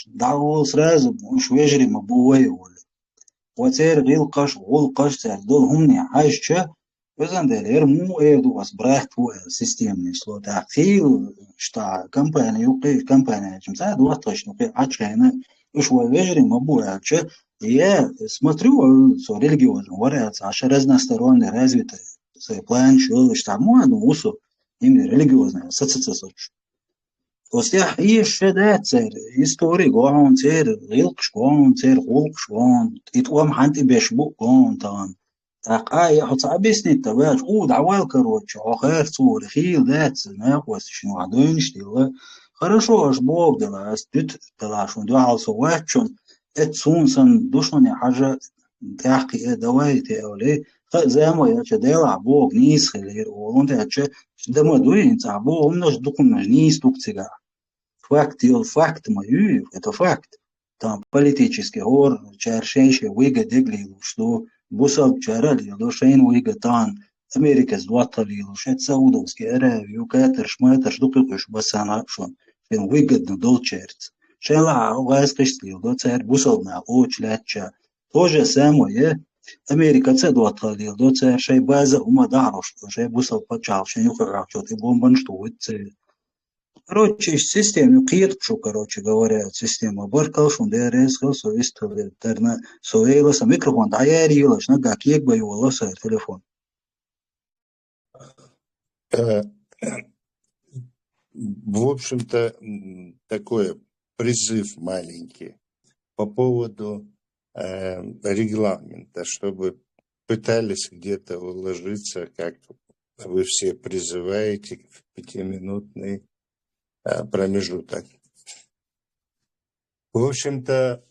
دعوة سرازم مش ويجري مبوي وتير غيل قش غول قش تير دول همني حاجة وزن دلير مو دو بس براحت هو سيستم نسلو تحتي شتا كمباني يوقي كمباني جمسا دو وقتش نوقي عشان هنا وش ويجري مبوي عشان هي смотрю со религиозно говорят عشان разносторонне развитый свой план شو что му ну усо именно религиозно ассоциация. Ostja, šeit ir istorija, un ir ilgs, un ir hulks, un it hanti biex buk, un tā. حط عبيسني التواج دعوال короче آخر صور خيل ذات ناقوس شنو عدوين شتيلا хорошо аж بوب دلا استت دلا شون دو على صواتشون اتسون سن دوشون حاجة تحقي دوايتي أولي زي ما يا دلا بوب نيس خير ولون تاچ دما دوين تعبو هم نش دكم نيس تكتيغا факт и факт мою это факт там политический ор чаршенши выгодегли что بوصل جارالي لو شين ويقطان أمريكا زواتلي لو شين سعودوسكي أراوي وكاترش ما يترش دقيقش بس أنا شون شين ويقد ندول شيرت شين لا وغاز قشتلي لو تسير بوصلنا أوش لاتشا توجه ساموية أمريكا تسدواتلي لو تسير شي بازا وما دعرش شي بوصل بتشعر شين يقرع شوتي بومبنشتو وتسير короче система قيرتشو короче говоря система بركلش ونديرس خلص ويستوي درنا سويلس ميكروفون داير يلاش نقا كيك باي والله صار تليفون. В общем-то, такой призыв маленький по поводу регламента, чтобы пытались где-то уложиться, как вы все призываете, в 5-минутный промежуток. В общем-то,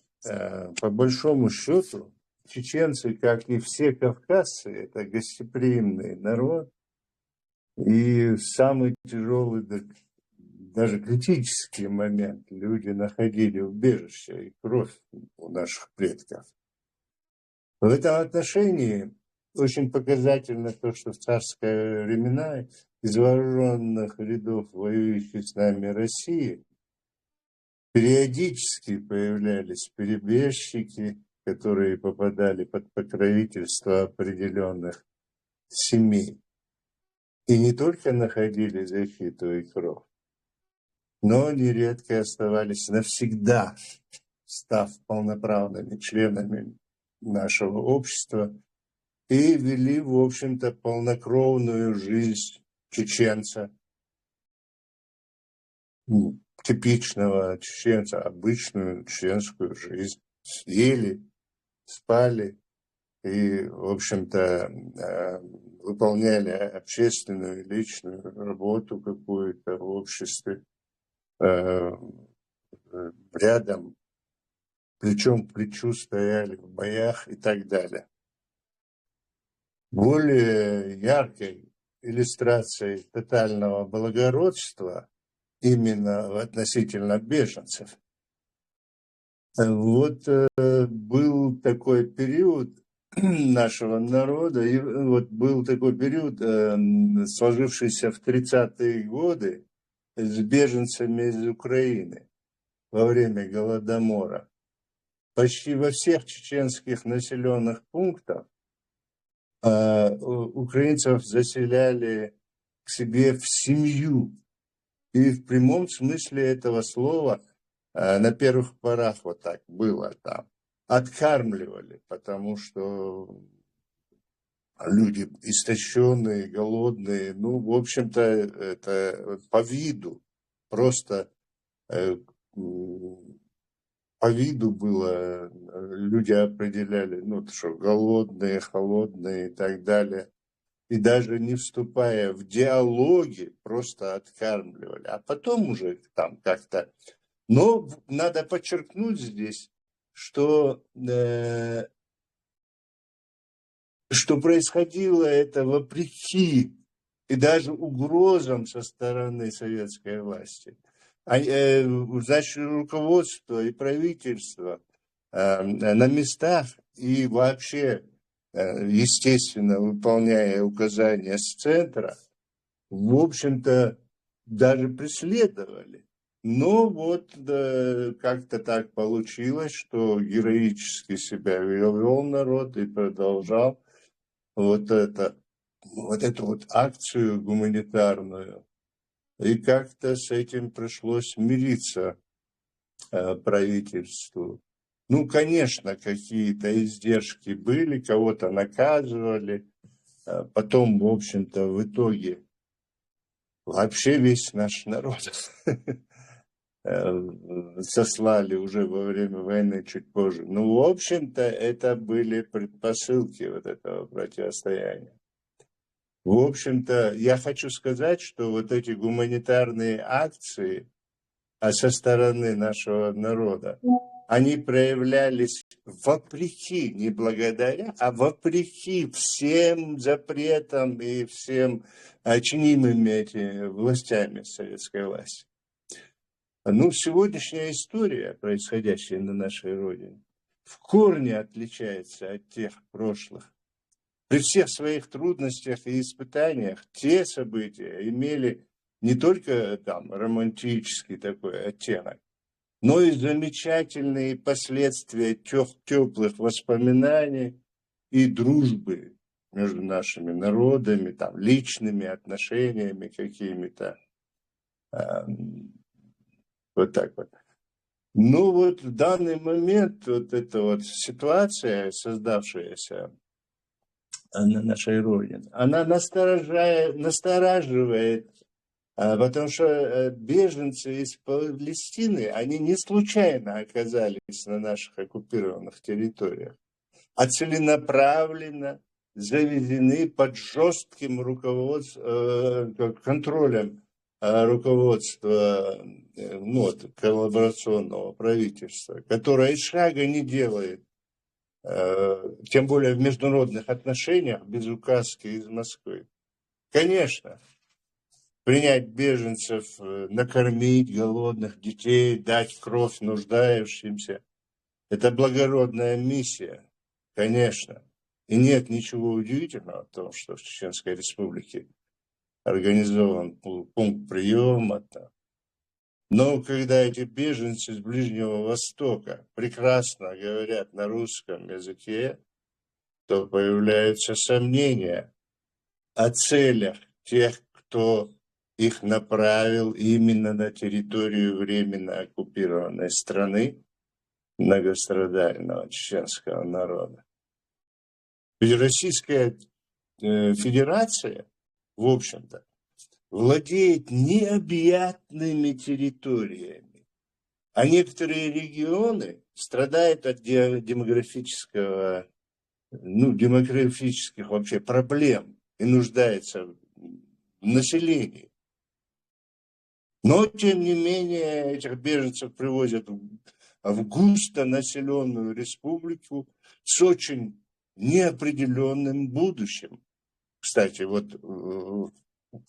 по большому счету, чеченцы, как и все кавказцы, это гостеприимный народ, и в самый тяжелый, даже критический момент люди находили убежище и кровь у наших предков. В этом отношении очень показательно то, что в царские времена из вооруженных рядов воюющей с нами России периодически появлялись перебежчики, которые попадали под покровительство определенных семей. И не только находили защиту и кровь, но нередко оставались навсегда, став полноправными членами нашего общества и вели, в общем-то, полнокровную жизнь чеченца, типичного чеченца, обычную чеченскую жизнь. Ели, спали и, в общем-то, выполняли общественную и личную работу какую-то в обществе, рядом, плечом к плечу стояли в боях и так далее. Более яркой иллюстрацией тотального благородства именно относительно беженцев вот был такой период нашего народа, и вот был такой период, сложившийся в 30-е годы с беженцами из Украины во время Голодомора. Почти во всех чеченских населенных пунктах украинцев заселяли к себе в семью. И в прямом смысле этого слова на первых порах вот так было там. Откармливали, потому что люди истощенные, голодные, ну, в общем-то, это по виду, просто по виду было, люди определяли, ну, что голодные, холодные и так далее. И даже не вступая в диалоги, просто откармливали. А потом уже там как-то... Но надо подчеркнуть здесь, что происходило это вопреки и даже угрозам со стороны советской власти. Значит, руководство и правительство на местах и вообще, естественно, выполняя указания с центра, в общем-то, даже преследовали Но вот да, как-то так получилось, что героически себя вел народ и продолжал вот эту вот акцию гуманитарную. И как-то с этим пришлось мириться правительству. Ну, конечно, какие-то издержки были, кого-то наказывали. Потом, в общем-то, в итоге вообще весь наш народ сослали уже во время войны чуть позже. Ну, в общем-то, это были предпосылки вот этого противостояния. В общем-то, я хочу сказать, что вот эти гуманитарные акции со стороны нашего народа, они проявлялись вопреки, не благодаря, а вопреки всем запретам и всем чинимым этими властями советской власти. Ну, сегодняшняя история, происходящая на нашей Родине, в корне отличается от тех прошлых. При всех своих трудностях и испытаниях те события имели не только там романтический такой оттенок, но и замечательные последствия теплых воспоминаний и дружбы между нашими народами, там, личными отношениями какими-то. Вот так вот. Ну вот в данный момент вот эта вот ситуация, создавшаяся на нашей Родине, она настораживает, потому что беженцы из Палестины, они не случайно оказались на наших оккупированных территориях, а целенаправленно заведены под жестким контролем руководства коллаборационного правительства, которое и шага не делает, тем более в международных отношениях, без указки из Москвы. Конечно, принять беженцев, накормить голодных детей, дать кровь нуждающимся – это благородная миссия, конечно. И нет ничего удивительного в том, что в Чеченской Республике организован пункт приема. Но когда эти беженцы с Ближнего Востока прекрасно говорят на русском языке, то появляются сомнения о целях тех, кто их направил именно на территорию временно оккупированной страны многострадального чеченского народа. Ведь Российская Федерация, в общем-то, владеет необъятными территориями, а некоторые регионы страдают от демографических вообще проблем и нуждаются в населении. Но, тем не менее, этих беженцев привозят в густонаселенную республику с очень неопределенным будущим. Кстати, вот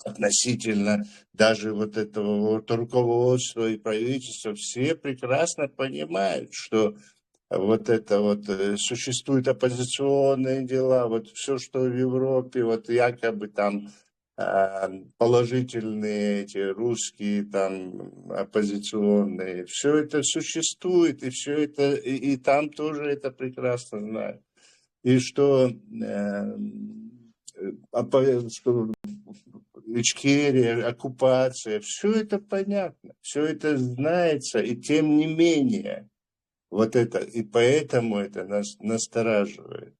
относительно даже вот этого вот руководства и правительства, все прекрасно понимают, что вот это вот существуют оппозиционные дела, вот все, что в Европе, вот якобы там положительные эти русские там оппозиционные, все это существует, и все это, и там тоже это прекрасно знают. И что Ичкерия, оккупация, все это понятно, все это знается, и тем не менее, вот это, и поэтому это нас настораживает.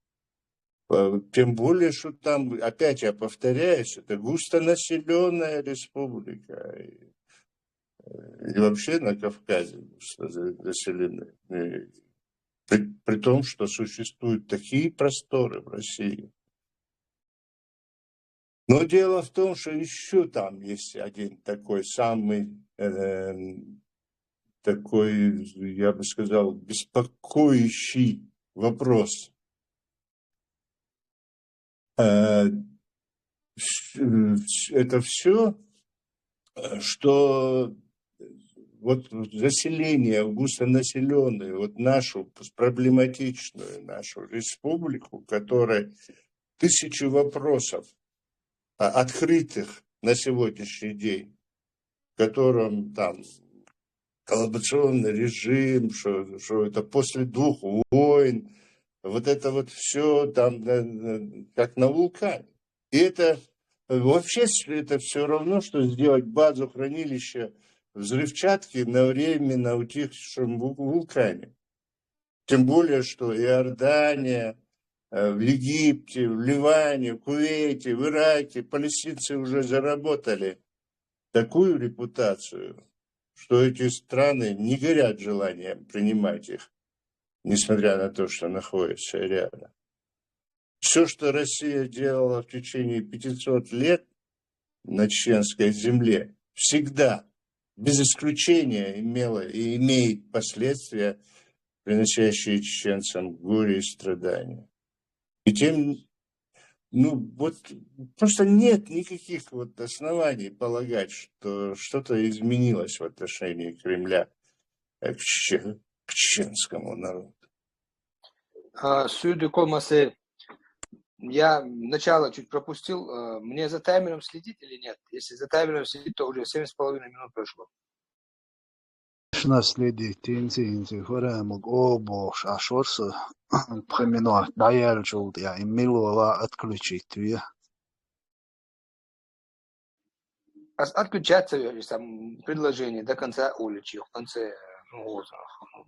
Тем более, что там, опять я повторяюсь, это густонаселенная республика. И вообще на Кавказе населены. При том, что существуют такие просторы в России. Но дело в том, что еще там есть один такой самый, такой, я бы сказал, беспокоящий вопрос. Это все, что вот заселение в густонаселенную, вот нашу проблематичную нашу республику, которая тысячи вопросов открытых на сегодняшний день, в котором там коллаборационный режим, что это после 2 войн, вот это вот все там как на вулкане. И это вообще это все равно, что сделать базу хранилища взрывчатки на временно утихшем вулкане. Тем более, что Иордания, в Египте, в Ливане, в Кувейте, в Ираке палестинцы уже заработали такую репутацию, что эти страны не горят желанием принимать их, несмотря на то, что находятся рядом. Все, что Россия делала в течение 500 лет на чеченской земле, всегда, без исключения, имело и имеет последствия, приносящие чеченцам горе и страдания. И тем, вот просто нет никаких вот оснований полагать, что что-то изменилось в отношении Кремля к чеченскому народу. Сюда Колмасе, я начало чуть пропустил. Мне за таймером следить или нет? Если за таймером следить, то уже 7,5 минут прошло. Следить, инциденты, хорему, обош, ашорсы, преминуар, даял чулт, я имела отключить, тве. Отключаться, там, предложение до конца уличи, в конце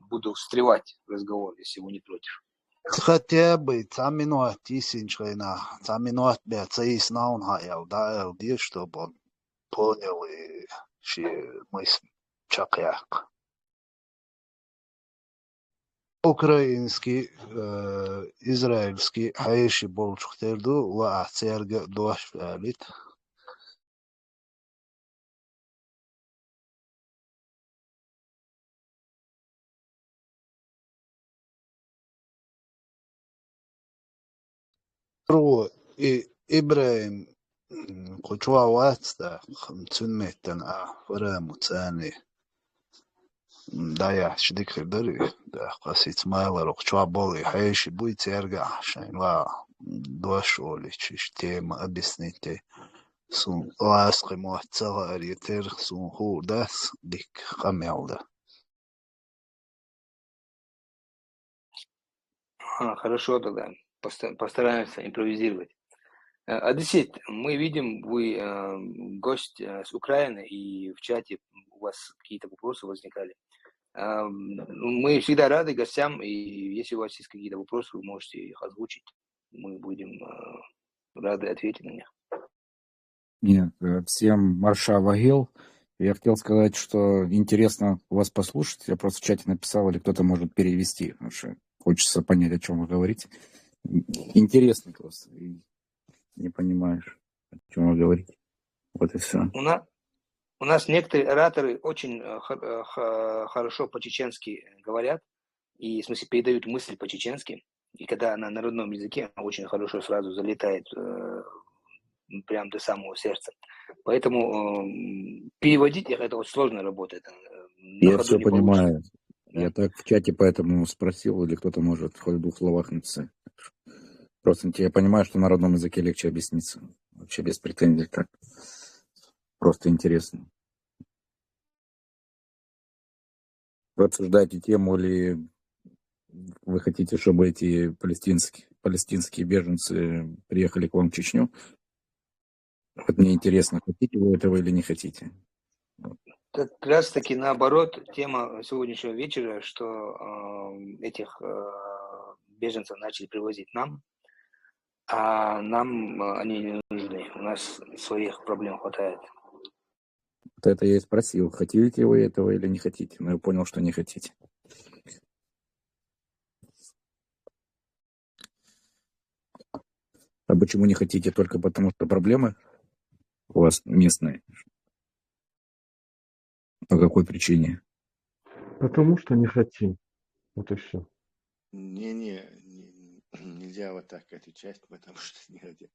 буду встревать в разговор, если вы не против. Хотя бы 3 минут, тисячная, 3 минут, бецаис наун хаял, даял, чтобы он понял и мысль чакяк. Украинский, израильский, хаиши болчухтерду, ва церга дуаш фалит. И Ибраим кучуа ватста цунметтен фараму цани дая шдик хидari да қасит майлар кучуа боли хайши буй церга шайн ва дуашоли чиш тема объясните сун ласқи муацага аритер сун хурдас дик хамелда. Хорошо тогда, постараемся импровизировать. Одессит, мы видим, вы гость с Украины, и в чате у вас какие-то вопросы возникали. Мы всегда рады гостям, и если у вас есть какие-то вопросы, вы можете их озвучить. Мы будем рады ответить на них. Нет, всем марша Вагил. Я хотел сказать, что интересно вас послушать. Я просто в чате написал, или кто-то может перевести, потому что хочется понять, о чем вы говорите. Интересно просто. И не понимаешь, о чем вы говорите. Вот и все. У нас некоторые ораторы очень хорошо по-чеченски говорят, и в смысле передают мысль по-чеченски. И когда она на родном языке, она очень хорошо сразу залетает прям до самого сердца. Поэтому переводить их, это очень сложная работа. Это Я все понимаю. Да? Я так в чате поэтому спросил, или кто-то может хоть в 2 словах написать. Просто я понимаю, что на родном языке легче объясниться. Вообще без претензий так. Просто интересно. Вы обсуждаете тему, или вы хотите, чтобы эти палестинские беженцы приехали к вам в Чечню? Вот мне интересно, хотите вы этого или не хотите. Как раз таки наоборот, тема сегодняшнего вечера, что этих беженцев начали привозить нам, а нам они не нужны. У нас своих проблем хватает. Вот это я и спросил, хотите вы этого или не хотите. Но я понял, что не хотите. А почему не хотите? Только потому, что проблемы у вас местные? По какой причине? Потому что не хотим. Вот и все. Нельзя вот так отвечать, потому что не хотим.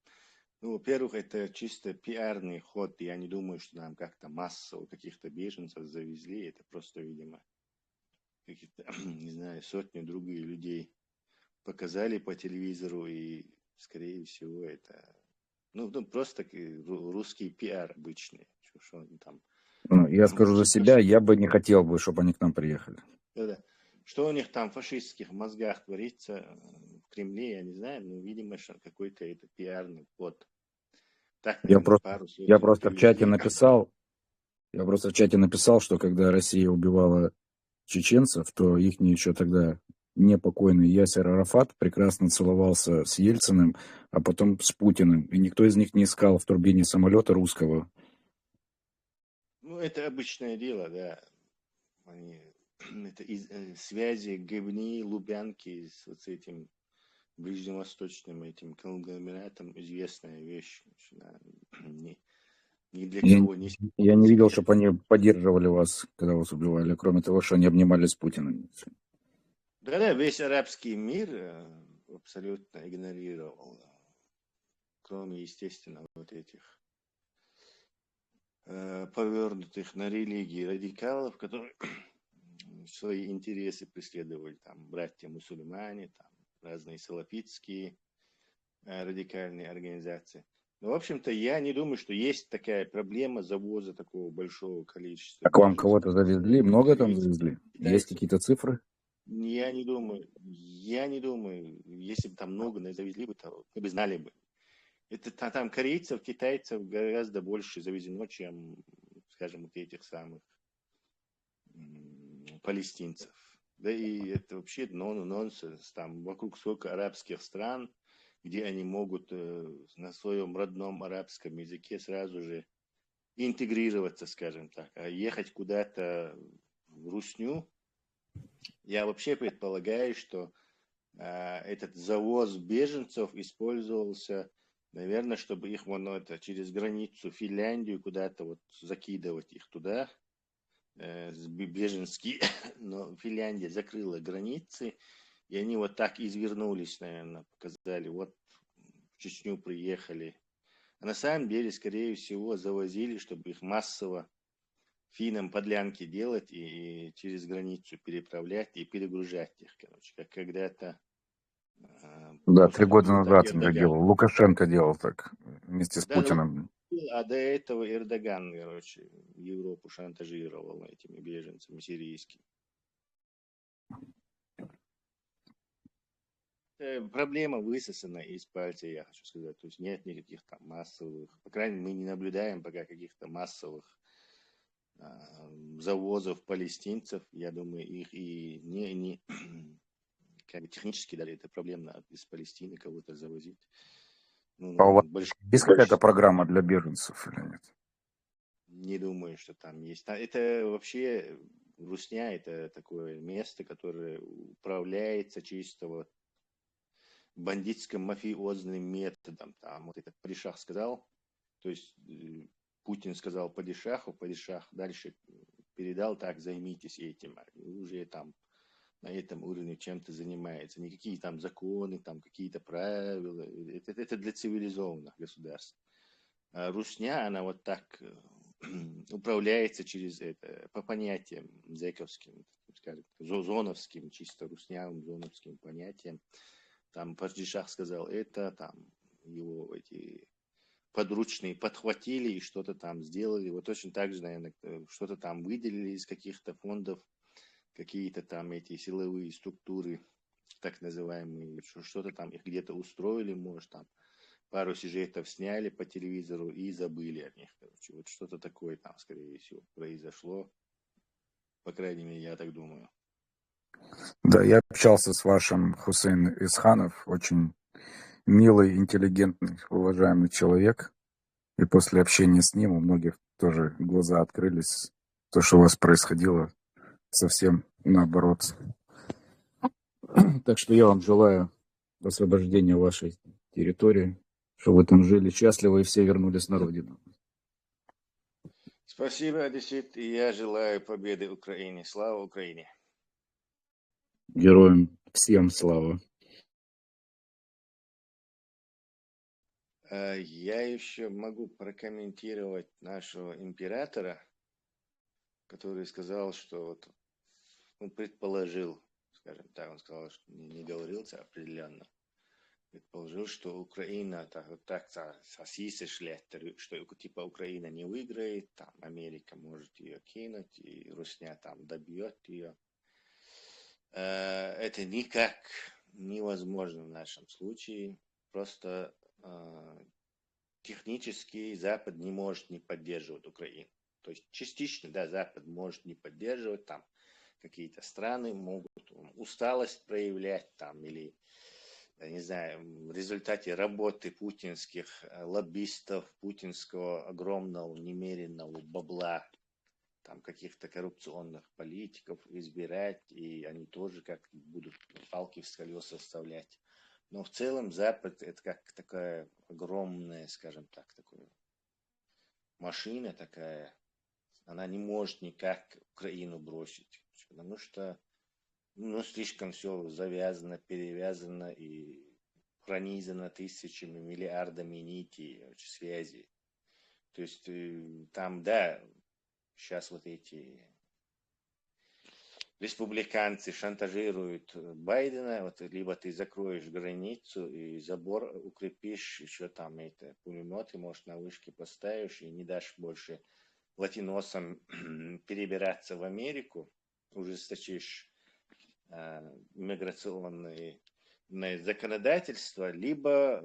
Ну, во-первых, это чисто пиарный ход. Я не думаю, что нам как-то массово каких-то беженцев завезли. Это просто, видимо, какие-то, не знаю, сотни других людей показали по телевизору. И, скорее всего, это, просто русский пиар обычный. Что он там Ну, я скажу за себя, Фашист. я бы не хотел бы, чтобы они к нам приехали. Да-да. Что у них там в фашистских мозгах творится в Кремле, я не знаю, но, видимо, что какой-то это пиарный ход. Так, Я наверное, просто, пару слов я просто в чате привезли. написал, что когда Россия убивала чеченцев, то их еще тогда непокойный Ясер Арафат прекрасно целовался с Ельциным, а потом с Путиным. И никто из них не искал в турбине самолета русского. Ну, это обычное дело, да. Они, это связи Гебни, Лубянки с вот этим ближневосточным этим конгломератом известная вещь. Да, ни для Я, кого не я не видел, секрет. чтобы они поддерживали вас, когда вас убивали, кроме того, что они обнимались с Путиным. Да-да, весь арабский мир абсолютно игнорировал, кроме, естественно, вот этих повернутых на религии радикалов, которые свои интересы преследовали, там, братья-мусульмане, там, разные салафитские радикальные организации. Но, в общем-то, я не думаю, что есть такая проблема завоза такого большого количества А к вам беженцев кого-то завезли? Много там сирийцев, завезли? Есть китайцев. какие-то цифры? Я не думаю, если бы там много завезли бы, то мы бы знали бы. Это там корейцев, китайцев гораздо больше завезено, чем, скажем, вот этих самых палестинцев. Да и это вообще нонсенс. Там вокруг сколько арабских стран, где они могут на своем родном арабском языке сразу же интегрироваться, скажем так. А ехать куда-то в Русню, я вообще предполагаю, что этот завоз беженцев использовался, наверное, чтобы их через границу Финляндию куда-то вот закидывать их туда, беженские, но Финляндия закрыла границы, и они вот так извернулись, наверное, показали, вот в Чечню приехали. А на самом деле, скорее всего, завозили, чтобы их массово финнам подлянки делать и через границу переправлять и перегружать их, короче, как когда-то Да, 3 просто года был так назад он так Эрдоган. делал. Лукашенко делал так вместе с Да, Путиным. а до этого Эрдоган, короче, Европу шантажировал этими беженцами сирийскими. Проблема высосана из пальца, я хочу сказать. То есть нет никаких там массовых, по крайней мере, мы не наблюдаем пока каких-то массовых завозов палестинцев. Я думаю, их и не как бы технически даже это проблемно из Палестины кого-то завозить. А у вас Большое есть какая-то количество. программа для беженцев или нет? Не думаю, что там есть. Это вообще Русня, это такое место, которое управляется чисто вот бандитским мафиозным методом. Там вот этот Падишах сказал, то есть Путин сказал Падишаху, Падишах дальше передал, так, займитесь этим. И уже там на этом уровне чем-то занимается. Никакие там законы, там какие-то правила. Это для цивилизованных государств. А Русня, она вот так управляется через это, по понятиям зэковским, скажем, зоновским, чисто руснявым зоновским понятиям. Там Падишах сказал это, там его эти подручные подхватили и что-то там сделали. Вот точно так же, наверное, что-то там выделили из каких-то фондов, какие-то там эти силовые структуры, так называемые, что-то там их где-то устроили, может, там пару сюжетов сняли по телевизору и забыли о них. Короче. Вот что-то такое там, скорее всего, произошло. По крайней мере, я так думаю. Да, я общался с вашим Хусейн Исханов, очень милый, интеллигентный, уважаемый человек. И после общения с ним у многих тоже глаза открылись. То, что у вас происходило, совсем наоборот. Так что я вам желаю освобождения вашей территории, чтобы вы там жили счастливо и все вернулись на родину. Спасибо, Одессит, и я желаю победы Украине. Слава Украине! Героям всем слава. Я еще могу прокомментировать нашего императора, который сказал, что вот он предположил, скажем так, он сказал, что не говорился определенно. предположил, что Украина так сосисишь что типа Украина не выиграет, там Америка может ее кинуть, и Русня там добьет ее. Это никак невозможно в нашем случае. Просто технически Запад не может не поддерживать Украину. То есть частично, да, Запад может не поддерживать, там какие-то страны могут усталость проявлять, там, или, я не знаю, в результате работы путинских лоббистов, путинского огромного немеренного бабла, там каких-то коррупционных политиков избирать, и они тоже как будут палки в колеса вставлять. Но в целом Запад это как такая огромная, скажем так, такая машина такая, она не может никак Украину бросить, потому что слишком все завязано, перевязано и пронизано тысячами, миллиардами нитей, связей. То есть там, да, сейчас вот эти республиканцы шантажируют Байдена, вот либо ты закроешь границу и забор укрепишь, еще там это пулеметы, может, на вышке поставишь и не дашь больше латиносам перебираться в Америку, ужесточишь миграционные законодательство, либо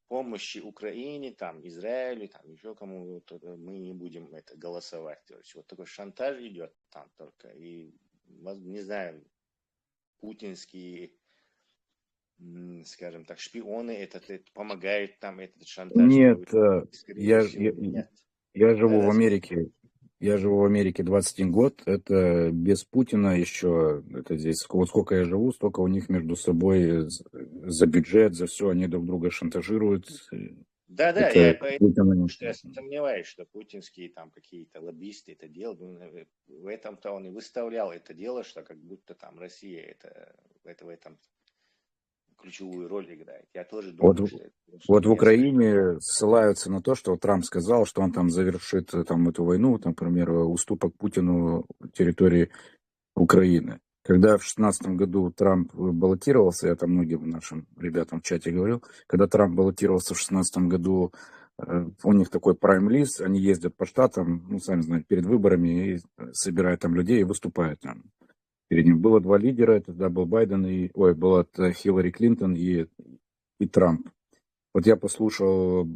помощи Украине, там, Израилю, там, еще кому-то, мы не будем это голосовать. То есть вот такой шантаж идет там только. И, не знаю, путинские, скажем так, шпионы это помогают там этот шантаж. Нет, Нет. я живу в Америке. Я живу в Америке 21 год. Это без Путина еще. Это здесь вот сколько я живу, столько у них между собой за бюджет, за все они друг друга шантажируют. Да, я поэтому что я сомневаюсь, что путинские там какие-то лоббисты это делают. В этом-то он и выставлял это дело, что как будто там Россия это в этом ключевую роль играет. Я тоже думаю, что это... Вот в Украине ссылаются на то, что Трамп сказал, что он там завершит там эту войну, там, например, уступок Путину территории Украины. Когда в 2016 году Трамп баллотировался, я там многим нашим ребятам в чате говорил, когда Трамп баллотировался в 2016 году, у них такой прайм-лист, они ездят по штатам, сами знаете, перед выборами, и собирают там людей и выступают там. Перед ним было два лидера, это тогда был Байден, была Хиллари Клинтон и Трамп. Вот я послушал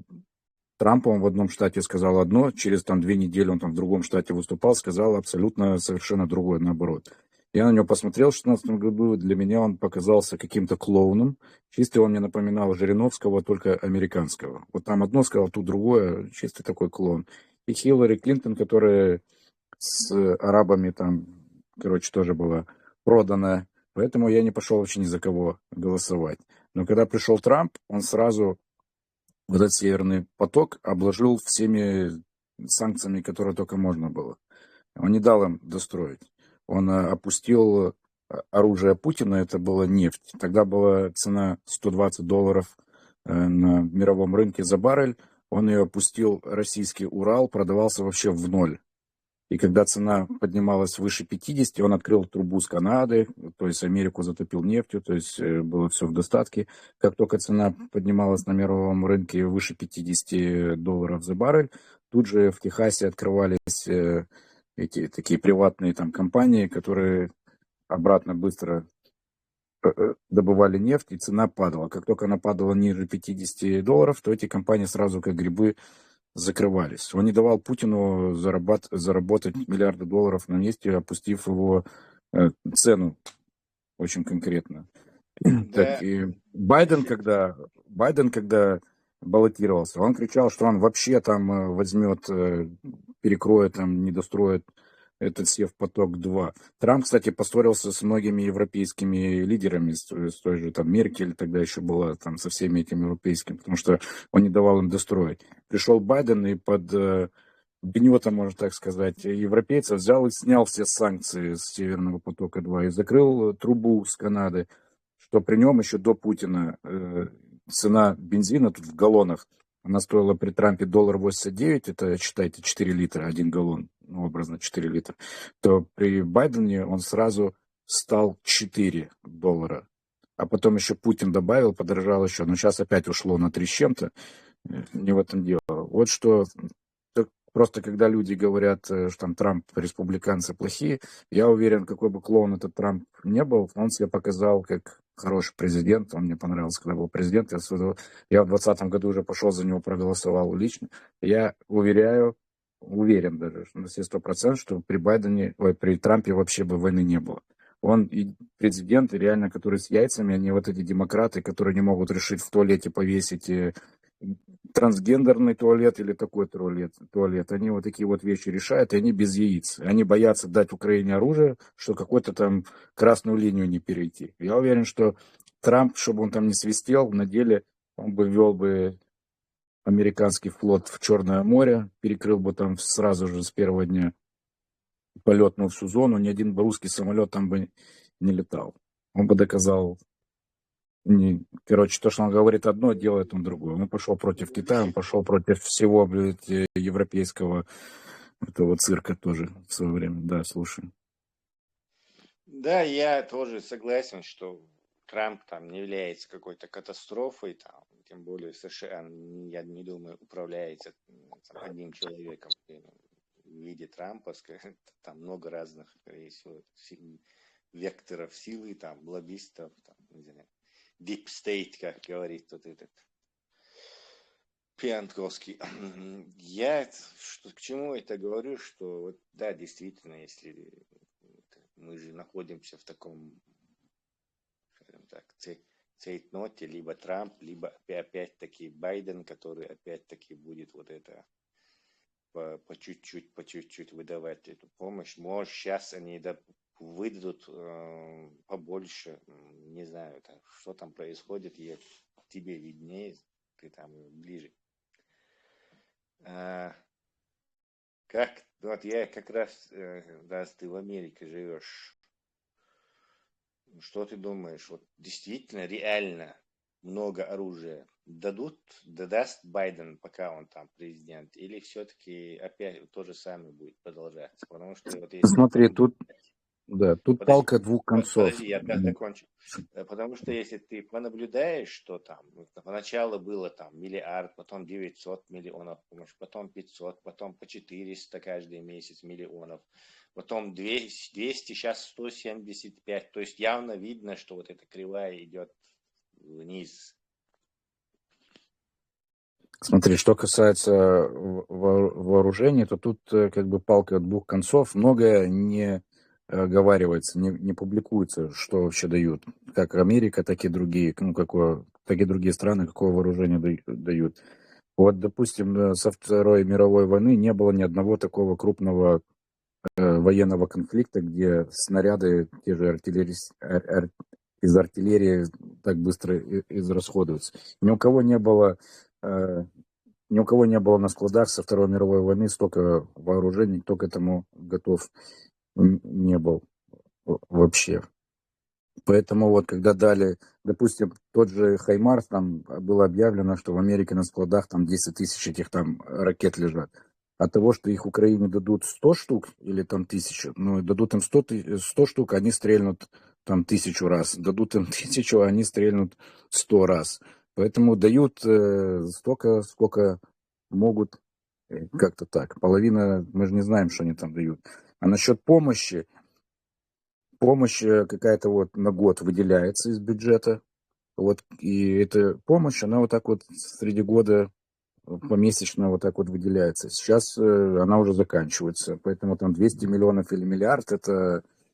Трампа, он в одном штате сказал одно, через там 2 недели он там в другом штате выступал, сказал абсолютно совершенно другое, наоборот. Я на него посмотрел в 2016 году, для меня он показался каким-то клоуном. Чисто он мне напоминал Жириновского, только американского. Вот там одно сказал, тут другое, чисто такой клоун. И Хиллари Клинтон, которая с арабами там, тоже была продана. Поэтому я не пошел вообще ни за кого голосовать. Но когда пришел Трамп, он сразу вот этот Северный поток обложил всеми санкциями, которые только можно было. Он не дал им достроить. Он опустил оружие Путина, это была нефть. Тогда была цена $120 на мировом рынке за баррель. Он ее опустил, российский Урал продавался вообще в ноль. И когда цена поднималась выше 50, он открыл трубу с Канады, то есть Америку затопил нефтью, то есть было все в достатке. Как только цена поднималась на мировом рынке выше $50 за баррель, тут же в Техасе открывались эти такие приватные там компании, которые обратно быстро добывали нефть, и цена падала. Как только она падала ниже $50, то эти компании сразу как грибы закрывались. Он не давал Путину заработать миллиарды долларов на месте, опустив его цену очень конкретно. Да. Так, и Байден, когда баллотировался, он кричал, что он вообще там возьмет, перекроет, там, не достроит этот Севпоток-2. Трамп, кстати, поссорился с многими европейскими лидерами, с той же там Меркель тогда еще была, там, со всеми этими европейскими, потому что он не давал им достроить. Пришел Байден и под гнетом, можно так сказать, европейцев взял и снял все санкции с Северного потока-2 и закрыл трубу с Канады, что при нем еще до Путина цена бензина тут в галлонах, она стоила при Трампе $1.89, это, считайте, 4 литра, 1 галлон, образно 4 литра, то при Байдене он сразу стал $4. а потом еще Путин добавил, подорожал еще, но сейчас опять ушло на 3 с чем-то. Не в этом дело. Вот что просто когда люди говорят, что там Трамп, республиканцы плохие, я уверен, какой бы клоун этот Трамп не был, он себя показал как хороший президент. Он мне понравился, когда был президент. Я в 2020 году уже пошел за него, проголосовал лично. Я уверен даже на все 100%, что при Трампе вообще бы войны не было. Он и президент, и реально, который с яйцами, они вот эти демократы, которые не могут решить в туалете повесить трансгендерный туалет или такой туалет. Они вот такие вот вещи решают, и они без яиц. Они боятся дать Украине оружие, что какую-то там красную линию не перейти. Я уверен, что Трамп, чтобы он там не свистел, на деле он бы ввел бы американский флот в Черное море, перекрыл бы там сразу же с первого дня полетную всю зону, ни один бы русский самолет там бы не летал. Он бы доказал, короче, то, что он говорит одно, делает он другое. Он пошел против Китая, он пошел против всего, европейского этого цирка тоже в свое время. Да, слушай. Да, я тоже согласен, что Трамп там не является какой-то катастрофой, там, тем более США, я не думаю, управляется там, одним человеком в виде Трампа, там много разных, скорее всего, векторов силы, там, лоббистов, там, не знаю, deep state, как говорит вот этот Пиантковский. Я к чему это говорю, что вот, да, действительно, если мы же находимся в таком, скажем так, цейтноте, либо Трамп, либо опять-таки Байден, который опять-таки будет вот это по чуть-чуть выдавать эту помощь. Может, сейчас они выдадут побольше, не знаю, что там происходит, тебе виднее, ты там ближе. Вот я как раз ты в Америке живешь, что ты думаешь, вот действительно, реально много оружия даст Байден, пока он там президент, или все-таки опять то же самое будет продолжаться? Потому что вот если... Смотри, тут палка двух концов. Подожди, я закончу. Потому что если ты понаблюдаешь, что там поначалу было там миллиард, потом 900 миллионов, потом 500, потом по 400 каждый месяц миллионов, потом 200, сейчас 175. То есть явно видно, что вот эта кривая идет вниз. Смотри, что касается вооружений, то тут как бы палка двух концов. Многое не оговаривается, не публикуется, что вообще дают. Как Америка, так и другие, так и другие страны, какое вооружение дают. Вот, допустим, со Второй мировой войны не было ни одного такого крупного военного конфликта, где снаряды, те же из артиллерии так быстро израсходуются. Ни у кого не было на складах со Второй мировой войны столько вооружений, кто к этому готов не был вообще. Поэтому вот когда дали, допустим, тот же Хаймарс, там было объявлено, что в Америке на складах там 10 тысяч этих там ракет лежат. От того, что их Украине дадут 100 штук или там 1000, дадут им 100 штук, они стрельнут там 1000 раз. Дадут им 1000, они стрельнут 100 раз. Поэтому дают столько, сколько могут, как-то так. Половина, мы же не знаем, что они там дают. А насчет помощь какая-то вот на год выделяется из бюджета. Вот, и эта помощь, она вот так вот среди года помесячно вот так вот выделяется. Сейчас она уже заканчивается. Поэтому там 200 миллионов или миллиард,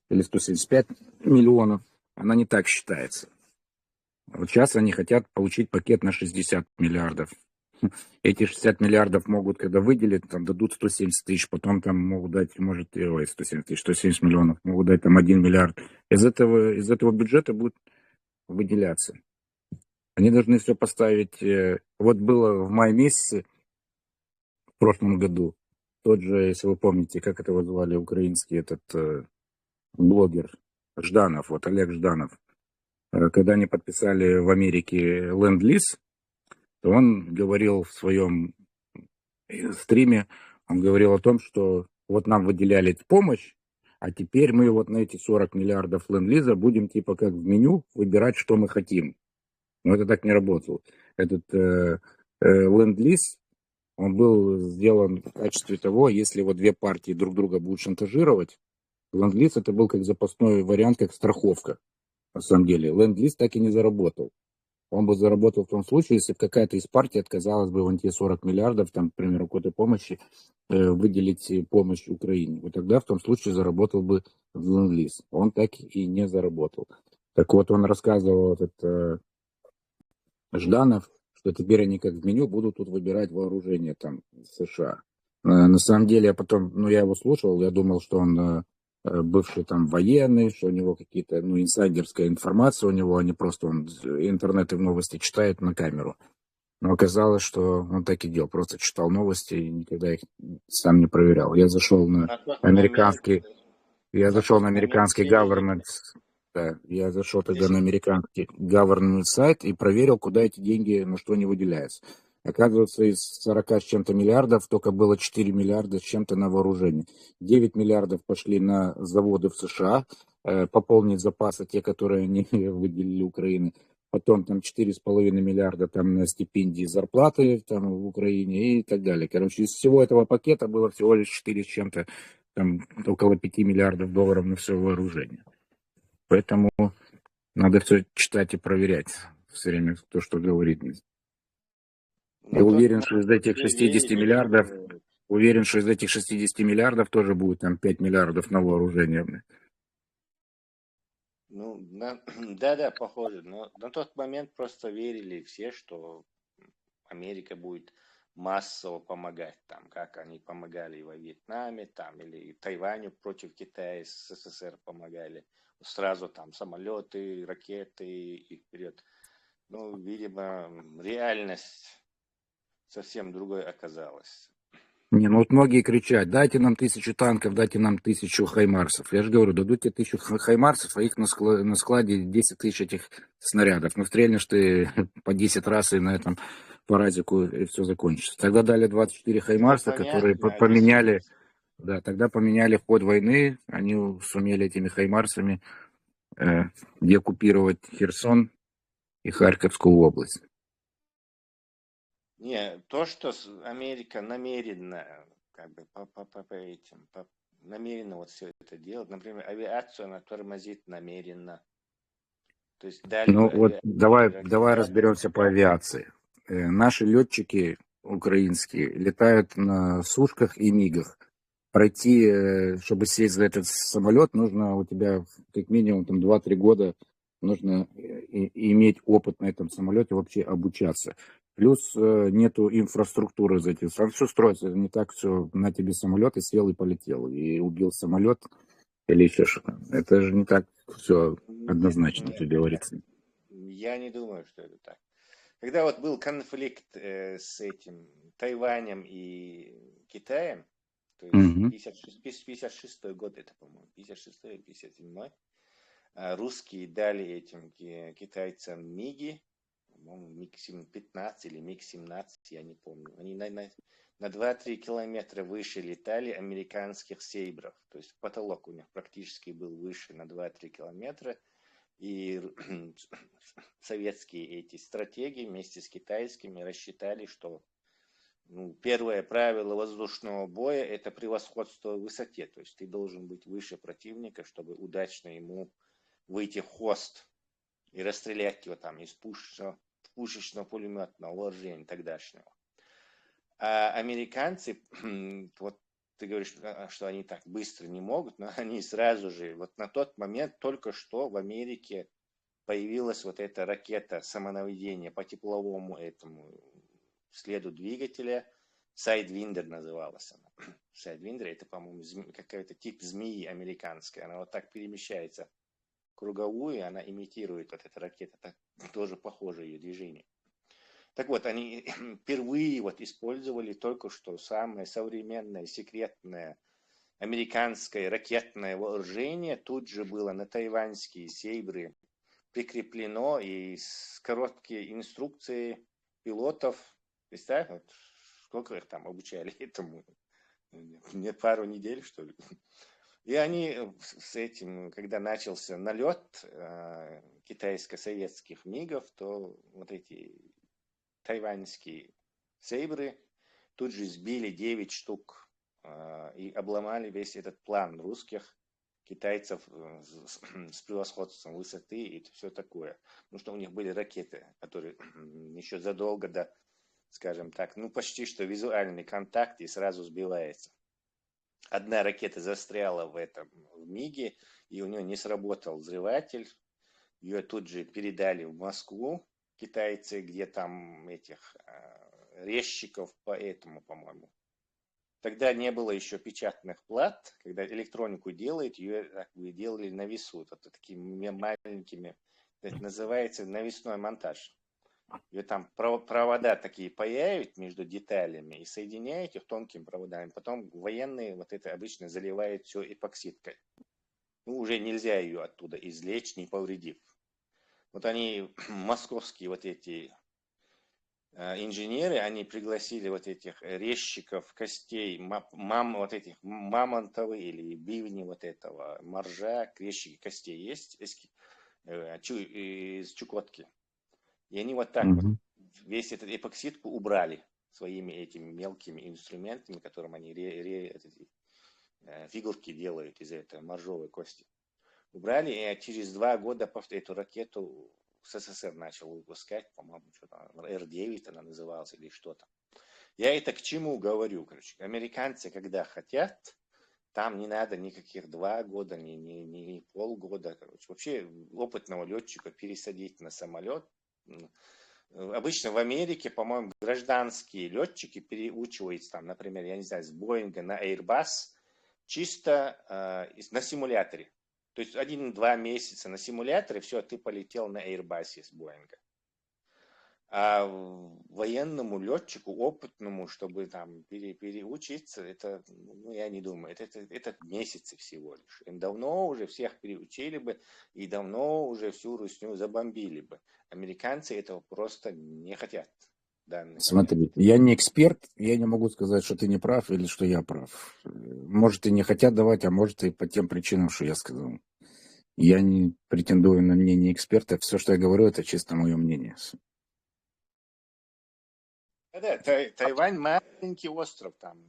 или 175 миллионов, она не так считается. Вот сейчас они хотят получить пакет на 60 миллиардов. Эти 60 миллиардов могут, когда выделят, там дадут 170 тысяч, потом там могут дать, 170 тысяч, 170 миллионов, могут дать там 1 миллиард. Из этого бюджета будет выделяться. Они должны все поставить. Вот было в мае месяце, в прошлом году, тот же, если вы помните, как это звали, украинский этот блогер Жданов, вот Олег Жданов, когда они подписали в Америке ленд-лиз, то он говорил в своем стриме, он говорил о том, что вот нам выделяли помощь, А теперь мы вот на эти 40 миллиардов ленд-лиза будем типа как в меню выбирать, что мы хотим. Но это так не работало. Этот ленд-лиз, он был сделан в качестве того, если вот две партии друг друга будут шантажировать, ленд-лиз это был как запасной вариант, как страховка. На самом деле, ленд-лиз так и не заработал. Он бы заработал в том случае, если бы какая-то из партий отказалась бы вон те 40 миллиардов, там, к примеру, какой-то помощи, выделить помощь Украине. Вот тогда в том случае заработал бы ленд-лиз. Он так и не заработал. Так вот, он рассказывал, этот Жданов, что теперь они как в меню будут тут выбирать вооружение там США. На самом деле, я потом, ну, я его слушал, я думал, что он бывший там военный, что у него какие-то, ну, инсайдерская информация у него, а не просто он интернет и новости читает на камеру. Но оказалось, что он так и делал, просто читал новости и никогда их сам не проверял. Я зашел на На тот момент, американский, я на зашел тот на момент американский все government, великие. да, я зашел тогда на Если американский government сайт и проверил, куда эти деньги, на что они выделяются. Оказывается, из 40 с чем-то миллиардов только было 4 миллиарда с чем-то на вооружение. 9 миллиардов пошли на заводы в США, пополнить запасы, те, которые они выделили Украине. Потом там 4,5 миллиарда там на стипендии, зарплаты там в Украине и так далее. Короче, из всего этого пакета было всего лишь 4 с чем-то, там около 5 миллиардов долларов на все вооружение. Поэтому надо все читать и проверять все время то, что говорит. на Я тот уверен, момент что из этих все 60 верили, миллиардов, что уверен, что из этих 60 миллиардов тоже будет там 5 миллиардов на вооружение. ну, да, похоже. Но на тот момент просто верили все, что Америка будет массово помогать там, как они помогали во Вьетнаме, там, или Тайваню против Китая, СССР помогали. Сразу там самолеты, ракеты и вперед. Ну, видимо, реальность совсем другой оказалась. Не, ну вот многие кричат, дайте нам 1000 танков, дайте нам 1000 хаймарсов. Я же говорю, дадут тебе 1000 хаймарсов, а их на складе 10 тысяч этих снарядов. Ну, стрельнешь ты по 10 раз, и на этом паразику и все закончится. Тогда дали 24 Это хаймарса, которые понятно, Одиссей. поменяли, да, тогда поменяли ход войны. Они сумели этими хаймарсами э, деоккупировать Херсон и Харьковскую область. Не, то, что Америка намеренно, как бы, по этим, намеренно вот все это делает, например, авиацию она тормозит намеренно. То есть дали бы Ну вот авиацию давай ракеты. разберемся по авиации. Наши летчики украинские летают на сушках и мигах. Пройти, чтобы сесть за этот самолет, нужно у тебя как минимум там 2-3 года нужно иметь опыт на этом самолете, вообще обучаться. Плюс нету инфраструктуры за этим. Все строится, это не так все, на тебе самолет и сел и полетел, и убил самолет или еще что-то. Это же не так все однозначно, как Нет, говорится. я не думаю, что это так. Когда вот был конфликт с этим Тайванем и Китаем, то есть Мгм. 56 год, это, по-моему, 56 или 57, русские дали этим китайцам МиГи, по-моему, МиГ-15 или МиГ-17, я не помню. Они на 2-3 километра выше летали американских сейбров. То есть потолок у них практически был выше на 2-3 километра. И советские эти стратегии вместе с китайскими рассчитали, что первое правило воздушного боя – это превосходство в высоте. То есть ты должен быть выше противника, чтобы удачно ему выйти в хвост и расстрелять его там из пушечного пулеметного вооружения тогдашнего. А американцы, вот ты говоришь, что они так быстро не могут, но они сразу же, вот на тот момент только что в Америке появилась вот эта ракета самонаведения по тепловому этому следу двигателя. Sidewinder называлась она. Sidewinder это, по-моему, какой-то тип змеи американской. Она вот так перемещается круговую, и она имитирует вот эта ракета. Так, тоже похоже ее движение. Так вот, они впервые вот использовали только что самое современное, секретное американское ракетное вооружение. Тут же было на тайваньские сейбры прикреплено и с короткие инструкции пилотов. Представь, вот сколько их там обучали этому? Не пару недель, что ли? И они с этим, когда начался налет китайско-советских МиГов, то вот эти тайваньские сейбры тут же сбили 9 штук и обломали весь этот план русских, китайцев с превосходством высоты и все такое. Потому что у них были ракеты, которые еще задолго до, скажем так, ну почти что визуальный контакт и сразу сбивается. Одна ракета застряла в МиГе, и у нее не сработал взрыватель. Ее тут же передали в Москву китайцы, где там этих резчиков по этому, по-моему. Тогда не было еще печатных плат, когда электронику делают, ее делали на весу, это такими маленькими, это называется навесной монтаж. Ее там провода такие паяют между деталями и соединяют их тонкими проводами. Потом военные вот это обычно заливают все эпоксидкой. Ну, уже нельзя ее оттуда извлечь, не повредив. Вот они, московские вот эти инженеры, они пригласили вот этих резчиков костей, вот этих мамонтовых или бивни вот этого, моржа, резчики костей есть из Чукотки. И они вот так вот весь этот эпоксидку убрали своими этими мелкими инструментами, которым они фигурки делают из этой моржовой кости. Убрали, и через 2 года эту ракету СССР начал выпускать, по-моему, что-то Р-9 она называлась или что-то. Я это к чему говорю? Короче, американцы, когда хотят, там не надо никаких 2 года, ни полгода. Короче. Вообще опытного летчика пересадить на самолет. Обычно в Америке, по-моему, гражданские летчики переучиваются, там, например, я не знаю, с Боинга на Airbus чисто на симуляторе. То есть 1-2 месяца на симуляторе, все, ты полетел на Airbus с Боинга. А военному летчику, опытному, чтобы там переучиться, это, ну, я не думаю, это месяцы всего лишь. Им давно уже всех переучили бы и давно уже всю русню забомбили бы. Американцы этого просто не хотят. Смотри, я не эксперт, я не могу сказать, что ты не прав или что я прав. Может, и не хотят давать, а может, и по тем причинам, что я сказал. Я не претендую на мнение эксперта. Все, что я говорю, это чисто мое мнение. Да, Тайвань маленький остров там,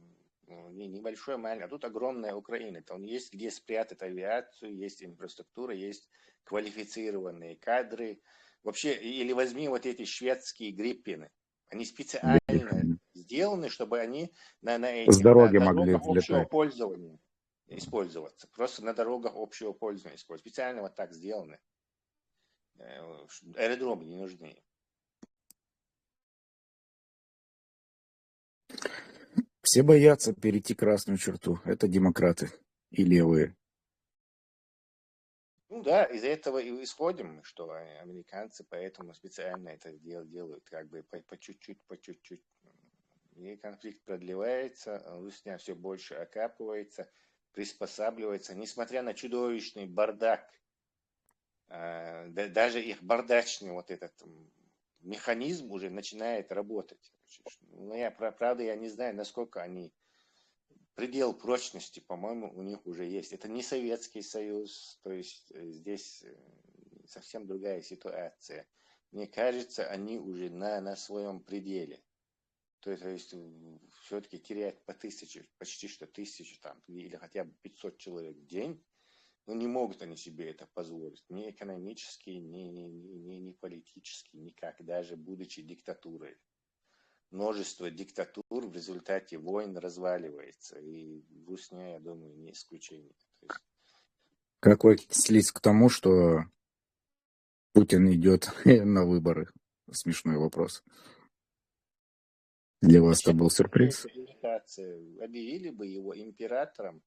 небольшой, маленький, а тут огромная Украина. Там есть где спрятать авиацию, есть инфраструктура, есть квалифицированные кадры. Вообще, или возьми вот эти шведские гриппины. Они специально сделаны, чтобы они на дорогах общего пользования использоваться. Просто на дорогах общего пользования использоваться. Специально вот так сделаны. Аэродромы не нужны. Все боятся перейти красную черту. Это демократы и левые. Ну да, из-за этого и исходим, что американцы поэтому специально это делают, как бы по чуть-чуть. И конфликт продлевается, русня все больше окапывается, приспосабливается, несмотря на чудовищный бардак. Даже их бардачный вот этот механизм уже начинает работать. Ну, правда, я не знаю, насколько они... Предел прочности, по-моему, у них уже есть. Это не Советский Союз, то есть здесь совсем другая ситуация. Мне кажется, они уже на своем пределе. То есть все-таки терять по 1000, почти что 1000 там, или хотя бы 500 человек в день, но не могут они себе это позволить. Ни экономически, ни политически, никак, даже будучи диктатурой. Множество диктатур в результате войн разваливается. И Русня, я думаю, не исключение. Как вы отнеслись к тому, что Путин идет на выборы? Смешной вопрос. Для вас это был сюрприз? Объявили бы его императором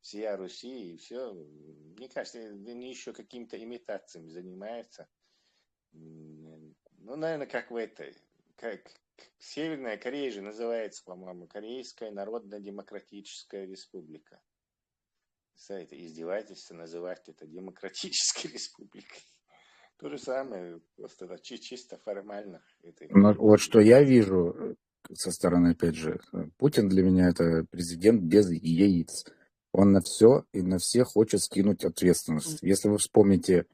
всея Руси, и все. Мне кажется, они еще какими-то имитациями занимаются. Ну, наверное, как в этой... Северная Корея же называется, по-моему, Корейская Народно-Демократическая Республика. Это издевательство называть это Демократической Республикой. То же самое, просто чисто формально. Но вот что я вижу со стороны, опять же, Путин для меня это президент без яиц. Он на все и на всех хочет скинуть ответственность. Если вы вспомните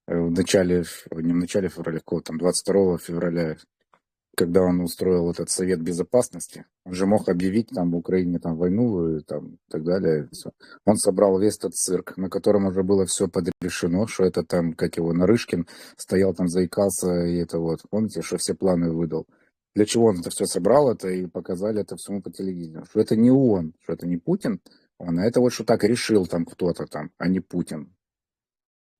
не в начале февраля, там 22 февраля, когда он устроил этот Совет Безопасности, он же мог объявить там в Украине там войну и там, и так далее. И всё. Он собрал весь этот цирк, на котором уже было все подрешено, что это там, как его, Нарышкин стоял там, заикался, и это вот, помните, что все планы выдал. Для чего он это все собрал, это и показали это всему по телевидению. Что это не он, что это не Путин, а это вот что так решил там кто-то там, а не Путин.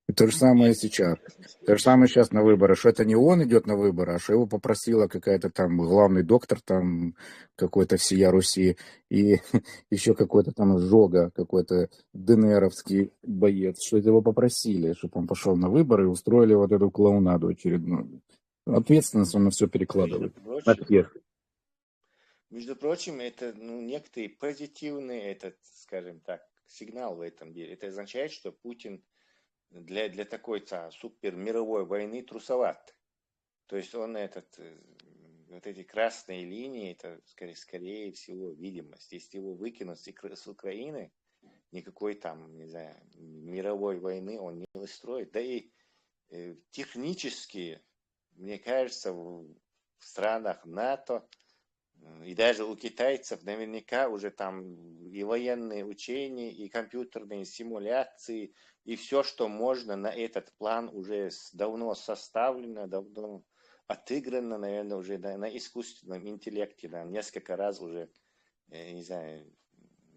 И то же самое сейчас. То же самое сейчас на выборы, что это не он идет на выборы, а что его попросила какая-то там главный доктор там какой-то всея Руси и еще какой-то там Жога, какой-то ДНРовский боец, что это его попросили, чтобы он пошел на выборы и устроили вот эту клоунаду очередную. Ответственность он на все перекладывает. На всех. Между прочим, это некоторый позитивный, этот, скажем так, сигнал в этом деле. Это означает, что Путин для такой супер мировой войны трусоват. То есть он вот эти красные линии, это скорее всего видимость. Если его выкинуть с Украины, никакой там, не знаю, мировой войны он не устроит. Да и технически, мне кажется, в странах НАТО и даже у китайцев наверняка уже там и военные учения, и компьютерные симуляции, и все, что можно на этот план уже давно составлено, давно отыграно, наверное, уже на искусственном интеллекте, да, несколько раз уже, не знаю,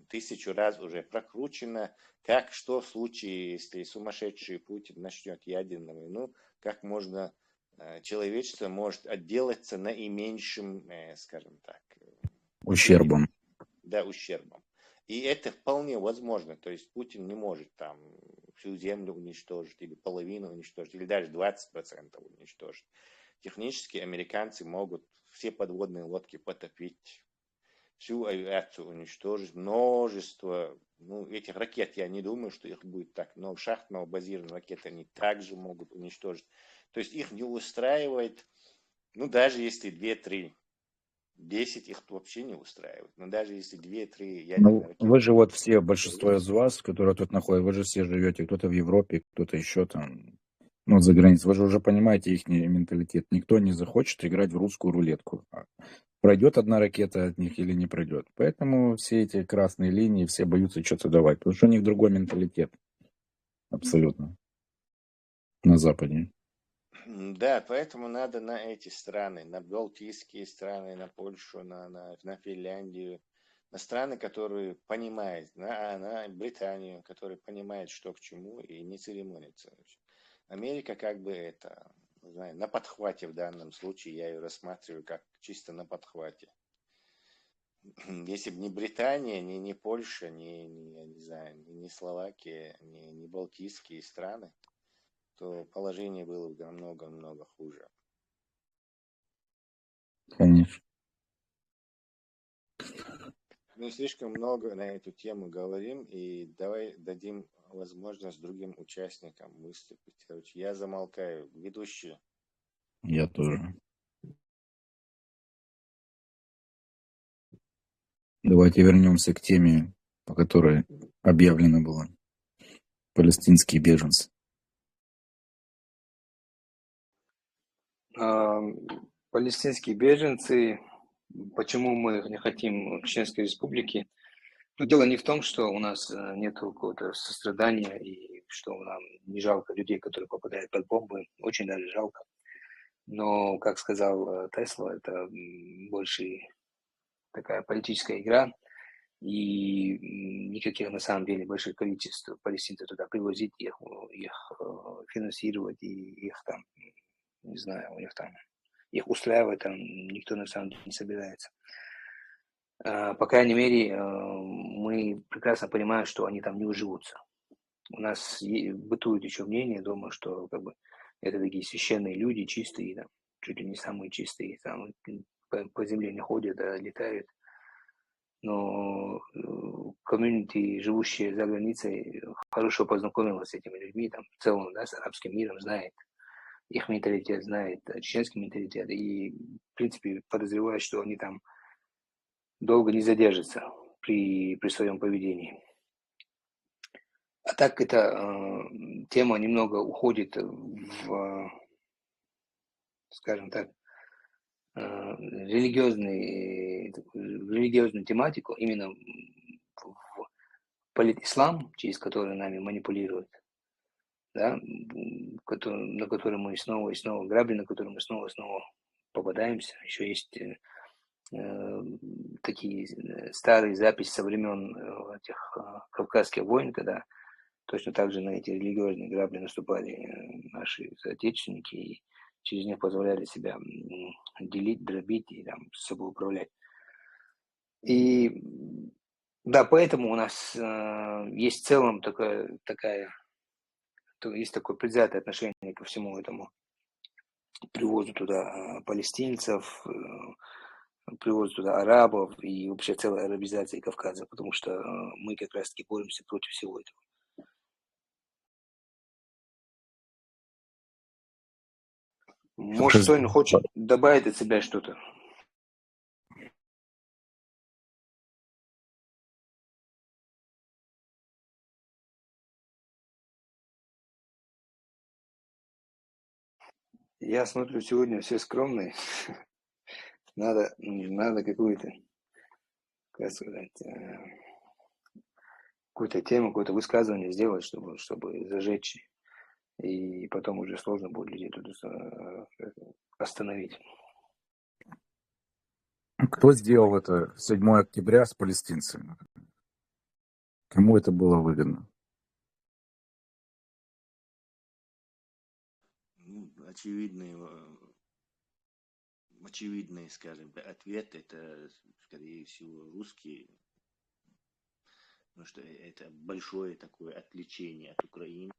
1000 раз уже прокручено, как, что в случае, если сумасшедший Путин начнет ядерную войну, как можно, человечество может отделаться наименьшим, скажем так, Ущербом. да, ущербом. И это вполне возможно. То есть Путин не может там всю землю уничтожить, или половину уничтожить, или даже 20% уничтожить. Технически американцы могут все подводные лодки потопить, всю авиацию уничтожить, множество, этих ракет, я не думаю, что их будет так, но шахтного базированные ракеты они также могут уничтожить. То есть их не устраивает, даже если 2-3, 10 их вообще не устраивает. Но даже если 2-3 ядерные ракеты... Вы же вот все, большинство из вас, которые тут находятся, вы же все живете, кто-то в Европе, кто-то еще там, за границей. Вы же уже понимаете их менталитет. Никто не захочет играть в русскую рулетку. Пройдет одна ракета от них или не пройдет. Поэтому все эти красные линии, все боятся что-то давать. Потому что у них другой менталитет. Абсолютно. На Западе. Да, поэтому надо на эти страны, на балтийские страны, на Польшу, на Финляндию, на страны, которые понимают, на Британию, которые понимают, что к чему, и не церемонятся. Америка на подхвате в данном случае, я ее рассматриваю как чисто на подхвате. Если бы не Британия, не Польша, не Словакия, не балтийские страны, то положение было бы намного-много хуже. Конечно. Мы слишком много на эту тему говорим, и давай дадим возможность другим участникам выступить. Короче, я замолкаю. Ведущий. Я тоже. Давайте вернемся к теме, по которой объявлено было. Палестинские беженцы. Палестинские беженцы, почему мы не хотим Чеченской Республики? Дело не в том, что у нас нет какого-то сострадания и что нам не жалко людей, которые попадают под бомбы. Очень даже жалко. Но, как сказал Тесла, это больше такая политическая игра. И никаких на самом деле больших количеств палестинцев туда привозить, их финансировать и их там, не знаю, у них там, их устраивать там никто на самом деле не собирается. По крайней мере, мы прекрасно понимаем, что они там не уживутся. У нас бытует еще мнение дома, что это такие священные люди, чистые, там, чуть ли не самые чистые, там, по земле не ходят, а летают. Но комьюнити, живущие за границей, хорошо познакомилась с этими людьми, там, в целом, с арабским миром, знает их менталитет, знает чеченский менталитет, и, в принципе, подозревает, что они там долго не задержатся при своем поведении. А так эта тема немного уходит в, скажем так, религиозную тематику, именно в политислам, через который нами манипулируют, да, на который мы снова и снова грабли, на который мы снова и снова попадаемся. Еще есть такие старые записи со времен этих кавказских войн, когда точно так же на эти религиозные грабли наступали наши соотечественники и через них позволяли себя делить, дробить и там с собой управлять. И да, поэтому у нас есть в целом есть такое предвзятое отношение ко всему этому привозу туда палестинцев, привозу туда арабов и вообще целой арабизации Кавказа, потому что мы как раз-таки боремся против всего этого. Может, кто-нибудь хочет добавить от себя что-то? Я смотрю, сегодня все скромные. Надо какую-то, как сказать, какую-то тему, какое-то высказывание сделать, чтобы зажечь. И потом уже сложно будет людей тут остановить. Кто сделал это 7 октября с палестинцами? Кому это было выгодно? Очевидный, скажем, ответ – это, скорее всего, русские, потому что это большое такое отвлечение от Украины.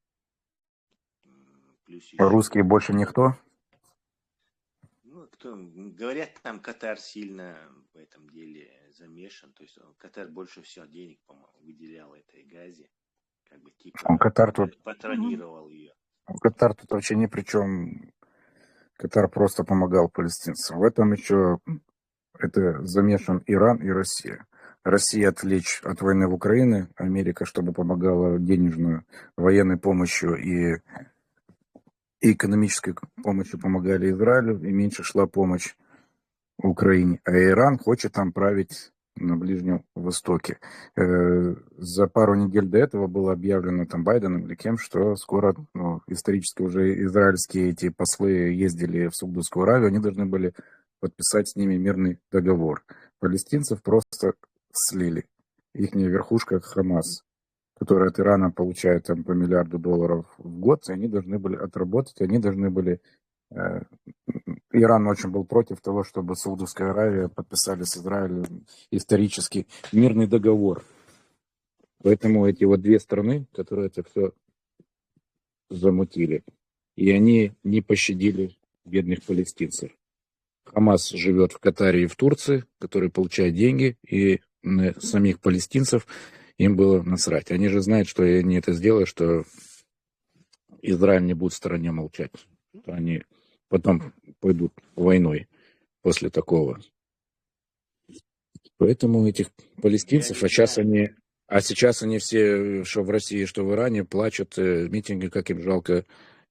Плюс еще Русские больше никто? Ну, говорят, там Катар сильно в этом деле замешан. То есть Катар больше всего денег, по-моему, выделял этой газе. Как бы типа Катар тут патронировал ее. Катар тут вообще ни при чем. Катар просто помогал палестинцам. В этом еще это замешан Иран и Россия. Россия отвлечь от войны в Украине, Америка, чтобы помогала денежную, военной помощью и экономической помощью помогали Израилю, и меньше шла помощь Украине. А Иран хочет там править на Ближнем Востоке. За пару недель до этого было объявлено там Байденом или кем, что скоро исторически уже израильские эти послы ездили в Саудовскую Аравию, они должны были подписать с ними мирный договор. Палестинцев просто слили. Ихняя верхушка Хамас, которая от Ирана получает там по $1 миллиард в год, и они должны были отработать, они должны были... Иран очень был против того, чтобы Саудовская Аравия подписали с Израилем исторически мирный договор. Поэтому эти вот две страны, которые это все замутили, и они не пощадили бедных палестинцев. Хамас живет в Катаре и в Турции, который получает деньги, и на самих палестинцев им было насрать. Они же знают, что они это сделают, что Израиль не будет в стороне молчать. Что они потом пойдут войной после такого. Поэтому этих палестинцев, сейчас они все, что в России, что в Иране, плачут митинги, как им жалко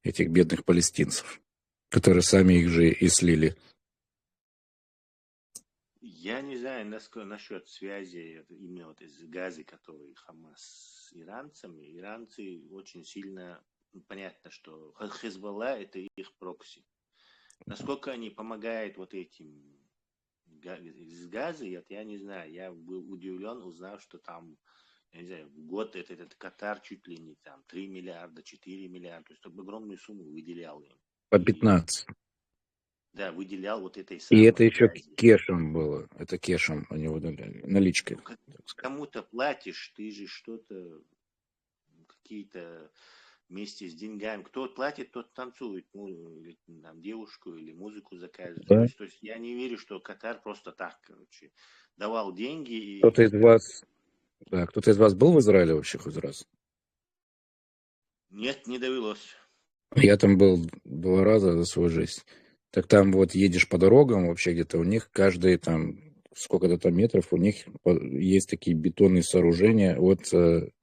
этих бедных палестинцев, которые сами их же и слили. Я не знаю, насчет связи именно вот из Газы, который Хамас с иранцами. Иранцы очень сильно, понятно, что Хезболла это их прокси. Насколько они помогают вот этим из Газы, я не знаю. Я был удивлен, узнав, что там, я не знаю, в год этот Катар чуть ли не там 3 миллиарда, 4 миллиарда, то есть огромную сумму выделял им. По 15. Да, выделял вот этой самой. И это еще кешем было. Это кешем они выделяли, наличкой. Кому-то платишь, ты же что-то, какие-то вместе с деньгами. Кто платит, тот танцует, там, девушку или музыку заказывает. Да. То есть я не верю, что Катар просто так, короче, давал деньги. И... Кто-то из вас был в Израиле вообще хоть раз? Нет, не довелось. Я там был 2 раза за свою жизнь. Так там вот едешь по дорогам, вообще где-то у них каждые там сколько-то там метров, у них есть такие бетонные сооружения, вот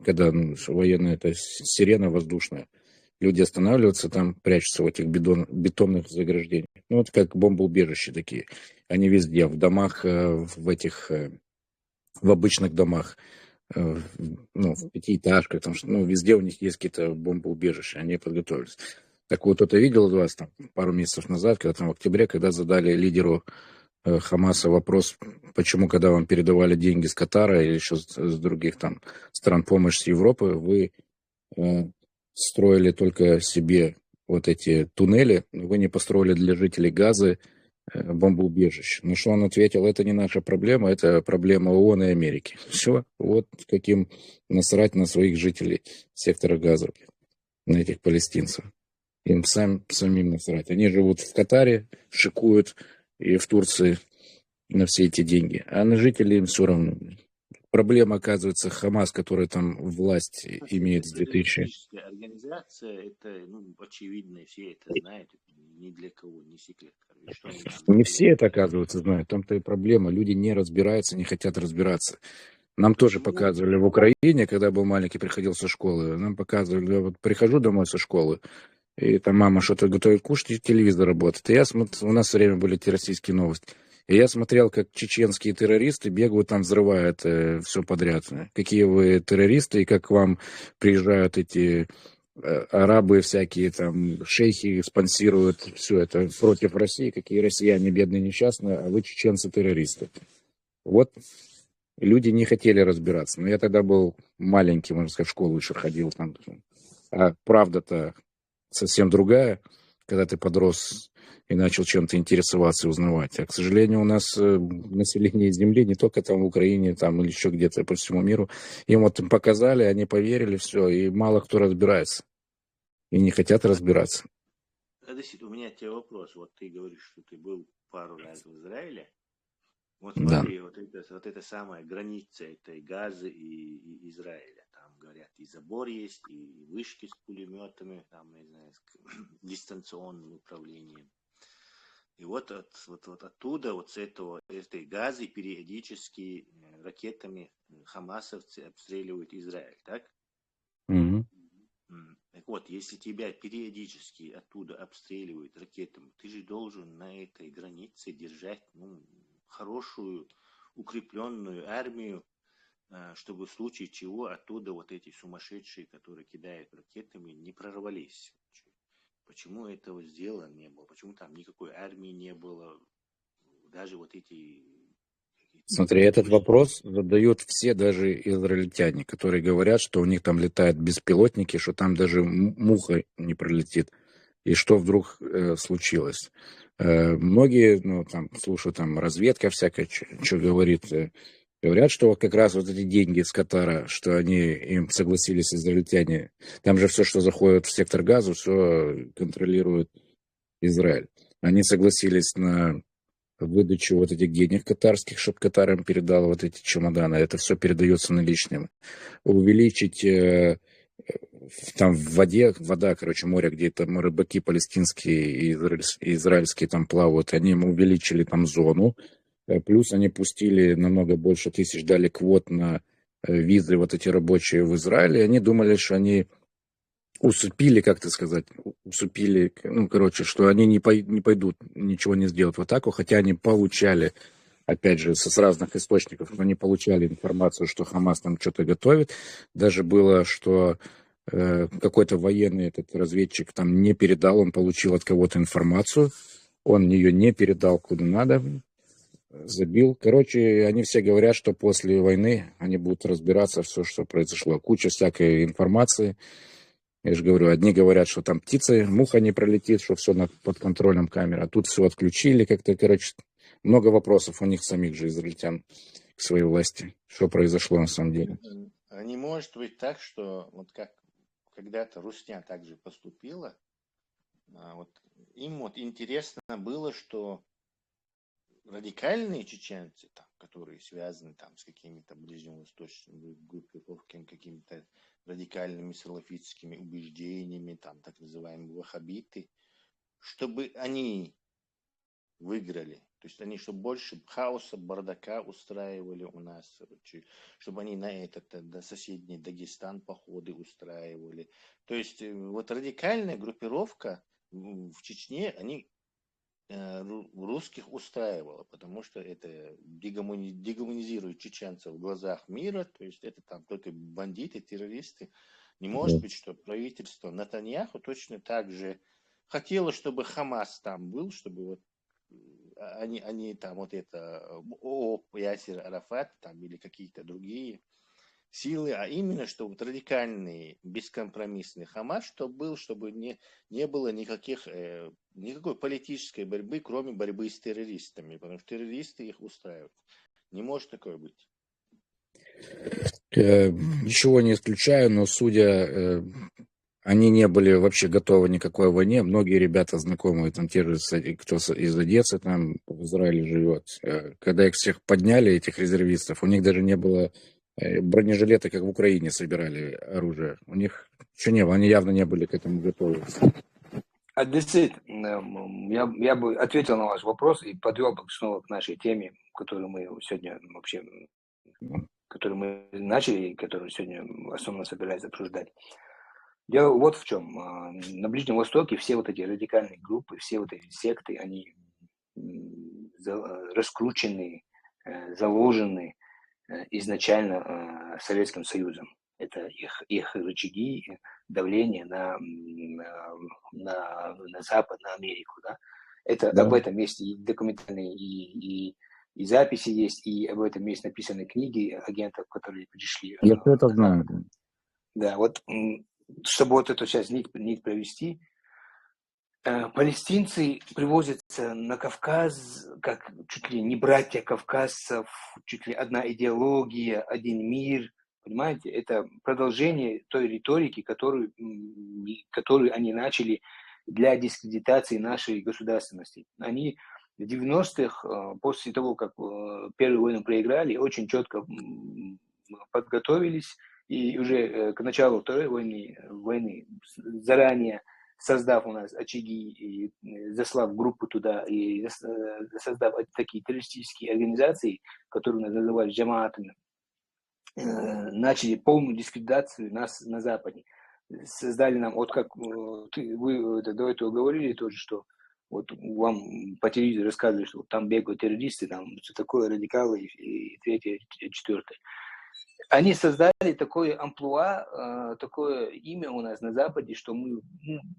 когда военная, это сирена воздушная, люди останавливаются, там прячутся в этих бетонных заграждениях. Ну, вот как бомбоубежища такие. Они везде, в домах, в обычных домах, ну, в пятиэтажках, там, ну, везде у них есть какие-то бомбоубежища, они подготовились. Так вот, кто-то видел у вас там пару месяцев назад, когда там в октябре, когда задали лидеру Хамаса вопрос, почему, когда вам передавали деньги с Катара или еще с других там стран помощи Европы, вы строили только себе вот эти туннели, вы не построили для жителей Газы бомбоубежище. На что он ответил, это не наша проблема, это проблема ООН и Америки. Все, вот каким насрать на своих жителей сектора Газа, на этих палестинцев. Им самим насрать. Они живут в Катаре, шикуют, и в Турции на все эти деньги. А на жителей им все равно. Проблема, оказывается, Хамас, который там власть имеет с 2000. Террористическая организация, это, ну, очевидно, все это знают, это ни для кого не секрет. Что они там Не делают? все это, оказывается, знают. Там-то и проблема. Люди не разбираются, не хотят разбираться. Нам тоже Почему? показывали в Украине, когда был маленький, приходил со школы. Нам показывали, вот прихожу домой со школы, и там мама что-то готовит кушать, и телевизор работает. И я смотрю, у нас все время были эти российские новости. И я смотрел, как чеченские террористы бегают там, взрывают все подряд. Какие вы террористы, и как к вам приезжают эти арабы всякие, там, шейхи спонсируют все это против России, какие россияне бедные, несчастные, а вы чеченцы-террористы. Вот люди не хотели разбираться. Но я тогда был маленький, можно сказать, в школу еще ходил. Там. А правда-то совсем другая, когда ты подрос и начал чем-то интересоваться и узнавать. А, к сожалению, у нас население Земли, не только там в Украине, там или еще где-то по всему миру, им вот им показали, они поверили, все, и мало кто разбирается. И не хотят разбираться. Одессит, у меня тебе вопрос. Вот ты говоришь, что ты был пару раз в Израиле. Вот Да. смотри, вот это самая граница этой Газы и Израиля. Там, говорят, и забор есть, и вышки с пулеметами, там, не знаю, с дистанционным управлением. И вот оттуда, вот с этой Газы периодически ракетами хамасовцы обстреливают Израиль, так? Угу. Так вот, если тебя периодически оттуда обстреливают ракетами, ты же должен на этой границе держать, ну, хорошую, укрепленную армию, чтобы в случае чего оттуда вот эти сумасшедшие, которые кидают ракетами, не прорвались. Почему этого сделано не было? Почему там никакой армии не было? Даже вот эти... Смотри, этот вопрос задают все, даже израильтяне, которые говорят, что у них там летают беспилотники, что там даже муха не пролетит. И что вдруг случилось? Многие, ну, там, слушают, там, разведка всякая, что говорит, говорят, что вот как раз вот эти деньги с Катара, что они им согласились, израильтяне, там же все, что заходит в сектор Газа, все контролирует Израиль. Они согласились на выдачу вот этих денег катарских, чтобы Катар им передал вот эти чемоданы. Это все передается наличными. Увеличить там в воде, вода, короче, море, где там рыбаки палестинские и израильские там плавают, они им увеличили там зону, плюс они пустили намного больше тысяч, дали квот на визы вот эти рабочие в Израиле, они думали, что они усыпили, как это сказать, усыпили, ну, короче, что они не пойдут, ничего не сделают в атаку, хотя они получали, опять же, с разных источников, они получали информацию, что Хамас там что-то готовит. Даже было, что какой-то военный этот разведчик там не передал, он получил от кого-то информацию, он ее не передал куда надо, забил. Короче, они все говорят, что после войны они будут разбираться все, что произошло. Куча всякой информации. Я же говорю, одни говорят, что там птицы, муха не пролетит, что все под контролем камеры, а тут все отключили как-то, короче, много вопросов у них самих же, израильтян, к своей власти. Что произошло на самом деле? А не может быть так, что вот как когда-то Русня также поступила, вот им вот интересно было, что радикальные чеченцы, там, которые связаны там, с какими-то ближневосточными группировками, какими-то радикальными салафитскими убеждениями, там, так называемые ваххабиты, чтобы они выиграли То есть они чтобы больше хаоса, бардака устраивали у нас, чтобы они на соседний Дагестан походы устраивали. То есть вот радикальная группировка в Чечне, они русских устраивало, потому что это дегуманизирует чеченцев в глазах мира, то есть это там только бандиты, террористы. Не может быть, что правительство Нетаньяху точно так же хотело, чтобы Хамас там был, чтобы вот они там вот это ООП, Ясир Арафат там или какие-то другие силы, а именно, что вот радикальный, бескомпромиссный Хамас, чтобы не было никакой политической борьбы, кроме борьбы с террористами, потому что террористы их устраивают. Не может такое быть. Ничего не исключаю, но судя, они не были вообще готовы ни к какой войне. Многие ребята знакомые, там те же, кто из Одессы там в Израиле живет, когда их всех подняли, этих резервистов, у них даже не было бронежилеты, как в Украине собирали оружие. У них еще не было, они явно не были к этому готовы. Действительно, я бы ответил на ваш вопрос и подвел бы снова к нашей теме, которую мы сегодня вообще, которую мы начали и которую сегодня основно собираюсь обсуждать. Дело вот в чем. На Ближнем Востоке все вот эти радикальные группы, все вот эти секты, они раскручены, заложены изначально Советским Союзом. Это их рычаги давления на Запад, на Америку. Да? Это Да. об этом есть и документальные, и записи есть, и об этом есть написаны книги агентов, которые пришли. Я все это знаю. Да, вот чтобы вот эту сейчас нить провести, палестинцы привозятся на Кавказ, как чуть ли не братья кавказцев, чуть ли одна идеология, один мир, понимаете? Это продолжение той риторики, которую они начали для дискредитации нашей государственности. Они в 90-х, после того, как Первую войну проиграли, очень четко подготовились, и уже к началу Второй войны заранее создав у нас очаги и заслав группу туда, и создав такие террористические организации, которые назывались джамаатами, начали полную дискредитацию нас на Западе. Создали нам, вот как вы до этого говорили тоже, что вот вам по телевизору рассказывали, что вот там бегают террористы, там все такое, радикалы и третье, четвертое. Они создали такое амплуа, такое имя у нас на Западе, что мы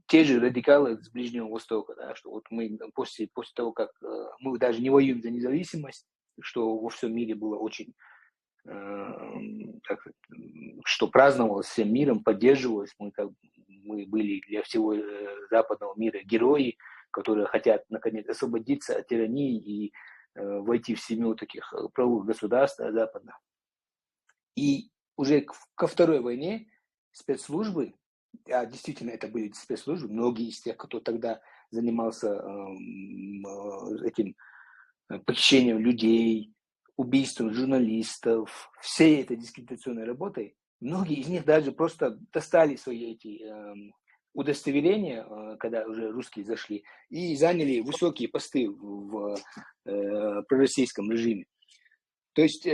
те же радикалы с Ближнего Востока, да, что вот мы после того, как мы даже не воюем за независимость, что во всем мире было очень, что праздновалось всем миром, поддерживалось, мы были для всего западного мира герои, которые хотят наконец освободиться от тирании и войти в семью таких правовых государств западных. И уже ко Второй войне спецслужбы, а действительно это были спецслужбы, многие из тех, кто тогда занимался этим похищением людей, убийством журналистов, всей этой дискредитационной работой, многие из них даже просто достали свои эти удостоверения, когда уже русские зашли, и заняли высокие посты в пророссийском режиме. То есть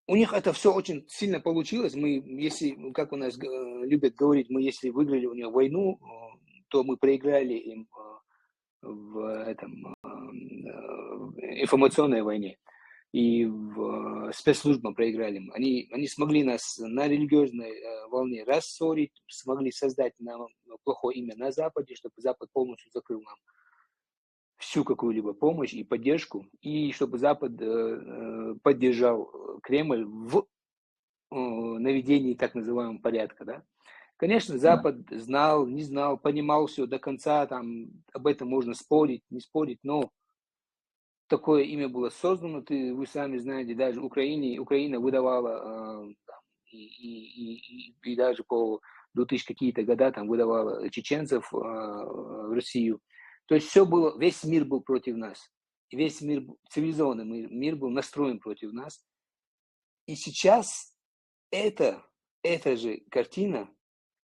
у них это все очень сильно получилось. Мы, если, как у нас любят говорить, мы если выиграли у них войну, то мы проиграли им в информационной войне. И в спецслужбам проиграли им. Они смогли нас на религиозной волне рассорить, смогли создать нам плохое имя на Западе, чтобы Запад полностью закрыл нам всю какую-либо помощь и поддержку, и чтобы Запад поддержал Кремль в наведении так называемого порядка. Да? Конечно, Запад знал, не знал, понимал все до конца, там, об этом можно спорить, не спорить, но такое имя было создано, вы сами знаете, даже Украина выдавала, и даже по 2000 какие-то года там выдавала чеченцев в Россию. То есть все было, весь мир был против нас. Весь мир, цивилизованный мир был настроен против нас. И сейчас эта же картина,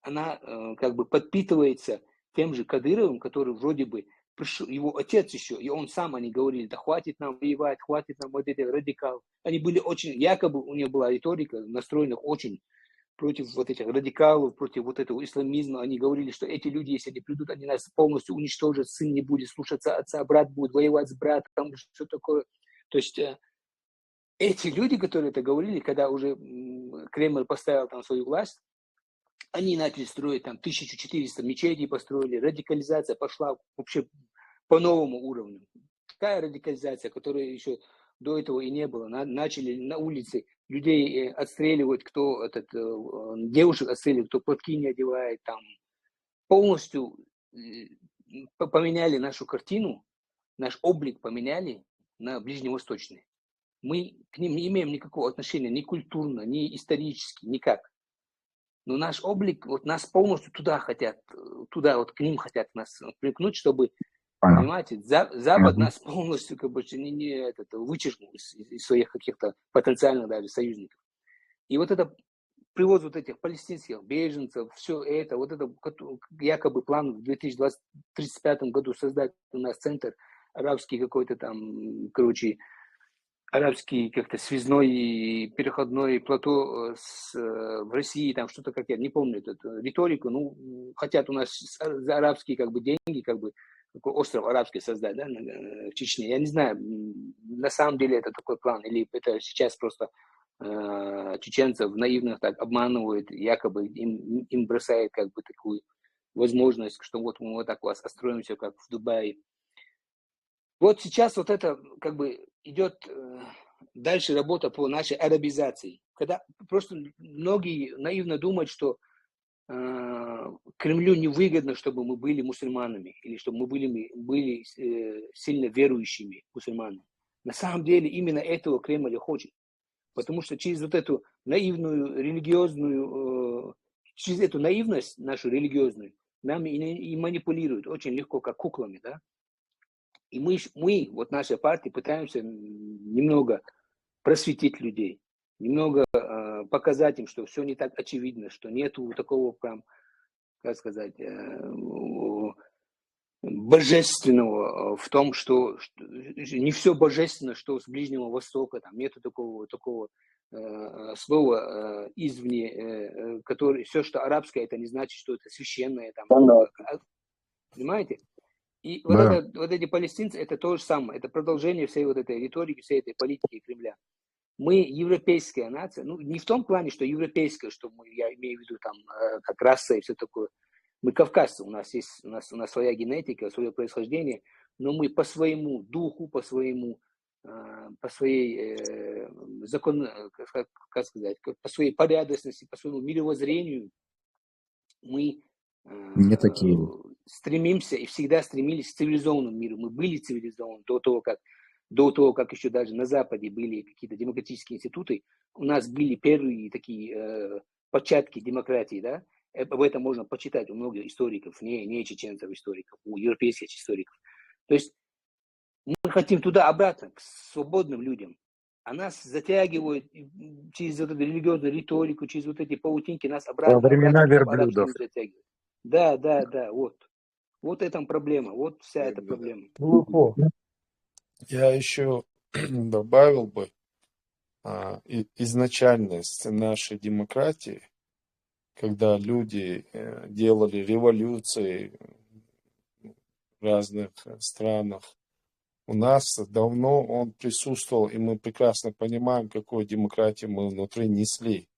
она как бы подпитывается тем же Кадыровым, который вроде бы пришел его отец еще, и он сам, они говорили, да хватит нам воевать, хватит нам вот этих радикалов. Они были очень, якобы у них была риторика, настроенных очень против вот этих радикалов, против вот этого исламизма. Они говорили, что эти люди, если они придут, они нас полностью уничтожат, сын не будет слушаться отца, брат будет воевать с братом, что такое. То есть эти люди, которые это говорили, когда уже Кремль поставил там свою власть, они начали строить там 1400 мечетей, построили, радикализация пошла вообще по новому уровню. Такая радикализация, которая еще до этого и не было. Начали на улице людей отстреливать, кто девушек отстреливает, кто платки не одевает, там полностью поменяли нашу картину, наш облик поменяли на ближневосточный. Мы к ним не имеем никакого отношения, ни культурно, ни исторически, никак. Но наш облик, вот нас полностью туда хотят, туда вот к ним хотят нас примкнуть, чтобы, понимаете, Запад нас полностью как бы вычеркнул из своих каких-то потенциальных даже союзников. И вот это привоз вот этих палестинских беженцев, все это, вот это якобы план в 2035 году создать у нас центр арабский какой-то там, короче, арабский как-то связной и переходной плато в России, там что-то как я не помню эту риторику, ну, хотят у нас за арабские как бы деньги, как бы такой остров арабский создать, да, в Чечне. Я не знаю, на самом деле это такой план, или это сейчас просто чеченцев наивно так обманывают, якобы им бросают как бы такую возможность, что вот мы вот так у вас остроимся, как в Дубае. Вот сейчас вот это как бы идет дальше работа по нашей арабизации. Когда просто многие наивно думают, что Кремлю невыгодно, чтобы мы были мусульманами, или чтобы мы были сильно верующими мусульманами. На самом деле именно этого Кремль и хочет. Потому что через вот эту наивную религиозную, через эту наивность нашу религиозную, нами и манипулируют очень легко, как куклами, да. И мы, вот наша партия, пытаемся немного просветить людей, немного показать им, что все не так очевидно, что нету такого прям, как сказать, божественного в том, что не все божественно, что с Ближнего Востока, там нету такого слова извне, который все, что арабское, это не значит, что это священное, там, понимаете? И Да. вот эти палестинцы, это то же самое, это продолжение всей вот этой риторики, всей этой политики Кремля. Мы европейская нация, ну не в том плане, что европейская, что я имею в виду там как раса и все такое. Мы кавказцы, у нас своя генетика, свое происхождение, но мы по своему духу, по своей как сказать, по своей порядочности, по своему мировоззрению мы Не такие. стремимся и всегда стремились к цивилизованному миру. Мы были цивилизованы до того, как еще даже на Западе были какие-то демократические институты. У нас были первые такие початки демократии, да. Об этом можно почитать у многих историков, не чеченцев историков, у европейских историков. То есть мы хотим туда обратно, к свободным людям. А нас затягивают через вот эту религиозную риторику, через вот эти паутинки, нас обратно Во времена в верблюдов. затягивают. Да, вот. Вот эта проблема, вот вся эта проблема. Глухо. Я еще добавил бы изначальность нашей демократии, когда люди делали революции в разных странах. У нас давно он присутствовал, и мы прекрасно понимаем, какую демократию мы внутри несли,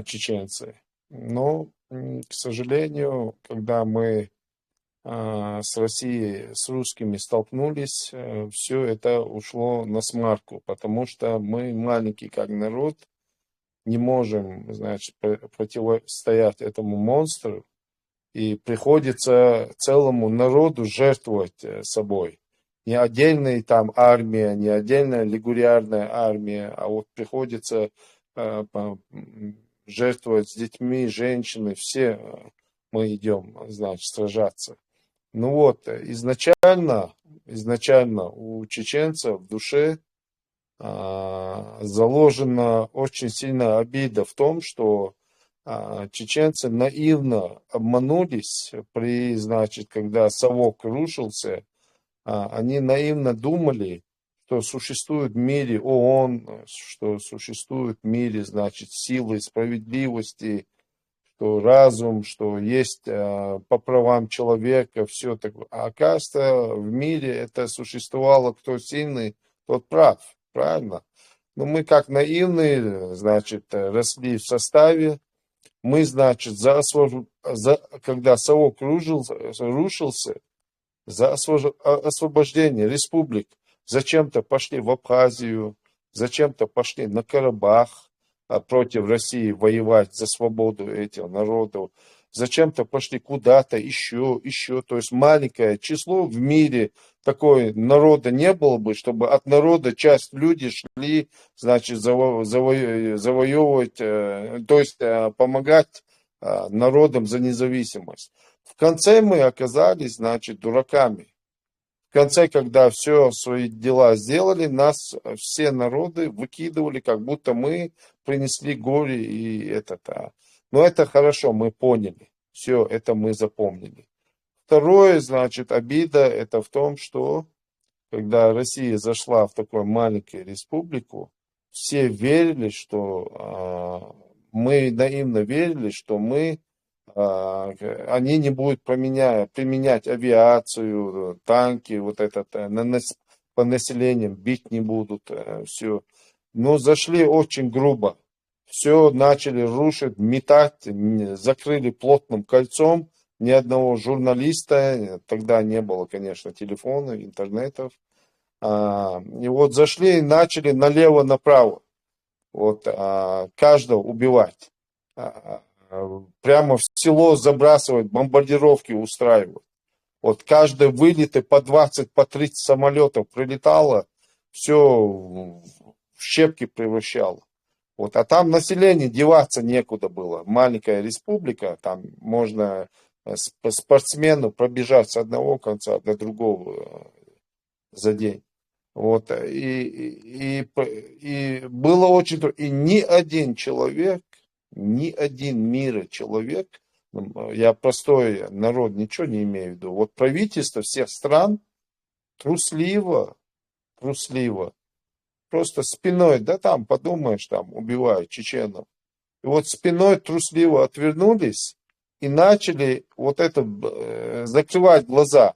чеченцы. Но, к сожалению, когда мы с Россией, с русскими столкнулись, все это ушло на смарку, потому что мы маленький как народ, не можем, значит, противостоять этому монстру, и приходится целому народу жертвовать собой. Не отдельная там армия, не отдельная регулярная армия, а вот приходится жертвовать с детьми, женщинами, все мы идем, значит, сражаться. Ну вот, изначально у чеченцев в душе заложена очень сильная обида в том, что чеченцы наивно обманулись значит, когда совок рушился, они наивно думали, что существует в мире ООН, что существует в мире, значит, силы справедливости, что разум, что есть по правам человека, все такое. А оказывается, в мире это существовало, кто сильный, тот прав, правильно? Но мы как наивные, значит, росли в составе, мы, значит, когда совок рушился, за освобождение республик зачем-то пошли в Абхазию, зачем-то пошли на Карабах против России воевать за свободу этих народов, зачем-то пошли куда-то еще. То есть маленькое число в мире такой народа не было бы, чтобы от народа часть людей шли, значит, завоевывать, то есть помогать народам за независимость. В конце мы оказались, значит, дураками. В конце, когда все свои дела сделали, нас все народы выкидывали, как будто мы принесли горе и это. Но это хорошо, мы поняли. Все, это мы запомнили. Второе, значит, обида, это в том, что когда Россия зашла в такую маленькую республику, все верили, что мы наивно верили, что они не будут применять авиацию, танки, вот это по населению бить не будут, все. Но зашли очень грубо. Все начали рушить, метать, закрыли плотным кольцом. Ни одного журналиста, тогда не было, конечно, телефонов, интернетов. И вот зашли и начали налево-направо. Вот, каждого убивать. Прямо в село забрасывать, бомбардировки устраивать. Вот каждый вылеты по 20, по 30 самолетов прилетало, все в щепки превращало. Вот, а там население деваться некуда было. Маленькая республика, там можно спортсмену пробежать с одного конца до другого за день. Вот, и было очень трудно. И ни один человек, ни один мира человек, я простой народ, ничего не имею в виду. Вот правительство всех стран трусливо, просто спиной, да там, подумаешь, там убивают чеченов. И вот спиной трусливо отвернулись и начали вот это закрывать глаза.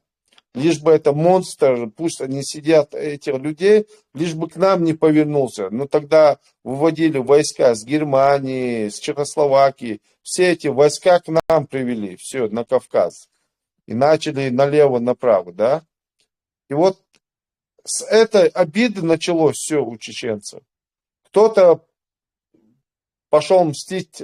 Лишь бы это монстр, пусть они сидят, этих людей, лишь бы к нам не повернулся. Но тогда выводили войска с Германии, с Чехословакии. Все эти войска к нам привели, все, на Кавказ. И начали налево-направо, да. И вот с этой обиды началось все у чеченцев. Кто-то пошел мстить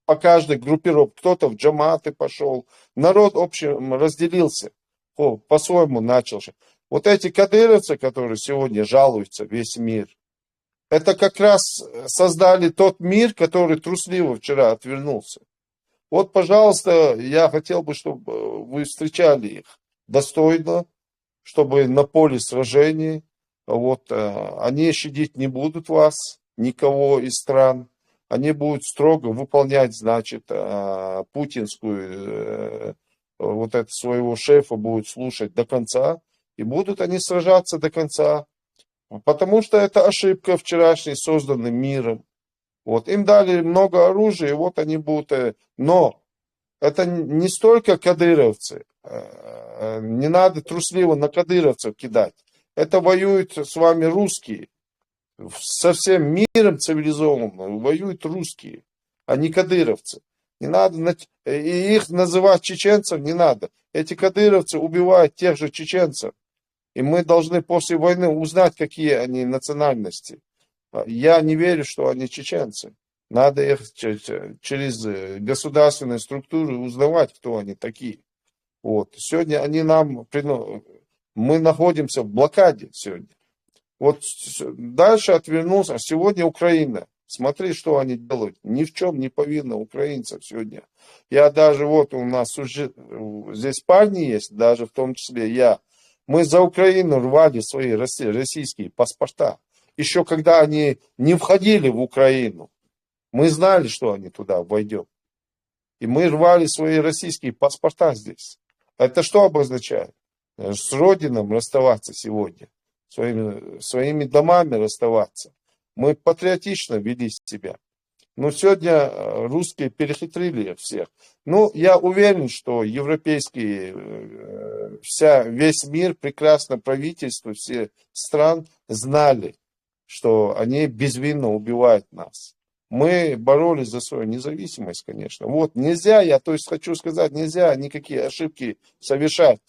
по каждой группировке, кто-то в джаматы пошел. Народ, в общем, разделился, по-своему начал. Вот эти кадыровцы, которые сегодня жалуются, весь мир, это как раз создали тот мир, который трусливо вчера отвернулся. Вот, пожалуйста, я хотел бы, чтобы вы встречали их достойно, чтобы на поле сражений, вот, они щадить не будут вас, никого из стран. Они будут строго выполнять, значит, путинскую, вот это своего шефа будут слушать до конца. И будут они сражаться до конца. Потому что это ошибка вчерашней, созданной миром. Вот, им дали много оружия, и вот они будут... Но это не столько кадыровцы. Не надо трусливо на кадыровцев кидать. Это воюют с вами русские. Со всем миром цивилизованным воюют русские, а не кадыровцы. Не надо, и их называть чеченцев не надо. Эти кадыровцы убивают тех же чеченцев. И мы должны после войны узнать, какие они национальности. Я не верю, что они чеченцы. Надо их через государственные структуры узнавать, кто они такие. Вот. Сегодня они нам... Мы находимся в блокаде сегодня. Вот дальше отвернулся. Сегодня Украина. Смотри, что они делают. Ни в чем не повинно украинцев сегодня. Я даже, вот у нас уже, здесь парни есть, даже в том числе я. Мы за Украину рвали свои российские паспорта. Еще когда они не входили в Украину. Мы знали, что они туда войдет. И мы рвали свои российские паспорта здесь. Это что обозначает? С родином расставаться сегодня. Своими домами расставаться. Мы патриотично вели себя. Но сегодня русские перехитрили всех. Ну, я уверен, что европейские, весь мир, прекрасно правительство, все стран знали, что они безвинно убивают нас. Мы боролись за свою независимость, конечно. Вот нельзя, то есть хочу сказать, нельзя никакие ошибки совершать.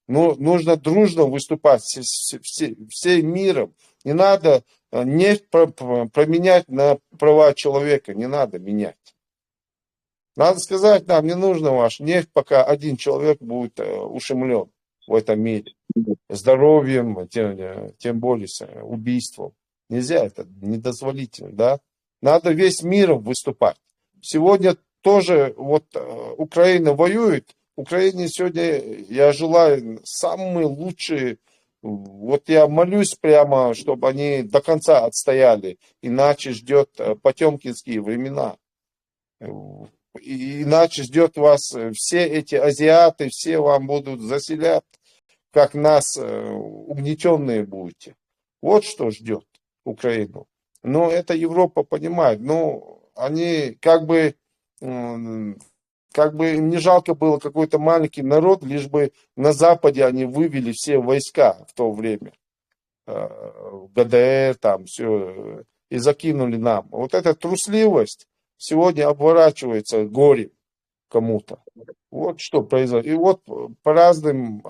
Но нужно дружно выступать всем миром. Не надо нефть променять на права человека, не надо менять. Надо сказать, нам не нужно ваш нефть, пока один человек будет ушемлен в этом мире. Здоровьем, тем более убийством. Нельзя, это недозволительно, да? Надо весь миром выступать. Сегодня тоже вот Украина воюет. Украине сегодня я желаю самые лучшие. Вот я молюсь прямо, чтобы они до конца отстояли. Иначе ждет потемкинские времена. Иначе ждет вас все эти азиаты, все вам будут заселять, как нас угнетенные будете. Вот что ждет Украину. Но это Европа понимает. Но они как бы не жалко было какой-то маленький народ, лишь бы на Западе они вывели все войска в то время. ГДР, там все, и закинули нам. Вот эта трусливость сегодня обворачивается горем кому-то. Вот что произошло. И вот по разным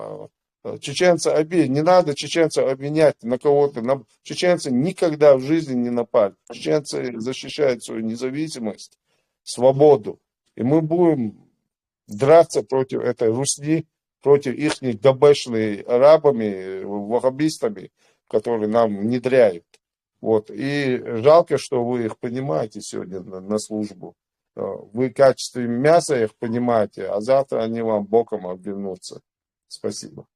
чеченцы не надо чеченцев обвинять на кого-то. Чеченцы никогда в жизни не напали. Чеченцы защищают свою независимость, свободу. И мы будем драться против этой русни, против их габешной арабами, ваххабистами, которые нам внедряют. Вот. И жалко, что вы их понимаете сегодня на службу. Вы в качестве мяса их понимаете, а завтра они вам боком обернутся. Спасибо.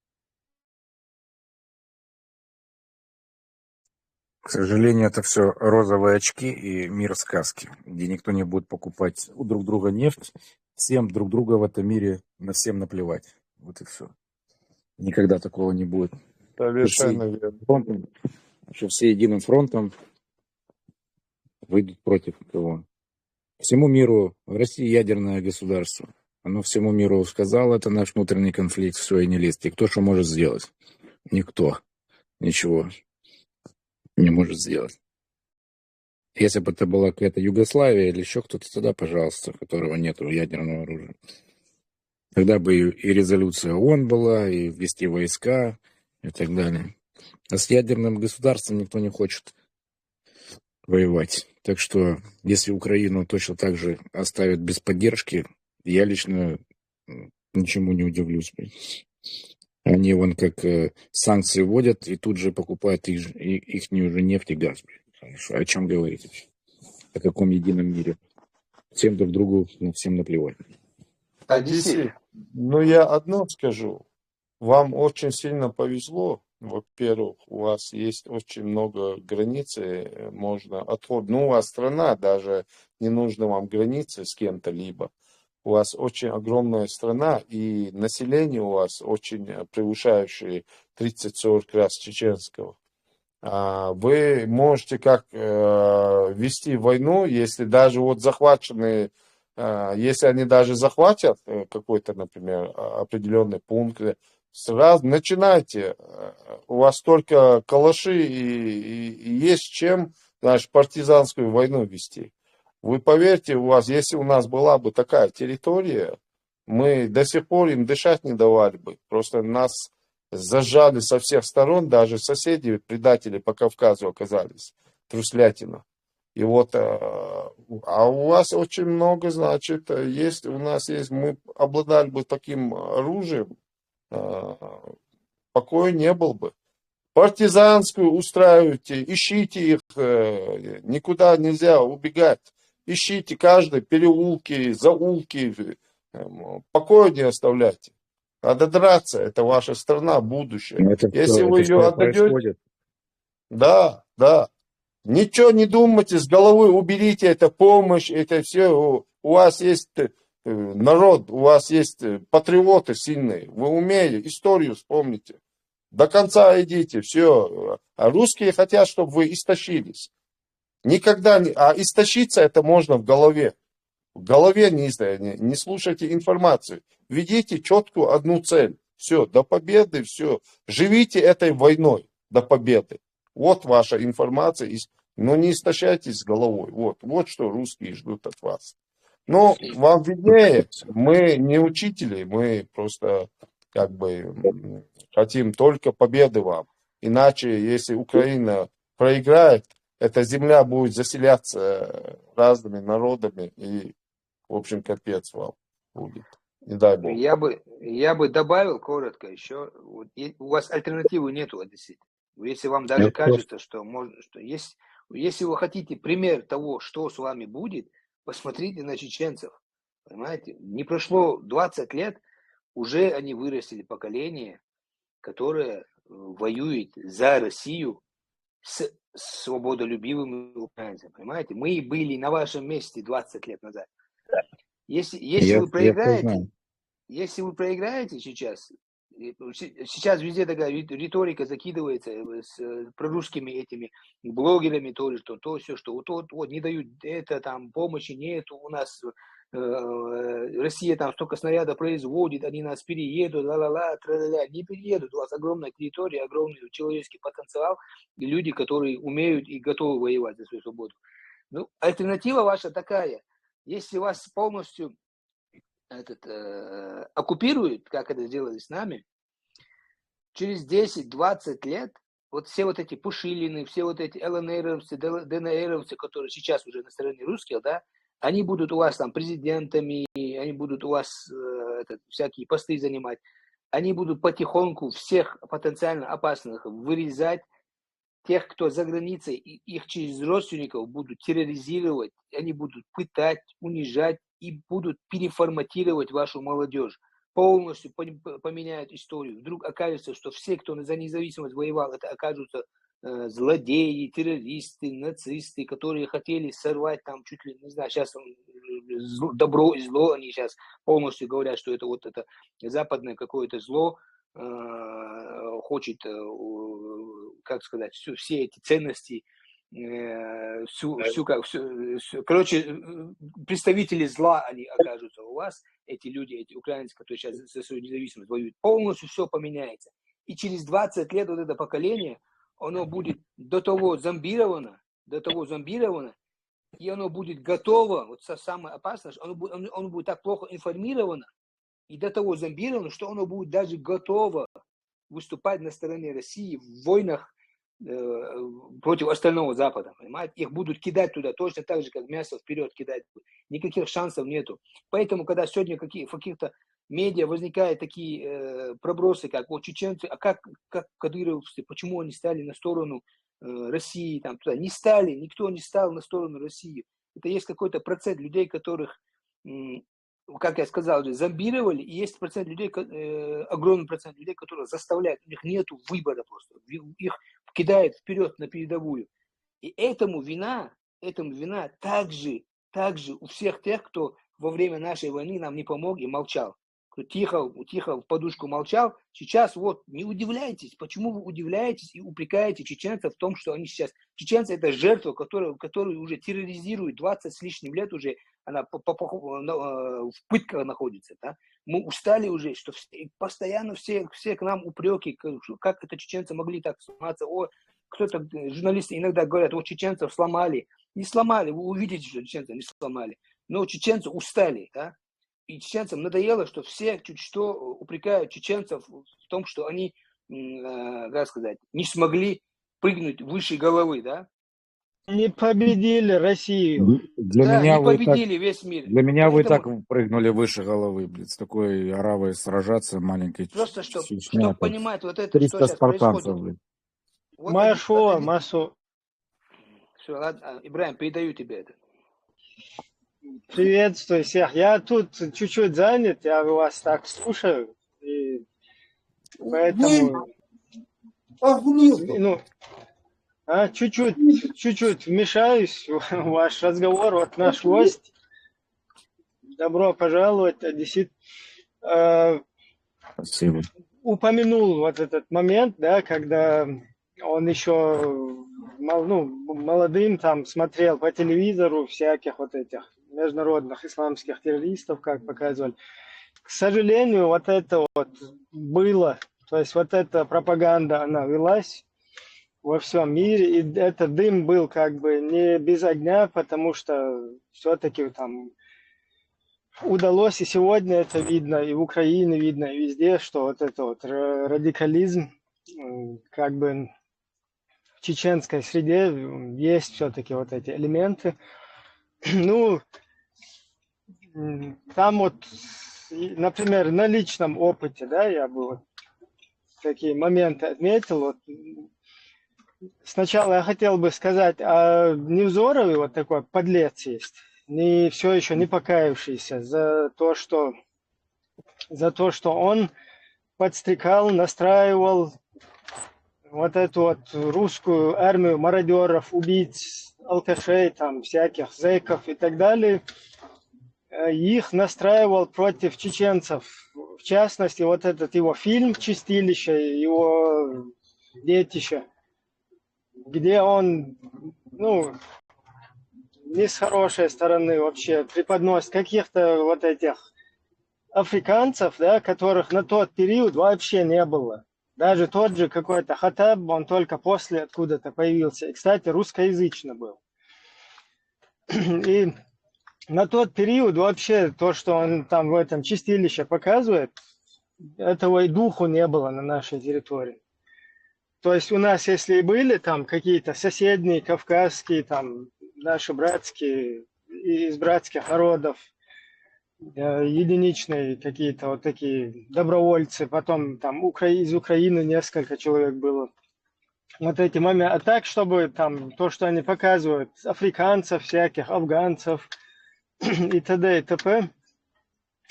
К сожалению, это все розовые очки и мир сказки, где никто не будет покупать у друг друга нефть. Всем друг друга в этом мире на всем наплевать. Вот и все. Никогда такого не будет. Совершенно верно. Что все единым фронтом выйдут против кого. Всему миру, Россия ядерное государство. Оно всему миру сказало, это наш внутренний конфликт, все, и не лезьте. Кто что может сделать? Никто. Ничего не может сделать. Если бы это была какая-то Югославия или еще кто-то, тогда, пожалуйста, у которого нет ядерного оружия. Тогда бы и резолюция ООН была, и ввести войска, и так далее. А с ядерным государством никто не хочет воевать. Так что, если Украину точно так же оставят без поддержки, я лично ничему не удивлюсь. Они вон как санкции вводят и тут же покупают их уже нефть и газ. Хорошо. О чем говорить? О каком едином мире? Всем друг другу всем наплевать. Одиссей, ну я одно скажу. Вам очень сильно повезло. Во-первых, у вас есть очень много границ, можно отход. Ну, у вас страна, даже не нужно вам границы с кем-то либо. У вас очень огромная страна, и население у вас очень превышающее 30-40 раз чеченского. Вы можете как вести войну, если даже вот захваченные, если они даже захватят какой-то, например, определенный пункт, сразу начинайте. У вас только калаши и есть чем, знаешь, партизанскую войну вести. Вы поверьте, если у нас была бы такая территория, мы до сих пор им дышать не давали бы. Просто нас зажали со всех сторон, даже соседи, предатели по Кавказу оказались, труслятина. И вот, а у вас очень много, значит, мы обладали бы таким оружием, покоя не был бы. Партизанскую устраивайте, ищите их, никуда нельзя убегать. Ищите каждый переулки, заулки, покоя не оставляйте. Надо драться, это ваша страна, будущее. Если вы ее отдадете, да. Ничего не думайте, с головы уберите, это помощь, это все. У вас есть народ, у вас есть патриоты сильные. Вы умеете, историю вспомните. До конца идите, все. А русские хотят, чтобы вы истощились. Никогда не... А истощиться это можно в голове. В голове не слушайте информацию. Ведите четкую одну цель. Все, до победы, все. Живите этой войной до победы. Вот ваша информация. Но не истощайтесь головой. Вот что русские ждут от вас. Но вам виднее, мы не учители, мы просто как бы хотим только победы вам. Иначе, если Украина проиграет, эта земля будет заселяться разными народами, и, в общем, капец вам будет. Не дай бог. Я бы добавил коротко еще. Вот, у вас альтернативы нету, Одессит. Если вам даже кажется, что можно, что есть, если вы хотите пример того, что с вами будет, посмотрите на чеченцев. Понимаете? Не прошло 20 лет, уже они вырастили поколение, которое воюет за Россию с свободолюбивыми украинцами. Понимаете? Мы были на вашем месте 20 лет назад. Если вы проиграете сейчас везде такая риторика закидывается с прорусскими этими блогерами, то все, что вот не дают это, там помощи нету, у нас Россия там столько снарядов производит, они нас переедут, тра-ля-ля, не переедут, у вас огромная территория, огромный человеческий потенциал и люди, которые умеют и готовы воевать за свою свободу. Ну, альтернатива ваша такая, если вас полностью оккупируют, как это сделали с нами, через 10-20 лет вот все вот эти Пушилины, все вот эти ЛНРовцы, ДНРовцы, которые сейчас уже на стороне русских, да, они будут у вас там президентами, они будут у вас всякие посты занимать, они будут потихоньку всех потенциально опасных вырезать, тех, кто за границей, их через родственников будут терроризировать, они будут пытать, унижать и будут переформатировать вашу молодежь. Полностью поменяют историю. Вдруг окажется, что все, кто за независимость воевал, это окажутся злодеи, террористы, нацисты, которые хотели сорвать там чуть ли, не знаю, сейчас добро и зло, они сейчас полностью говорят, что это вот это западное какое-то зло, хочет, как сказать, все эти ценности, короче, представители зла они окажутся у вас, эти люди, эти украинцы, которые сейчас за свою независимость воюют, полностью все поменяется. И через 20 лет вот это поколение, оно будет до того зомбировано, и оно будет готово, вот самое опасное, оно будет так плохо информировано, и до того зомбировано, что оно будет даже готово выступать на стороне России в войнах против остального Запада, понимаете? Их будут кидать туда точно так же, как мясо вперед кидать. Никаких шансов нету. Поэтому, когда сегодня в каких-то медиа возникают такие пробросы, как вот чеченцы, а как кадыровцы, почему они стали на сторону России, там, туда. Не стали, никто не стал на сторону России. Это есть какой-то процент людей, которых, как я сказал, зомбировали, и есть процент людей, огромный процент людей, которые заставляют, у них нету выбора просто, их кидает вперед на передовую. И этому вина также у всех тех, кто во время нашей войны нам не помог и молчал. Кто тихо в подушку молчал. Сейчас вот не удивляйтесь, почему вы удивляетесь и упрекаете чеченцев в том, что они сейчас... Чеченцы это жертва, которую уже терроризирует 20 с лишним лет уже, она в пытках находится. Да? Мы устали уже, что постоянно все к нам упреки, как это чеченцы могли так сломаться. Кто-то, журналисты иногда говорят, чеченцев сломали. Не сломали, вы увидите, что чеченцев не сломали. Но чеченцы устали, да? И чеченцам надоело, что все чуть что упрекают чеченцев в том, что они, как сказать, не смогли прыгнуть выше головы, да? Не победили Россию. Не победили весь мир. Для меня вы так прыгнули выше головы, блин, с такой оравой сражаться маленькой. Просто, чтобы понимать вот это, 300 что сейчас спартанцев, происходит. Вот Машу. Все, ладно, Ибрагим, передаю тебе это. Приветствую всех. Я тут чуть-чуть занят, я вас так слушаю. И поэтому... Чуть-чуть вмешаюсь в ваш разговор. Вот наш гость, добро пожаловать, одессит, Спасибо. упомянул вот этот момент, да, когда он еще молодым там смотрел по телевизору всяких вот этих международных исламских террористов, как показывали. К сожалению, вот это вот было, то есть вот эта пропаганда, она велась во всем мире, и этот дым был как бы не без огня, потому что все-таки там удалось, и сегодня это видно, и в Украине видно, и везде, что вот это вот радикализм, как бы в чеченской среде есть все-таки вот эти элементы. Ну, там вот, например, на личном опыте, да, я бы вот такие моменты отметил. Вот. Сначала я хотел бы сказать, а Невзорове вот такой подлец есть, не все еще не покаявшийся за то, что он подстрекал, настраивал вот эту вот русскую армию мародеров, убийц, алкашей, там всяких зэков и так далее. Их настраивал против чеченцев. В частности, вот этот его фильм «Чистилище», его детище, где он, ну, не с хорошей стороны вообще преподносит каких-то вот этих африканцев, да, которых на тот период вообще не было. Даже тот же какой-то Хаттаб, он только после откуда-то появился. И, кстати, русскоязычно был. И на тот период вообще то, что он там в этом чистилище показывает, этого и духу не было на нашей территории. То есть у нас, если и были там какие-то соседние, кавказские, там наши братские, из братских народов, единичные какие-то вот такие добровольцы, потом там из Украины несколько человек было. Вот эти моменты. А так, чтобы там то, что они показывают, африканцев всяких, афганцев и т.д. и т.п.,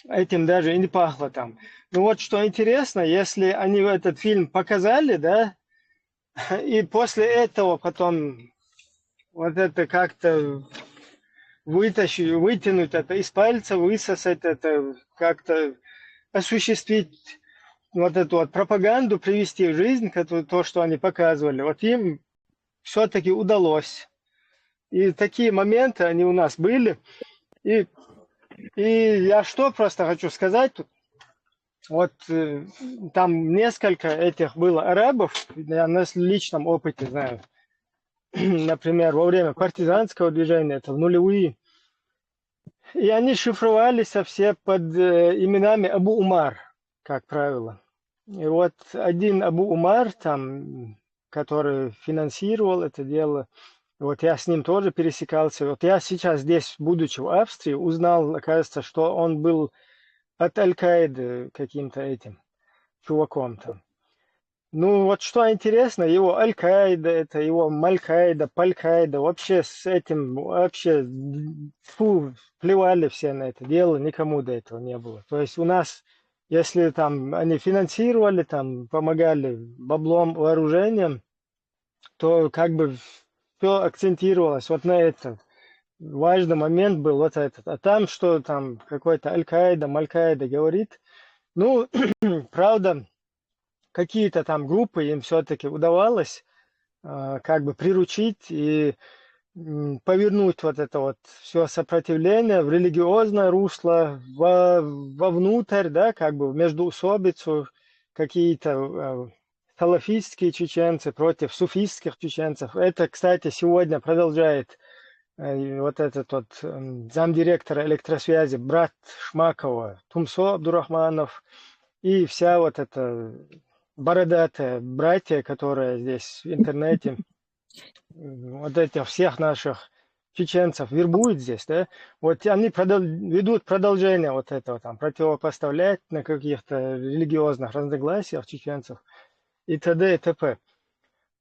этим даже и не пахло там. Ну вот что интересно, если они этот фильм показали, да, и после этого потом вот это как-то вытянуть это из пальца, высосать это, как-то осуществить вот эту вот пропаганду, привести в жизнь, то, что они показывали, вот им все-таки удалось. И такие моменты, они у нас были. И я что просто хочу сказать тут. Вот там несколько этих было арабов, я на личном опыте знаю. Например, во время партизанского движения, это в нулевые. И они шифровались все под именами Абу Умар, как правило. И вот один Абу Умар, там, который финансировал это дело, вот я с ним тоже пересекался. Вот я сейчас здесь, будучи в Австрии, узнал, оказывается, что он был от Аль-Каиды каким-то этим чуваком там. Ну вот что интересно, его Аль-Каида, это его Маль-Каида, Паль-Каида, вообще с этим, вообще плевали все на это дело, никому до этого не было. То есть у нас, если там они финансировали, там помогали баблом, вооружением, то как бы все акцентировалось вот на это. Важный момент был вот этот. А там, что там какой-то Аль-Каида, Маль-Каида говорит, ну, правда, какие-то там группы им все-таки удавалось как бы приручить и повернуть вот это вот все сопротивление в религиозное русло, вовнутрь, да, как бы в междоусобицу, какие-то салафистские чеченцы против суфистских чеченцев. Это, кстати, сегодня продолжает вот этот вот замдиректора электросвязи, брат Шмакова, Тумсо Абдурахманов и вся вот эта бородатые братья, которые здесь в интернете, вот этих всех наших чеченцев вербуют здесь, да, вот они ведут продолжение вот этого, там, противопоставлять на каких-то религиозных разногласиях чеченцев и т.д. и т.п.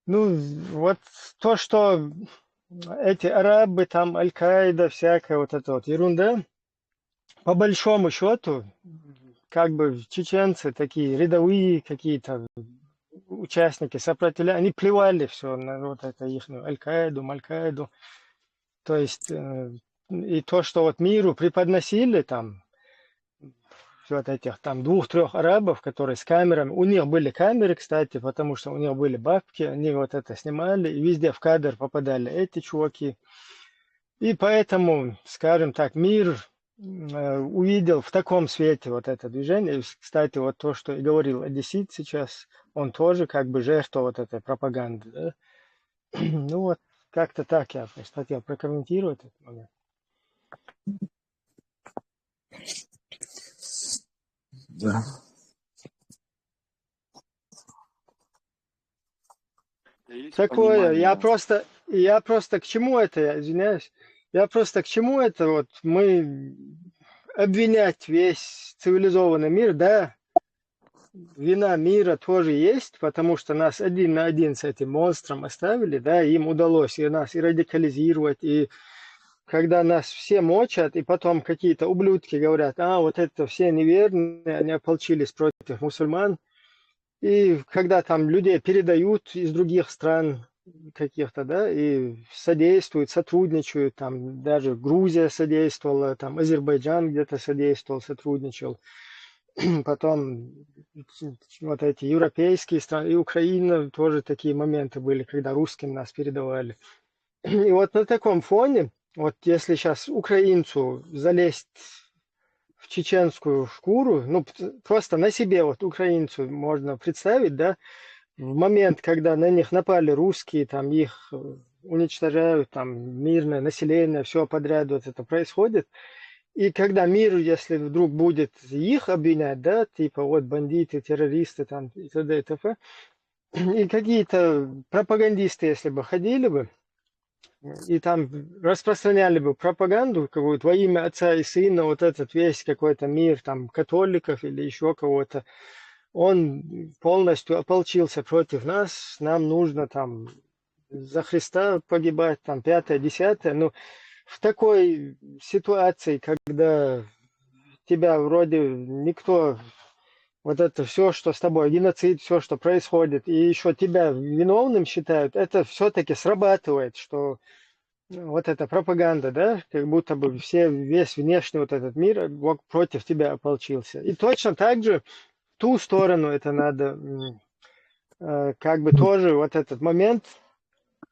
Ну, вот то, что эти арабы, там, Аль-Каида, всякая вот эта вот ерунда, по большому счету, как бы чеченцы такие рядовые какие-то, участники сопротивления, они плевали все на вот это их Аль-Каиду, Маль-Каиду. То есть и то, что вот миру преподносили там, вот этих там 2-3 арабов, которые с камерами, у них были камеры, кстати, потому что у них были бабки, они вот это снимали, и везде в кадр попадали эти чуваки. И поэтому, скажем так, мир увидел в таком свете вот это движение. И, кстати, вот то, что и говорил одессит сейчас, он тоже как бы жертва вот этой пропаганды. Да? Ну вот, как-то так я хотел прокомментировать этот момент. Да. Такое, я просто к чему это, я извиняюсь, я просто к чему это, вот мы обвинять весь цивилизованный мир, да, вина мира тоже есть, потому что нас один на один с этим монстром оставили, да, им удалось и нас и радикализировать, и когда нас все мочат, и потом какие-то ублюдки говорят, вот это все неверные, они ополчились против мусульман, и когда там людей передают из других стран каких-то, да, и содействуют, сотрудничают, там даже Грузия содействовала, там Азербайджан где-то содействовал, сотрудничал, потом вот эти европейские страны, и Украина тоже такие моменты были, когда русским нас передавали. И вот на таком фоне, вот если сейчас украинцу залезть в чеченскую шкуру, ну, просто на себе вот украинцу можно представить, да, в момент, когда на них напали русские, там их уничтожают, там мирное население, все подряд вот это происходит. И когда мир, если вдруг будет их обвинять, да, типа вот бандиты, террористы, там, и т.д. и т.п., и какие-то пропагандисты, если бы ходили бы, и там распространяли бы пропаганду какую-то во имя Отца и Сына, вот этот весь какой-то мир там католиков или еще кого-то, он полностью ополчился против нас, нам нужно там за Христа погибать, там 5-е, 10-е, ну, в такой ситуации, когда тебя вроде никто, вот это все, что с тобой, геноцид, все, что происходит, и еще тебя виновным считают, это все-таки срабатывает, что вот эта пропаганда, да, как будто бы весь внешний вот этот мир против тебя ополчился. И точно так же в ту сторону это надо, как бы тоже вот этот момент,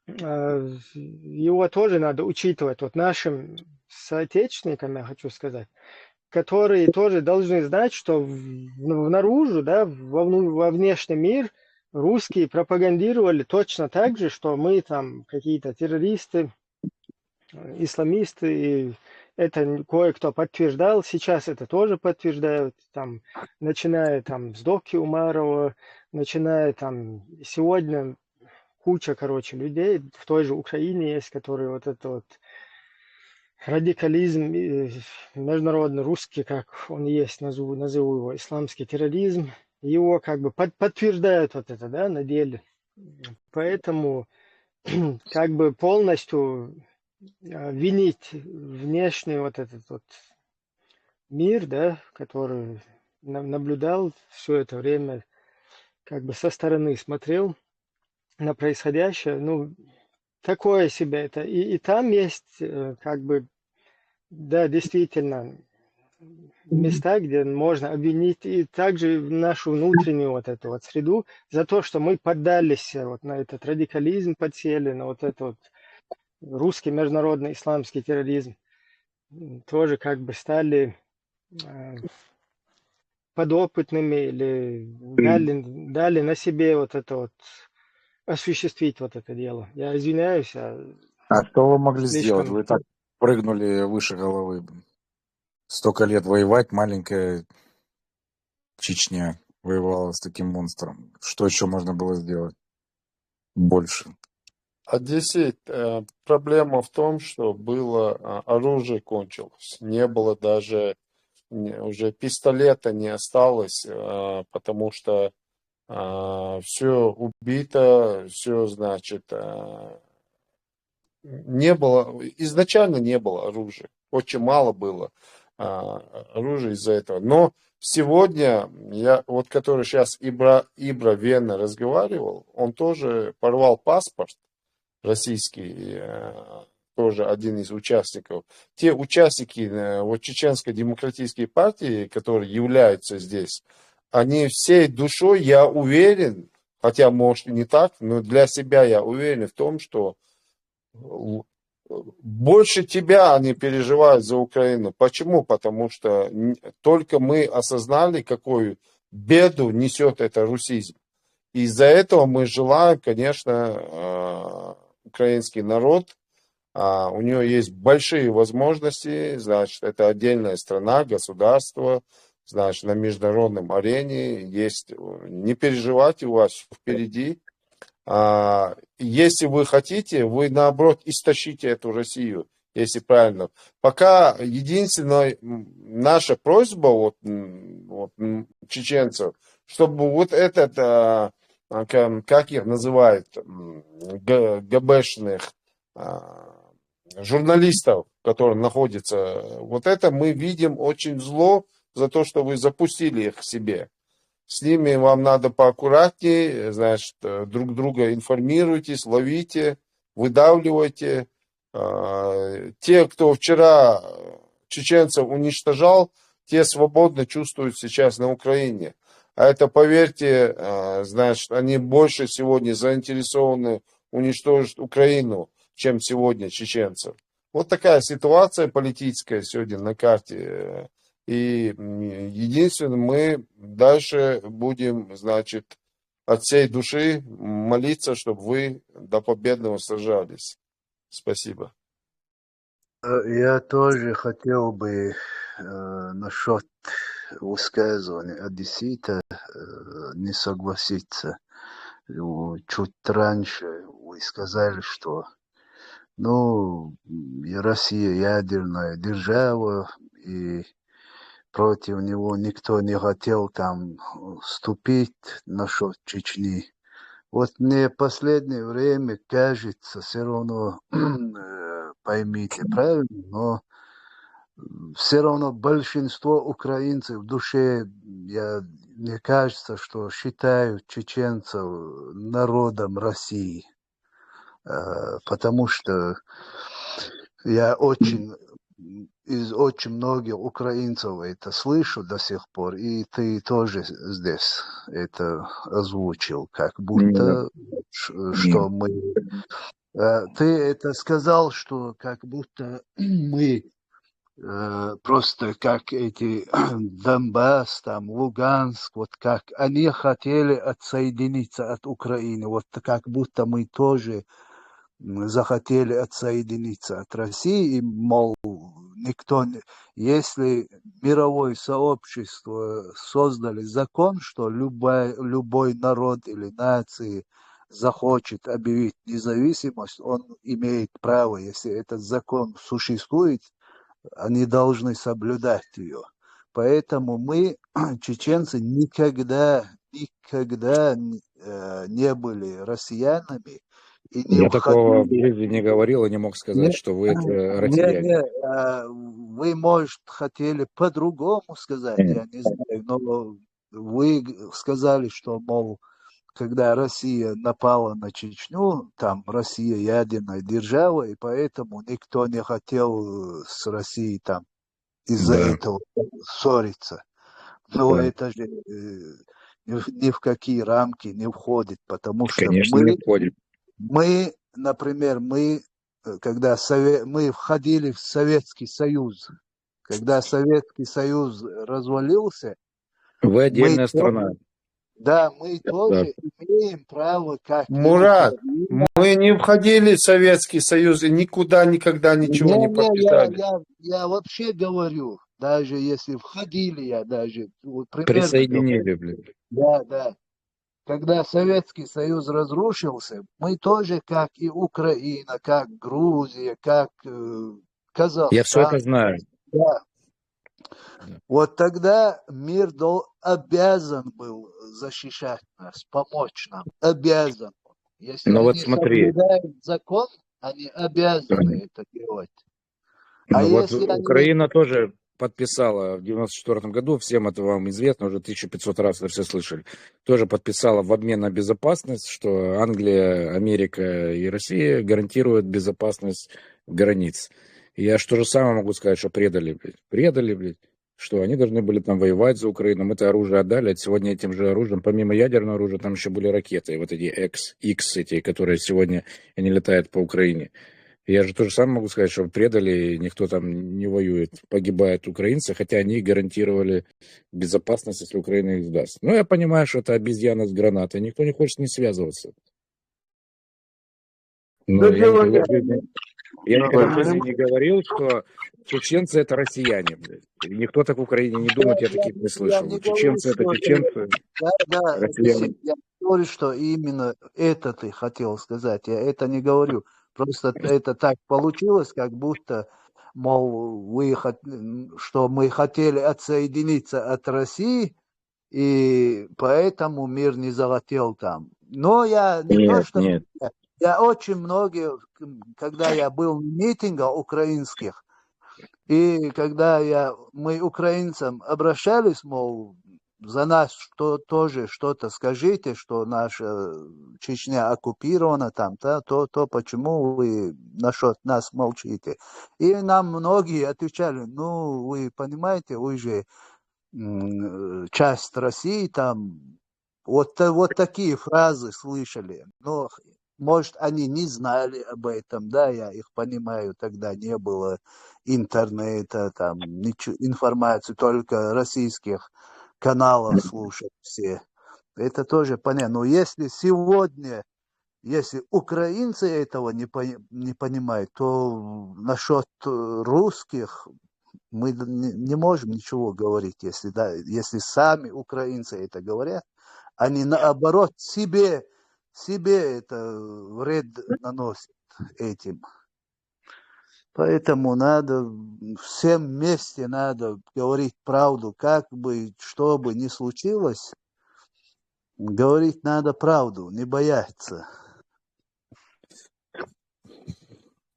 его тоже надо учитывать. Вот нашим соотечественникам, я хочу сказать, которые тоже должны знать, что внаружи, да, во внешний мир русские пропагандировали точно так же, что мы там какие-то террористы, исламисты, и это кое-кто подтверждал, сейчас это тоже подтверждают, там, начиная там с Доки Умарова, начиная там сегодня куча, короче, людей в той же Украине есть, которые вот это вот радикализм международный русский, как он есть, назову его исламский терроризм, его как бы подтверждают вот это, да, на деле. Поэтому как бы полностью винить внешний вот этот вот мир, да, который наблюдал все это время, как бы со стороны смотрел на происходящее, ну, такое себе это. И там есть, как бы, да, действительно, места, где можно обвинить и также нашу внутреннюю вот эту вот среду за то, что мы поддались вот на этот радикализм, подсели, на вот это вот русский международный исламский терроризм, тоже как бы стали подопытными или дали на себе вот это вот осуществить вот это дело. Я извиняюсь, А что вы могли сделать? слишком... Вы так прыгнули выше головы. Столько лет воевать, маленькая Чечня воевала с таким монстром. Что еще можно было сделать больше? Одессит, проблема в том, что было оружие кончилось. Не было даже, уже пистолета не осталось, потому что все убито, все, значит, не было, изначально не было оружия. Очень мало было. оружие из-за этого. Но сегодня, вот который сейчас Ибра Вена разговаривал, он тоже порвал паспорт российский, тоже один из участников. Те участники вот Чеченской демократической партии, которые являются здесь, они всей душой, я уверен, хотя может и не так, но для себя я уверен в том, что больше тебя они переживают за Украину. Почему? Потому что только мы осознали, какую беду несет это русизм. Из-за этого мы желаем, конечно, украинский народ, у него есть большие возможности, значит, это отдельная страна, государство, значит, на международном арене есть, не переживайте, у вас впереди. Если вы хотите, вы наоборот истощите эту Россию, если правильно. Пока единственная наша просьба вот чеченцев, чтобы вот этот, как их называют, ГБшных журналистов, которые находятся, вот это мы видим очень зло за то, что вы запустили их к себе. С ними вам надо поаккуратнее, значит, друг друга информируйте, ловите, выдавливайте. Те, кто вчера чеченцев уничтожал, те свободно чувствуют сейчас на Украине. А это, поверьте, значит, они больше сегодня заинтересованы уничтожить Украину, чем сегодня чеченцев. Вот такая ситуация политическая сегодня на карте. И единственное, мы дальше будем, значит, от всей души молиться, чтобы вы до победного сражались. Спасибо. Я тоже хотел бы насчет высказывания одессита не согласиться. Чуть раньше вы сказали, что и Россия ядерная держава, и против него никто не хотел там вступить насчет Чечни. Вот мне в последнее время кажется, все равно, поймите правильно, но все равно большинство украинцев в душе, мне кажется, что считают чеченцев народом России. Потому что я из очень многих украинцев это слышу до сих пор, и ты тоже здесь это озвучил, как будто, что мы... Ты это сказал, что как будто мы просто как эти Донбасс, там, Луганск, вот как они хотели отсоединиться от Украины, вот как будто мы тоже захотели отсоединиться от России, и, мол, если мировое сообщество создали закон, что любой народ или нация захочет объявить независимость, он имеет право, если этот закон существует, они должны соблюдать ее. Поэтому мы, чеченцы, никогда не были россиянами. И не Я такого в жизни не говорил и не мог сказать, что вы это россияне. Вы, может, хотели по-другому сказать, я не знаю, но вы сказали, что, мол, когда Россия напала на Чечню, там Россия ядерная держава, и поэтому никто не хотел с Россией там из-за этого ссориться. Но это же ни в какие рамки не входит, потому что Конечно, не входит. мы, например, когда мы входили в Советский Союз, когда Советский Союз развалился, вы отдельная страна. Да, мы тоже имеем право, как Мурат, мы не входили в Советский Союз и никуда никогда ничего не подписали. Я вообще говорю, даже если входили, я даже присоединили, блин. Да. Когда Советский Союз разрушился, мы тоже, как и Украина, как Грузия, как Казахстан. Я все это знаю. Да. Вот тогда мир обязан был защищать нас, помочь нам. Обязан. Если Но они вот смотри. соблюдают закон, они обязаны это делать. Вот Украина тоже подписала в 94 году, всем это вам известно, уже 1500 раз это все слышали, тоже подписала в обмен на безопасность, что Англия, Америка и Россия гарантируют безопасность границ. И я что же самое могу сказать, что предали, блядь, что они должны были там воевать за Украину, мы это оружие отдали, а сегодня этим же оружием, помимо ядерного оружия, там еще были ракеты, вот эти X эти, которые сегодня они летают по Украине. Я же тоже самое могу сказать, что предали, никто там не воюет, погибают украинцы, хотя они гарантировали безопасность, если Украина их сдаст. Ну, я понимаю, что это обезьяна с гранатой, никто не хочет с ней связываться. Но Да я дело никогда в не... жизни, я никогда в жизни не говорил, что чеченцы это россияне, блядь. Никто так в Украине не думает, я таких не Я слышал. не говорю, Чеченцы это что чеченцы, да, россияне. я не говорю, что именно это ты хотел сказать. Я это не говорю. Просто это так получилось, как будто, мол, что мы хотели отсоединиться от России, и поэтому мир не захотел там. Но я не то, Нет, что... нет. Я очень многие, когда я был на митингах украинских, и когда мы украинцам обращались, мол, за нас тоже что-то скажите, что наша Чечня оккупирована там, да, то почему вы насчет нас молчите? И нам многие отвечали, ну, вы понимаете, вы же часть России там, вот такие фразы слышали. Но, может, они не знали об этом, да, я их понимаю, тогда не было интернета, там, информации, только российских каналов слушать все. Это тоже понятно. Но если сегодня, если украинцы этого не понимают, то насчет русских мы не можем ничего говорить, если сами украинцы это говорят, они наоборот себе это вред наносят этим. Поэтому надо всем вместе надо говорить правду, как бы, что бы ни случилось, говорить надо правду, не бояться.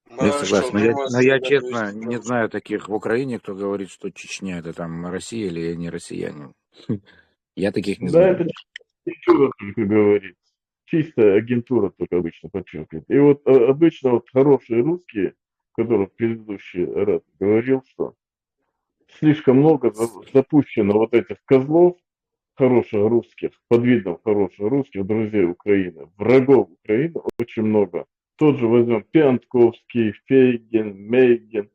Я согласен. Но я честно не знаю таких в Украине, кто говорит, что Чечня это там Россия или не россияне. Я таких не Да, знаю. это агентура только говорит. Чистая агентура только обычно подчеркивает. И вот обычно вот хорошие русские, который в предыдущий раз говорил, что слишком много запущено вот этих козлов, хороших русских, под видом хороших русских, друзей Украины, врагов Украины очень много. Тот же возьмем Пиантковский, Фейгин, Мейгин,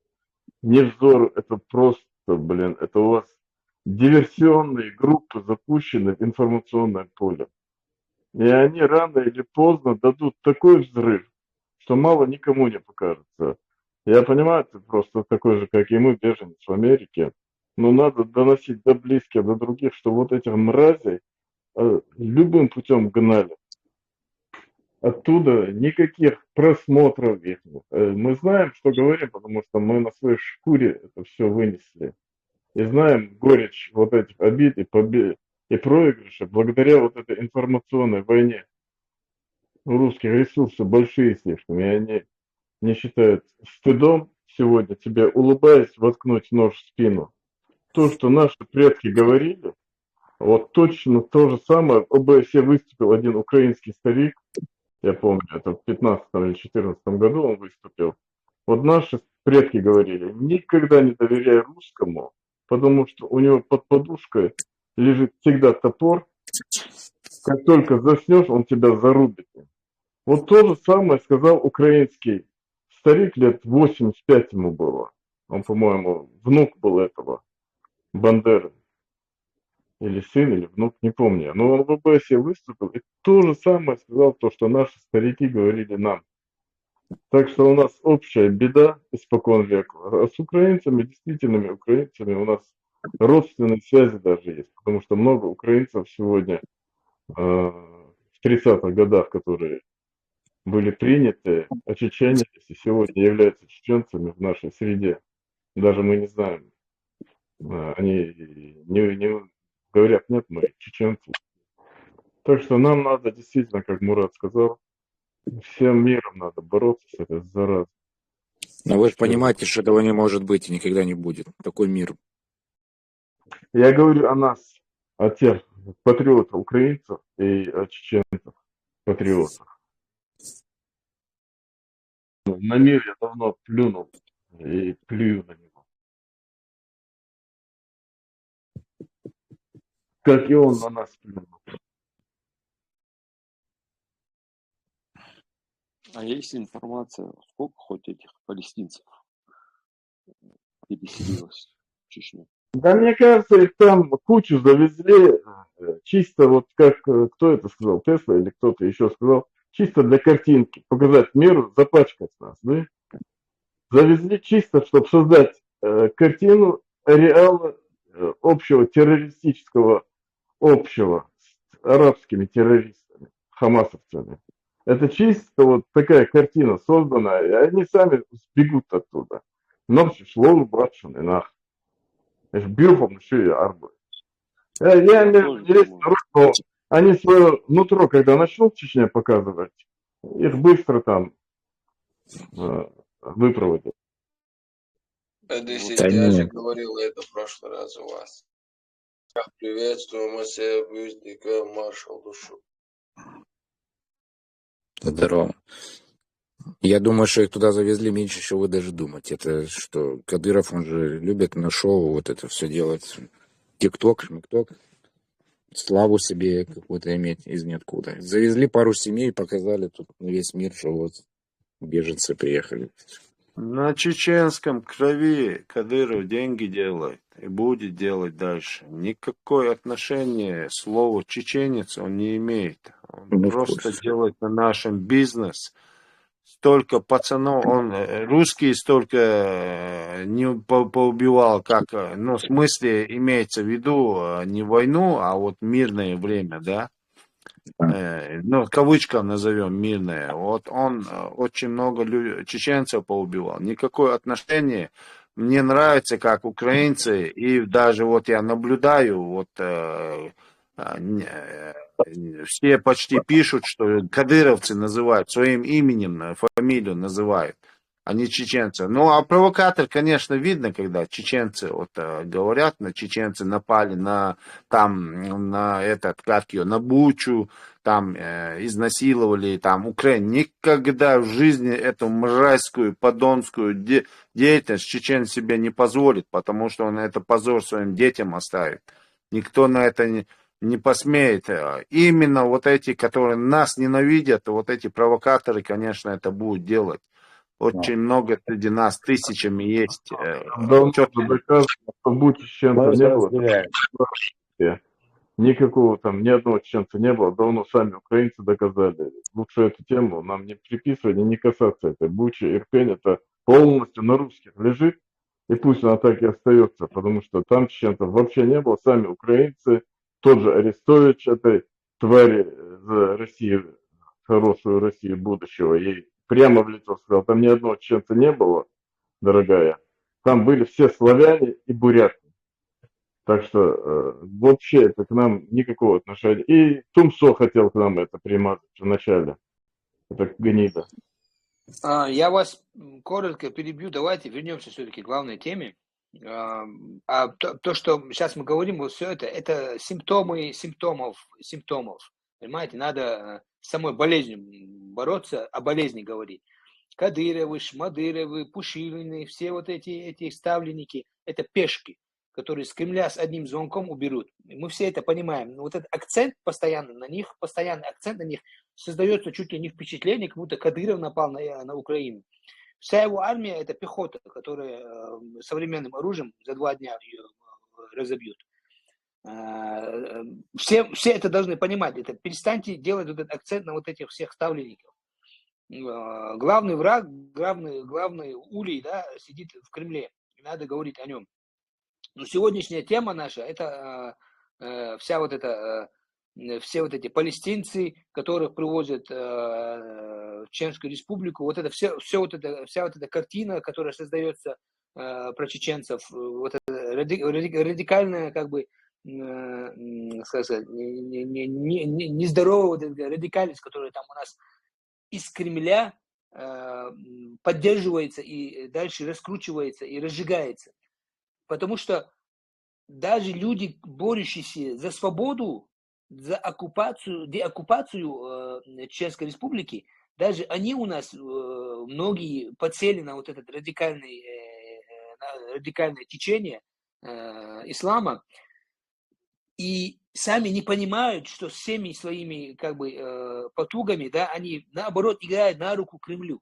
Невзор, это просто, блин, это у вас диверсионные группы запущены в информационное поле. И они рано или поздно дадут такой взрыв, что мало никому не покажется. Я понимаю, ты просто такой же, как и мы, беженец в Америке, но надо доносить до близких, до других, что вот этих мразей любым путем гнали. Оттуда никаких просмотров их нет. Мы знаем, что говорим, потому что мы на своей шкуре это все вынесли. И знаем горечь вот этих обид и проигрышей благодаря вот этой информационной войне. У русских ресурсы большие слишком, и они не считают стыдом сегодня тебе, улыбаясь, воткнуть нож в спину. То, что наши предки говорили, вот точно то же самое. Об ОБСЕ выступил один украинский старик, я помню, это в 15 или 14 году он выступил. Вот наши предки говорили, никогда не доверяй русскому, потому что у него под подушкой лежит всегда топор, как только заснешь, он тебя зарубит. Вот то же самое сказал украинский старик, лет 85 ему было. Он, по-моему, внук был этого, Бандеры. Или сын, или внук, не помню. Но он в ОБСЕ выступил и то же самое сказал, то, что наши старики говорили нам. Так что у нас общая беда испокон века. А с украинцами, действительными украинцами, у нас родственные связи даже есть. Потому что много украинцев сегодня в 30-х годах, которые были приняты, очеченились и сегодня являются чеченцами в нашей среде. Даже мы не знаем. Они не говорят, нет, мы чеченцы. Так что нам надо действительно, как Мурат сказал, всем миром надо бороться с этой заразой. Но вы же понимаете, что этого не может быть и никогда не будет. Такой мир Я говорю о нас, о тех патриотов, украинцев и чеченцев, патриотов. На мир я давно плюнул и плюю на него. Как и он на нас плюнул. А есть информация, сколько хоть этих палестинцев переселилось в Чечню? Да мне кажется, их там кучу завезли, чисто вот как, кто это сказал, Тесла или кто-то еще сказал, чисто для картинки, показать миру, запачкать нас, да? Завезли чисто, чтобы создать картину реала общего террористического, общего с арабскими террористами, хамасовцами. Это чисто вот такая картина создана, и они сами сбегут оттуда. Но шло братшины нах. Бюрфом еще и арбы. Я Я имею в тоже виду, есть думаю. народ, но они свое нутро, когда начнут в Чечне показывать, их быстро там выпроводят. Вот Одессит, Да я же нет. говорил это в прошлый раз у вас. Приветствую, Масея Бюздика, маршал душу. Здорово. Я думаю, что их туда завезли меньше, чем вы даже думаете. Это что, Кадыров, он же любит на шоу вот это все делать. Тикток, шмикток. Славу себе какую-то иметь из ниоткуда. Завезли пару семей, показали тут на весь мир, что вот беженцы приехали. На чеченском крови Кадыров деньги делает и будет делать дальше. Никакое отношение слово чеченец он не имеет. Он Ну, в просто курсе. делает на нашем бизнес. Столько пацанов, он русский столько не поубивал, как, ну, в смысле имеется в виду не войну, а вот мирное время, да? Ну, кавычкам назовем мирное. Вот он очень много чеченцев поубивал. Никакое отношение. Мне нравится, как украинцы, и даже вот я наблюдаю, вот все почти пишут, что кадыровцы называют своим именем, фамилию называют, а не чеченцы. Ну, а провокатор, конечно, видно, когда чеченцы вот говорят, на чеченцы напали на там, на этот, как ее, на Бучу, там изнасиловали, там Украину. Никогда в жизни эту мразьскую, подонскую деятельность чечен себе не позволит, потому что он это позор своим детям оставит. Никто на это не посмеет. Именно вот эти, которые нас ненавидят, вот эти провокаторы, конечно, это будут делать. Очень много среди нас, тысячами есть. Давно уже доказано, что будь чеченца Мы не было, разделяем. никакого там, ни одного чеченца не было, давно сами украинцы доказали. Лучше эту тему нам не приписывать и не касаться этой Бучи. Ирпень это полностью на русских лежит, и пусть она так и остается, потому что там чеченцев вообще не было, сами украинцы, тот же Арестович этой твари за Россию, хорошую Россию будущего, ей прямо в лицо сказал, там ни одного чеченца не было, дорогая, там были все славяне и буряты. Так что вообще это к нам никакого отношения. И Тумсо хотел к нам это примазать в начале. Это гнида. Я вас коротко перебью. Давайте вернемся все-таки к главной теме. То, что сейчас мы говорим, вот все это симптомы симптомов. Понимаете, надо с самой болезнью бороться, о болезни говорить. Кадыровы, Шмадыровы, Пушилины, все вот эти ставленники, это пешки, которые с Кремля с одним звонком уберут. Мы все это понимаем. Но вот этот акцент постоянный на них создается чуть ли не впечатление, как будто Кадыров напал на Украину. Вся его армия – это пехота, которая современным оружием за 2 дня ее разобьют. Все это должны понимать. Перестаньте делать вот этот акцент на вот этих всех ставленников. Главный враг, главный улей, да, сидит в Кремле. И надо говорить о нем. Но сегодняшняя тема наша – это все вот эти палестинцы, которых привозят в Чеченскую республику, вся вот эта картина, которая создается про чеченцев, вот эта радикальная, как бы, сказать, нездоровая вот эта радикальность, которая там у нас из Кремля поддерживается и дальше раскручивается и разжигается. Потому что даже люди, борющиеся за свободу, за оккупацию, деоккупацию Чеченской Республики, даже они у нас, многие подсели на вот это радикальное течение ислама, и сами не понимают, что всеми своими как бы потугами, да, они наоборот играют на руку Кремлю.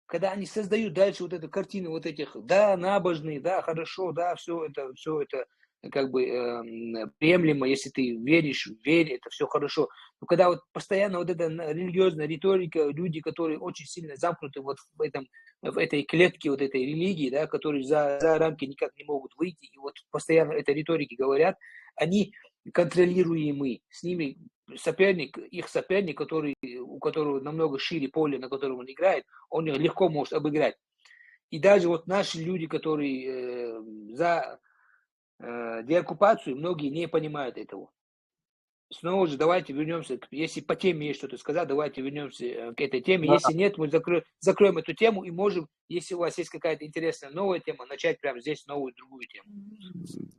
Когда они создают дальше вот эту картину вот этих, да, набожные, да, хорошо, да, все это как бы приемлемо, если ты веришь, верь, это все хорошо. Но когда вот постоянно вот эта религиозная риторика, люди, которые очень сильно замкнуты вот в этой клетке вот этой религии, да, которые за рамки никак не могут выйти, и вот постоянно этой риторики говорят, они контролируемы, с ними их соперник, у которого намного шире поле, на котором он играет, он их легко может обыграть. И даже вот наши люди, которые за деоккупацию, многие не понимают этого. Снова же давайте вернемся, если по теме есть что-то сказать, давайте вернемся к этой теме. Да. Если нет, мы закроем эту тему и можем, если у вас есть какая-то интересная новая тема, начать прямо здесь другую тему.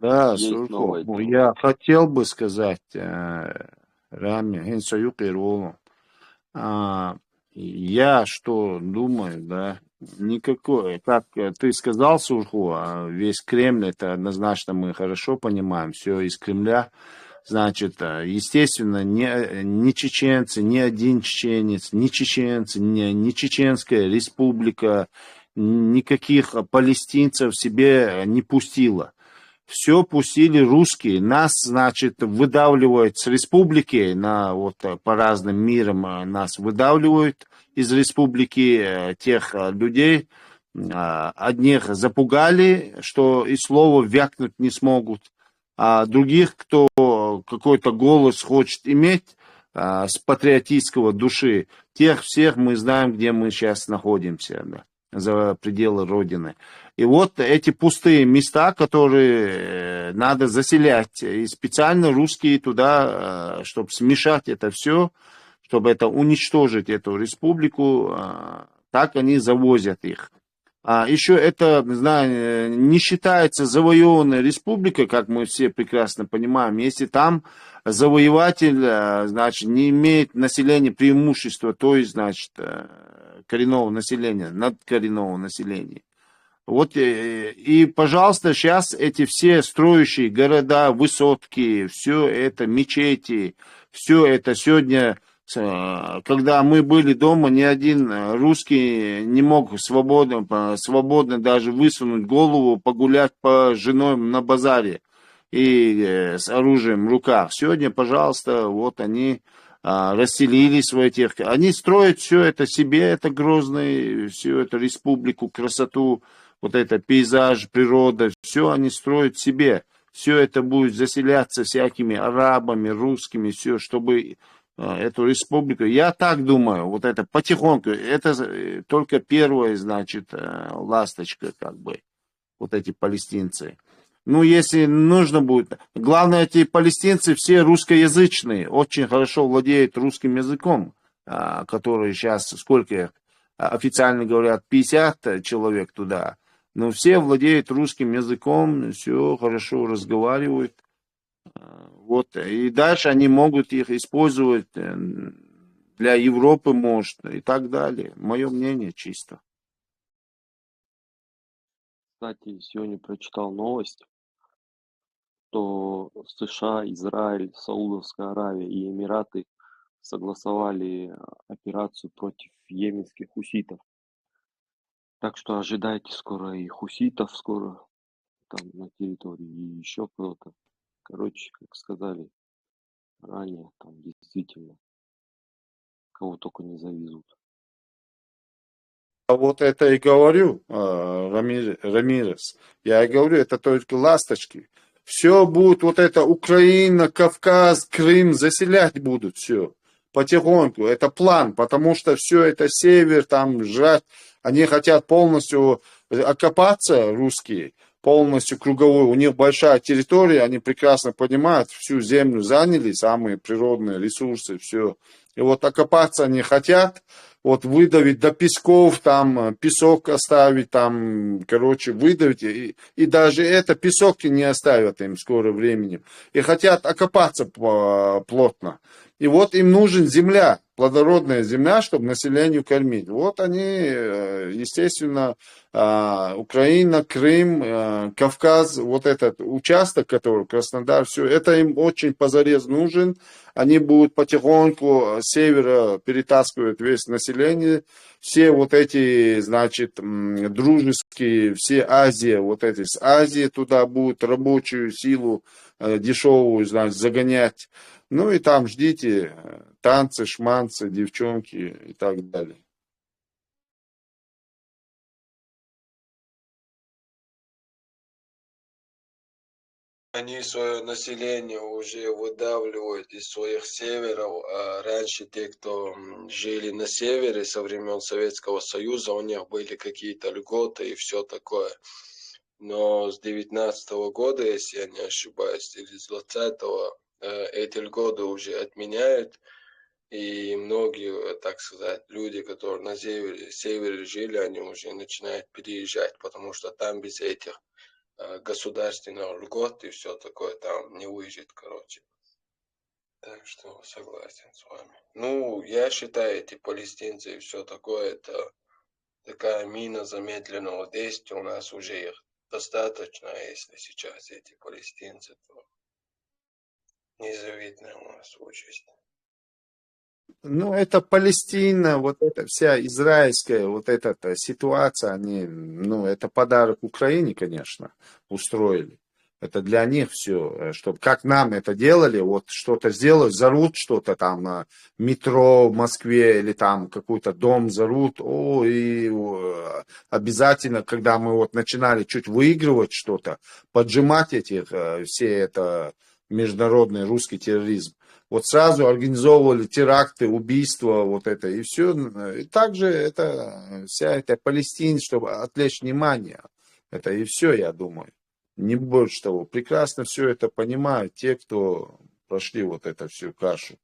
Да, Есть Сурко, новая ну, тема. я хотел бы сказать, Рами, я что думаю, да, никакой, как ты сказал, Сурху, весь Кремль, это однозначно мы хорошо понимаем, все из Кремля. Значит, естественно, ни чеченцы, ни один чеченец, ни чеченцы, ни Чеченская республика, никаких палестинцев себе не пустила. Все пустили русские. Нас, значит, выдавливают с республики, по разным мирам нас выдавливают из республики тех людей. Одних запугали, что и слова вякнуть не смогут. А других, кто какой-то голос хочет иметь с патриотического души, тех всех мы знаем, где мы сейчас находимся, да, за пределы Родины. И вот эти пустые места, которые надо заселять, и специально русские туда, чтобы смешать это все, чтобы это уничтожить эту республику, так они завозят их. Еще это, не считается завоеванной республикой, как мы все прекрасно понимаем, если там завоеватель, значит, не имеет населения преимущества, то есть, значит, коренного населения, надкоренного населения. Вот и, пожалуйста, сейчас эти все строящие города, высотки, все это, мечети, все это сегодня... Когда мы были дома, ни один русский не мог свободно даже высунуть голову, погулять по женой на базаре и с оружием в руках. Сегодня, пожалуйста, вот они расселились в этих... Они строят все это себе, это Грозный, всю эту республику, красоту, вот это пейзаж, природа, все они строят себе. Все это будет заселяться всякими арабами, русскими, все, чтобы... эту республику. Я так думаю, вот это потихоньку, это только первая, значит, ласточка, как бы, вот эти палестинцы. Ну, если нужно будет, главное, эти палестинцы все русскоязычные, очень хорошо владеют русским языком, которые сейчас, сколько официально говорят, 50 человек туда, но все владеют русским языком, все хорошо разговаривают. Вот, и дальше они могут их использовать для Европы, может, и так далее. Мое мнение чисто. Кстати, сегодня прочитал новость, что США, Израиль, Саудовская Аравия и Эмираты согласовали операцию против йеменских хуситов. Так что ожидайте скоро и хуситов, скоро там на территории, и еще кто-то. Короче, как сказали ранее, там действительно кого только не завезут. Вот это и говорю, Рамирес. Я и говорю, это только ласточки. Все будет вот это Украина, Кавказ, Крым заселять будут все. Потихоньку. Это план, потому что все это север, там жрать. Они хотят полностью окопаться, русские, полностью круговой. У них большая территория, они прекрасно понимают, всю землю заняли, самые природные ресурсы, все. И вот окопаться они хотят, вот выдавить до песков, там песок оставить, там, короче, выдавить, и даже это песок не оставят им в скором времени. И хотят окопаться плотно. И вот им нужен земля, плодородная земля, чтобы населению кормить. Вот они, естественно, Украина, Крым, Кавказ, вот этот участок, который Краснодар, все, это им очень позарез нужен. Они будут потихоньку с севера перетаскивать весь население. Все вот эти, значит, дружеские, все Азии, вот эти с Азии туда будут рабочую силу дешевую, значит, загонять. Ну и там ждите танцы, шманцы, девчонки и так далее. Они свое население уже выдавливают из своих северов. А раньше те, кто жили на севере со времен Советского Союза, у них были какие-то льготы и все такое. Но с 19-го года, если я не ошибаюсь, или с 20-го, эти льготы уже отменяют. И многие, так сказать, люди, которые на севере жили, они уже начинают переезжать, потому что там без этих государственных льгот и все такое там не выжить, короче. Так что согласен с вами. Ну, я считаю, эти палестинцы и все такое, это такая мина замедленного действия, у нас уже их достаточно, а если сейчас эти палестинцы, то незавидная у нас участь. Ну, это Палестина, вот эта вся израильская вот эта ситуация, они, ну, это подарок Украине, конечно, устроили. Это для них все, чтобы как нам это делали, вот что-то сделать, зарут что-то там, метро в Москве или там какой-то дом зарут, и обязательно, когда мы вот начинали чуть выигрывать что-то, поджимать этих, все это международный русский терроризм, вот сразу организовывали теракты, убийства, вот это, и все. И также это вся эта Палестина, чтобы отвлечь внимание. Это и все, я думаю. Не больше того. Прекрасно все это понимают те, кто прошли вот эту всю кашу.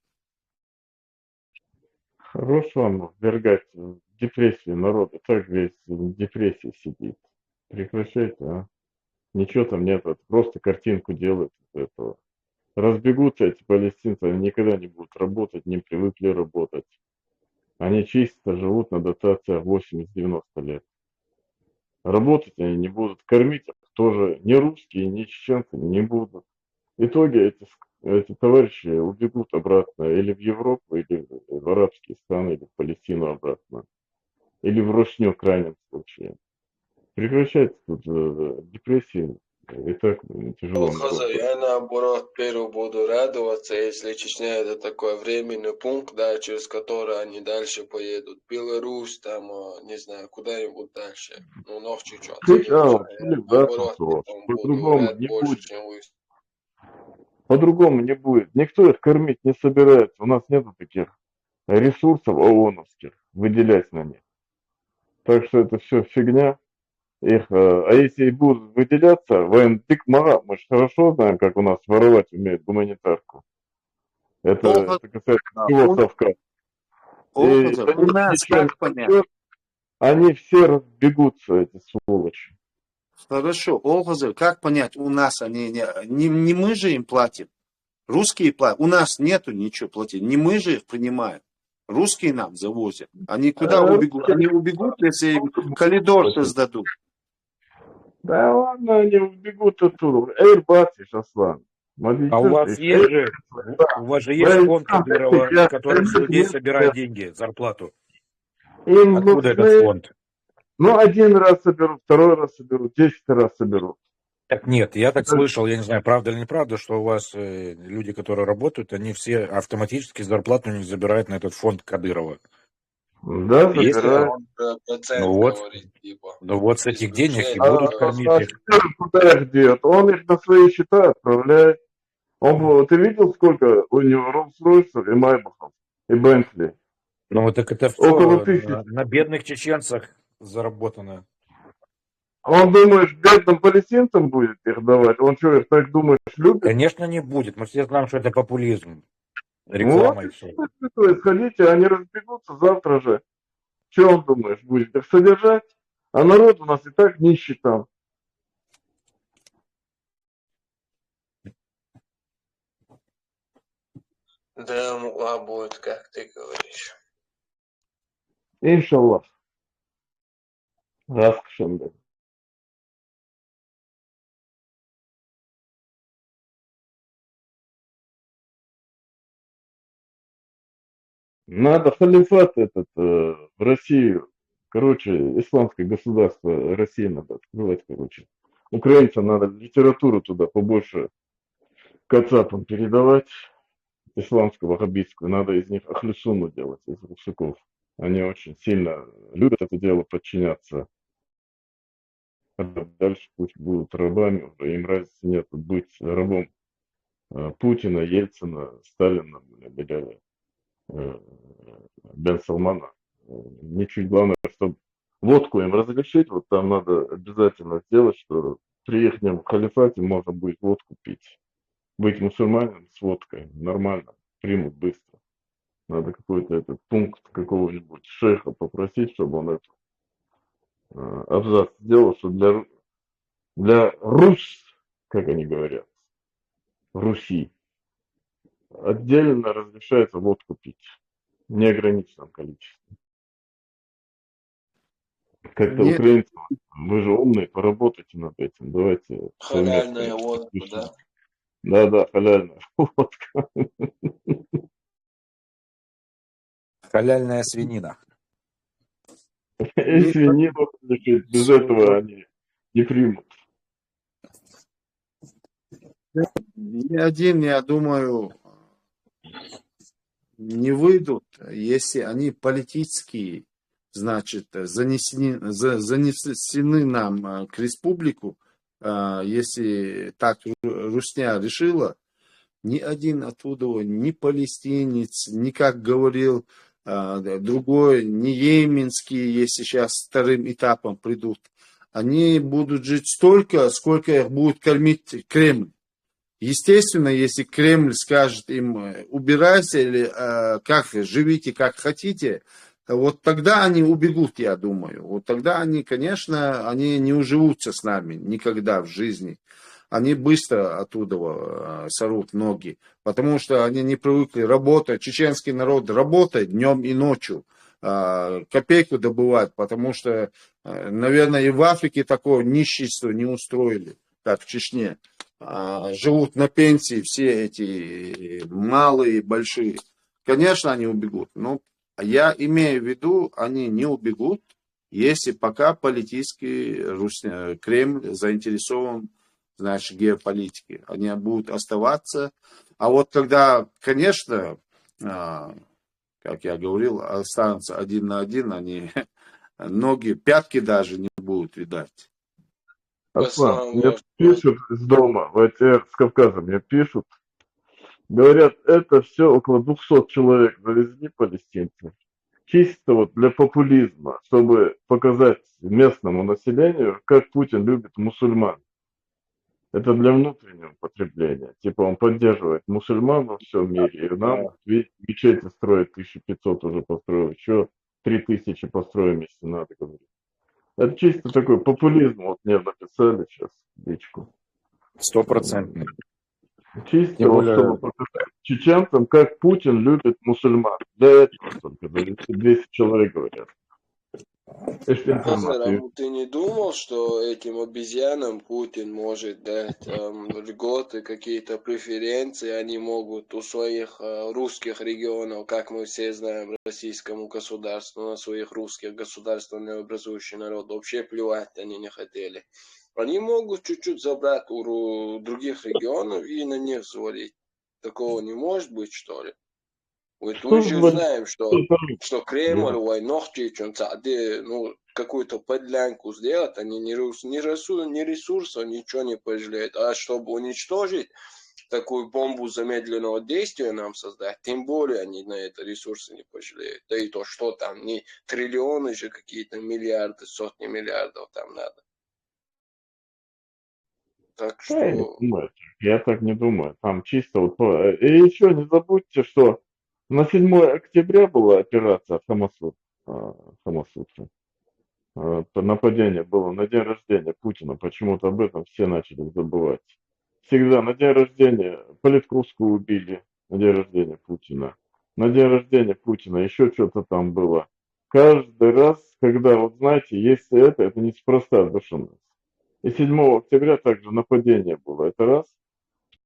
Хорош вам ввергать в депрессию народа. Так весь в депрессии сидит. Прекращайте, а. Ничего там нет, это просто картинку делают из этого. Разбегутся эти палестинцы, они никогда не будут работать, не привыкли работать. Они чисто живут на дотациях 80-90 лет. Работать они не будут, кормить тоже ни русские, ни чеченцы не будут. В итоге эти товарищи убегут обратно или в Европу, или в арабские страны, или в Палестину обратно. Или в Росню в крайнем случае. Прекращайте тут депрессии. И так тяжело Хаза, народу. я наоборот первый буду радоваться, если Чечня это такой временный пункт, да, через который они дальше поедут. Беларусь, там, не знаю, куда-нибудь дальше. Ну, ногти что, наоборот, По-другому буду рад не больше, будет. чем вы. По-другому не будет. Никто их кормить не собирается. У нас нету таких ресурсов ООНовских выделять на них. Так что это все фигня. Их, а если и будут выделяться, воентык мага, мы же хорошо знаем, как у нас воровать умеют гуманитарку. Это касается всего Совка. И У нас как понять? они все разбегутся, эти сволочи. Хорошо, Олгазель, как понять, у нас они, не мы же им платим, русские платят, у нас нету ничего платить, не мы же их принимаем, русские нам завозят, они куда убегут? Они убегут, если им коридор создадут. Да ладно, они убегут оттуда. Airbus, Аслан. А у вас есть же, у вас же есть фонд Кадырова, который с людей собирает деньги, зарплату. Откуда этот фонд? Ну, один раз соберут, второй раз соберут, 10 раз соберут. Так нет, я так слышал, я не знаю, правда или неправда, что у вас люди, которые работают, они все автоматически зарплату не забирают на этот фонд Кадырова. Да, забирают. Ну вот с этих денег и будут кормить их. Куда их делать? Он их на свои счета отправляет. Ты видел, сколько у него Роллс-Ройсов и Майбахов, и Бентли? Ну так это все на бедных чеченцах заработано. Он, думаешь, бедным палестинцам будет их давать? Он что, их так думаешь, любит? Конечно, не будет. Мы все знаем, что это популизм. Реклама и все. Сходите, они разбегутся завтра же. Что он думаешь, будет их содержать? А народ у нас и так нищий там. Да, мула будет, как ты говоришь. Иншаллах. Раскшенда. Надо халифат этот в Россию. Короче, исламское государство России надо открывать, короче. Украинцам надо литературу туда побольше кацапам передавать, исламскую, ваххабитскую. Надо из них ахлюсунну делать, из русаков. Они очень сильно любят это дело, подчиняться. Дальше пусть будут рабами, уже им разницы нет быть рабом Путина, Ельцина, Сталина, или Бен Салмана. Ничуть главное, чтобы водку им разрешить, вот там надо обязательно сделать, что при их халифате можно будет водку пить. Быть мусульманином с водкой нормально, примут быстро. Надо какой-то этот пункт какого-нибудь шейха попросить, чтобы он это абзац сделал, что для Рус, как они говорят, Руси, отдельно разрешается водку пить в неограниченном количестве. Как-то Нет, украинцы, вы же умные, поработайте над этим. Давайте совместно Халяльная водка, пишем. да? Да, халяльная водка. Халяльная свинина. И свинину разрешить, без этого они не примут. ни один, я думаю, не выйдут, если они политические, значит, занесены нам к республику, если так Русня решила, ни один оттуда, ни палестинец, ни, как говорил другой, ни йеменские, если сейчас вторым этапом придут, они будут жить столько, сколько их будет кормить Кремль. Естественно, если Кремль скажет им убирайся или как живите как хотите, вот тогда они убегут, я думаю. Вот тогда они, конечно, они не уживутся с нами никогда в жизни. Они быстро оттуда сорут ноги, потому что они не привыкли работать. Чеченский народ работает днем и ночью, копейку добывает, потому что, наверное, и в Африке такое нищенство не устроили, как в Чечне. Живут на пенсии все эти малые, большие. Конечно, они убегут. Но я имею в виду, они не убегут, если пока политический Кремль заинтересован, значит, геополитике. Они будут оставаться. А вот когда, конечно, как я говорил, останутся один на один, они ноги, пятки даже не будут видать. Аслан, мне пишут из дома, в АТР с Кавказа мне пишут, говорят, это все около 200 человек завезли палестинцев. Чисто вот для популизма, чтобы показать местному населению, как Путин любит мусульман. Это для внутреннего потребления. Типа он поддерживает мусульман во всем мире. И нам мечети строят 1500 уже построил, еще 3000 построим, если надо, говорить. Это чисто такой популизм. Вот мне написали сейчас в личку. 100%. Чисто, вот, чтобы показать чеченцам, как Путин любит мусульман. Для этого только 200 человек говорят. Азер, а ты не думал, что этим обезьянам Путин может дать льготы, какие-то преференции, они могут у своих русских регионов, как мы все знаем, российскому государству, на своих русских государственный образующий народ, вообще плевать они не хотели. Они могут чуть-чуть забрать у других регионов и на них свалить. Такого не может быть, что ли? Вот мы же знаем, что Кремль, ну, какую-то подлянку сделать, они ни ресурсов, ничего не пожалеют. А чтобы уничтожить такую бомбу замедленного действия нам создать, тем более они на это ресурсы не пожалеют. Да и то, что там, не триллионы же какие-то, миллиарды, сотни миллиардов там надо. Так что... Я так не думаю. Там чисто вот... И еще не забудьте, что на 7 октября была операция Хамасу. самосудцы. Нападение было на день рождения Путина. Почему-то об этом все начали забывать. Всегда на день рождения Политковскую убили, на день рождения Путина. На день рождения Путина еще что-то там было. Каждый раз, когда, вот знаете, если это неспроста совершенно. И 7 октября также нападение было. Это раз.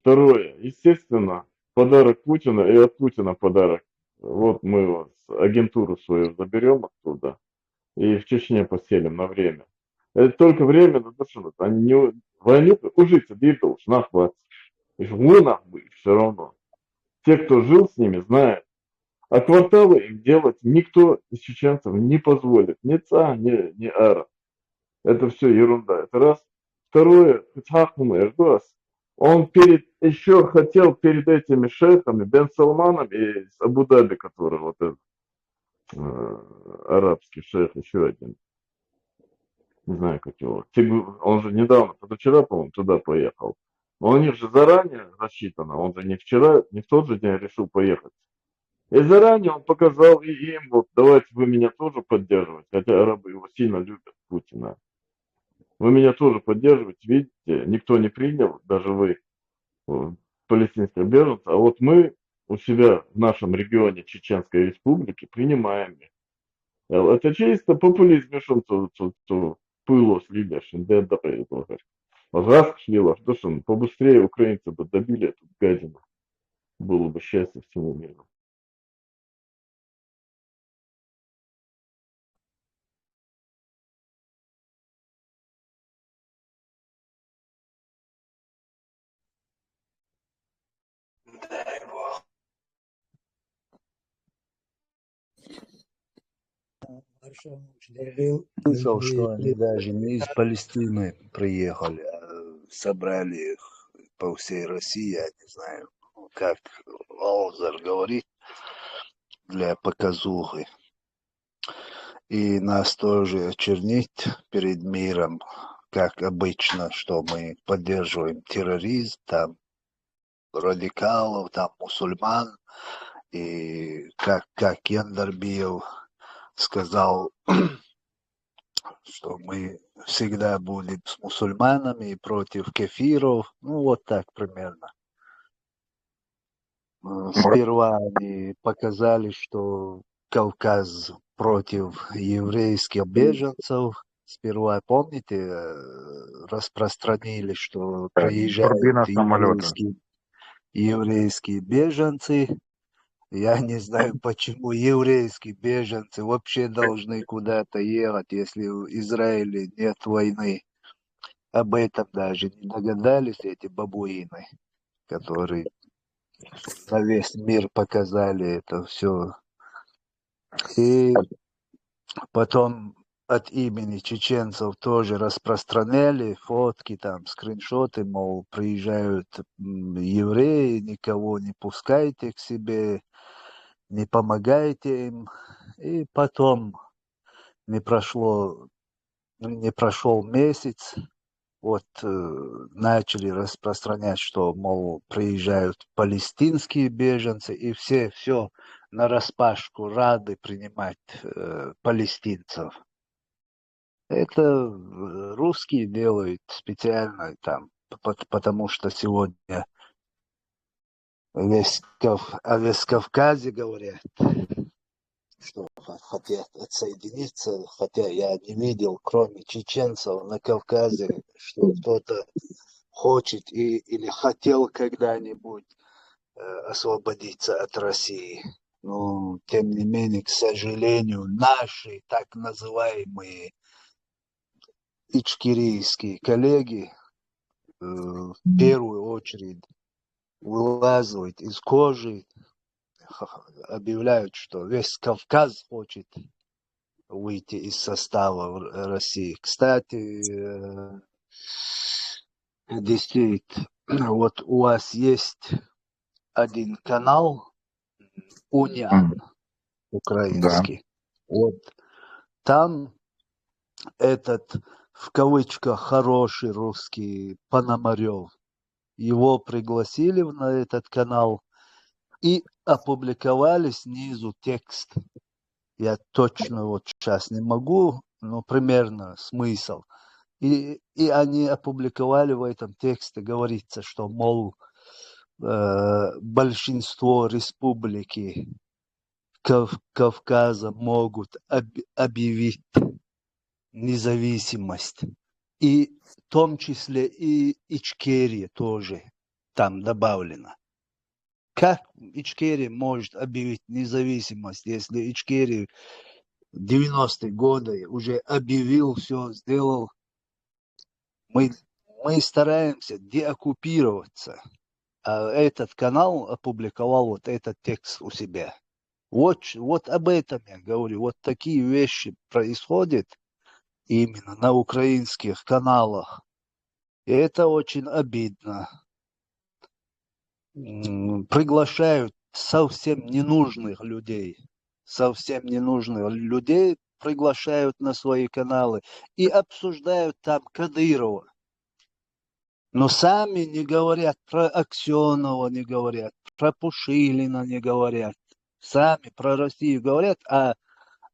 Второе. Естественно, подарок Путина и от Путина подарок. Вот мы вас, агентуру свою заберем оттуда и в Чечне поселим на время. Это только время, совершенно. Они не... Войну ужиться, двигался, нахват. Жму все равно. Те, кто жил с ними, знают. А кварталы им делать никто из чеченцев не позволит. Ни ЦА, ни АРА. Это все ерунда. Это раз. Второе, Эрдогас, он еще хотел перед этими шейхами, Бен Салманом и Абу-Даби, который вот этот арабский шейх, еще один. Не знаю, как его. Он же недавно, позавчера, по-моему, туда поехал. Но у них же заранее рассчитано. Он же не вчера, не в тот же день решил поехать. И заранее он показал и им, вот давайте вы меня тоже поддерживаете, хотя арабы его сильно любят, Путина. Вы меня тоже поддерживаете, видите, никто не принял, даже вы, палестинских беженцев, а вот мы у себя в нашем регионе Чеченской Республики принимаем их. Это чисто популизм, пыло слили, шинде допоедал. Раз шлила, что побыстрее украинцы бы добили эту гадину. Было бы счастье всему миру. Дай Бог. Слышал, что они даже не из Палестины приехали, а собрали их по всей России, я не знаю, как Лаузер говорит, для показухи. И нас тоже очернить перед миром, как обычно, что мы поддерживаем терроризм, там, радикалов, там, мусульман. И как Яндарбиев сказал, что мы всегда будем с мусульманами и против кефиров. Ну, вот так примерно. Сперва они показали, что Кавказ против еврейских беженцев. Сперва, помните, распространили, что приезжают Турбина самолета. еврейские беженцы. Я не знаю, почему еврейские беженцы вообще должны куда-то ехать, если в Израиле нет войны. Об этом даже не догадались эти бабуины, которые на весь мир показали это все. И потом от имени чеченцев тоже распространяли фотки, там, скриншоты, мол, приезжают евреи, никого не пускайте к себе, не помогайте им. И потом не прошел месяц, вот начали распространять, что, мол, приезжают палестинские беженцы, и все нараспашку рады принимать палестинцев. Это русские делают специально там, потому что сегодня о весь Кавказе говорят, что хотят отсоединиться, хотя я не видел, кроме чеченцев на Кавказе, что кто-то хочет или хотел когда-нибудь освободиться от России. Но, тем не менее, к сожалению, наши так называемые ичкерийские коллеги в первую очередь вылазывают из кожи, объявляют, что весь Кавказ хочет выйти из состава России. Кстати, действительно, вот у вас есть один канал, Униан, украинский. Вот там этот, в кавычках, хороший русский Пономарев, его пригласили на этот канал и опубликовали снизу текст. Я точно вот сейчас не могу, но примерно смысл. И они опубликовали в этом тексте, говорится, что, мол, большинство республики Кавказа могут объявить независимость. И в том числе и Ичкерия тоже там добавлено. Как Ичкерия может объявить независимость, если Ичкерия в 90-е годы уже объявил все, сделал? Мы стараемся деоккупироваться. А этот канал опубликовал вот этот текст у себя. Вот об этом я говорю. Вот такие вещи происходят именно на украинских каналах. И это очень обидно. Приглашают совсем ненужных людей. Совсем ненужных людей приглашают на свои каналы и обсуждают там Кадырова. Но сами не говорят про Аксенова, не говорят, про Пушилина не говорят. Сами про Россию говорят, а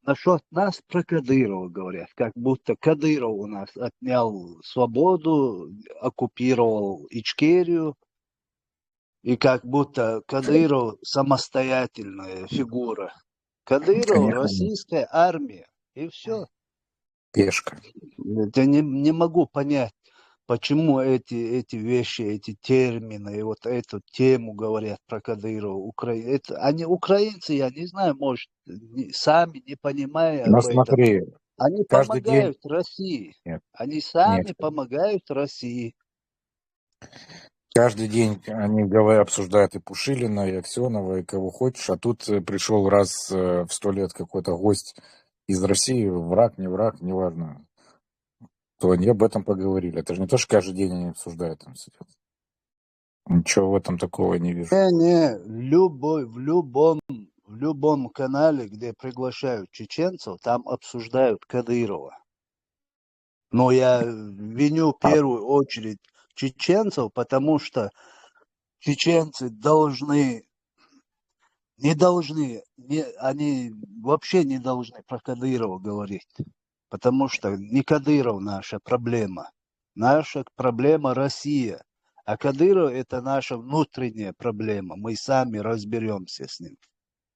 насчет нас про Кадырова говорят. Как будто Кадыров у нас отнял свободу, оккупировал Ичкерию. И как будто Кадыров самостоятельная фигура. Кадыров Конечно, российская армия. И все. пешка. Я не могу понять, почему эти вещи, эти термины, и вот эту тему говорят про Кадырова. Они украинцы, я не знаю, может, сами не понимая Но об этом. смотри, Они каждый день... помогают России. Нет, Они нет. сами помогают России. Каждый день они обсуждают и Пушилина, и Аксенова, и кого хочешь, а тут пришел раз в 100 лет какой-то гость из России, враг, не враг, неважно, то они об этом поговорили. Это же не то, что каждый день они обсуждают там сидят. Ничего в этом такого не вижу. Не, в любом канале, где приглашают чеченцев, там обсуждают Кадырова. Но я виню в первую очередь чеченцев, потому что чеченцы они вообще не должны про Кадырова говорить. Потому что не Кадыров наша проблема. Наша проблема Россия. А Кадыров это наша внутренняя проблема. Мы сами разберемся с ним,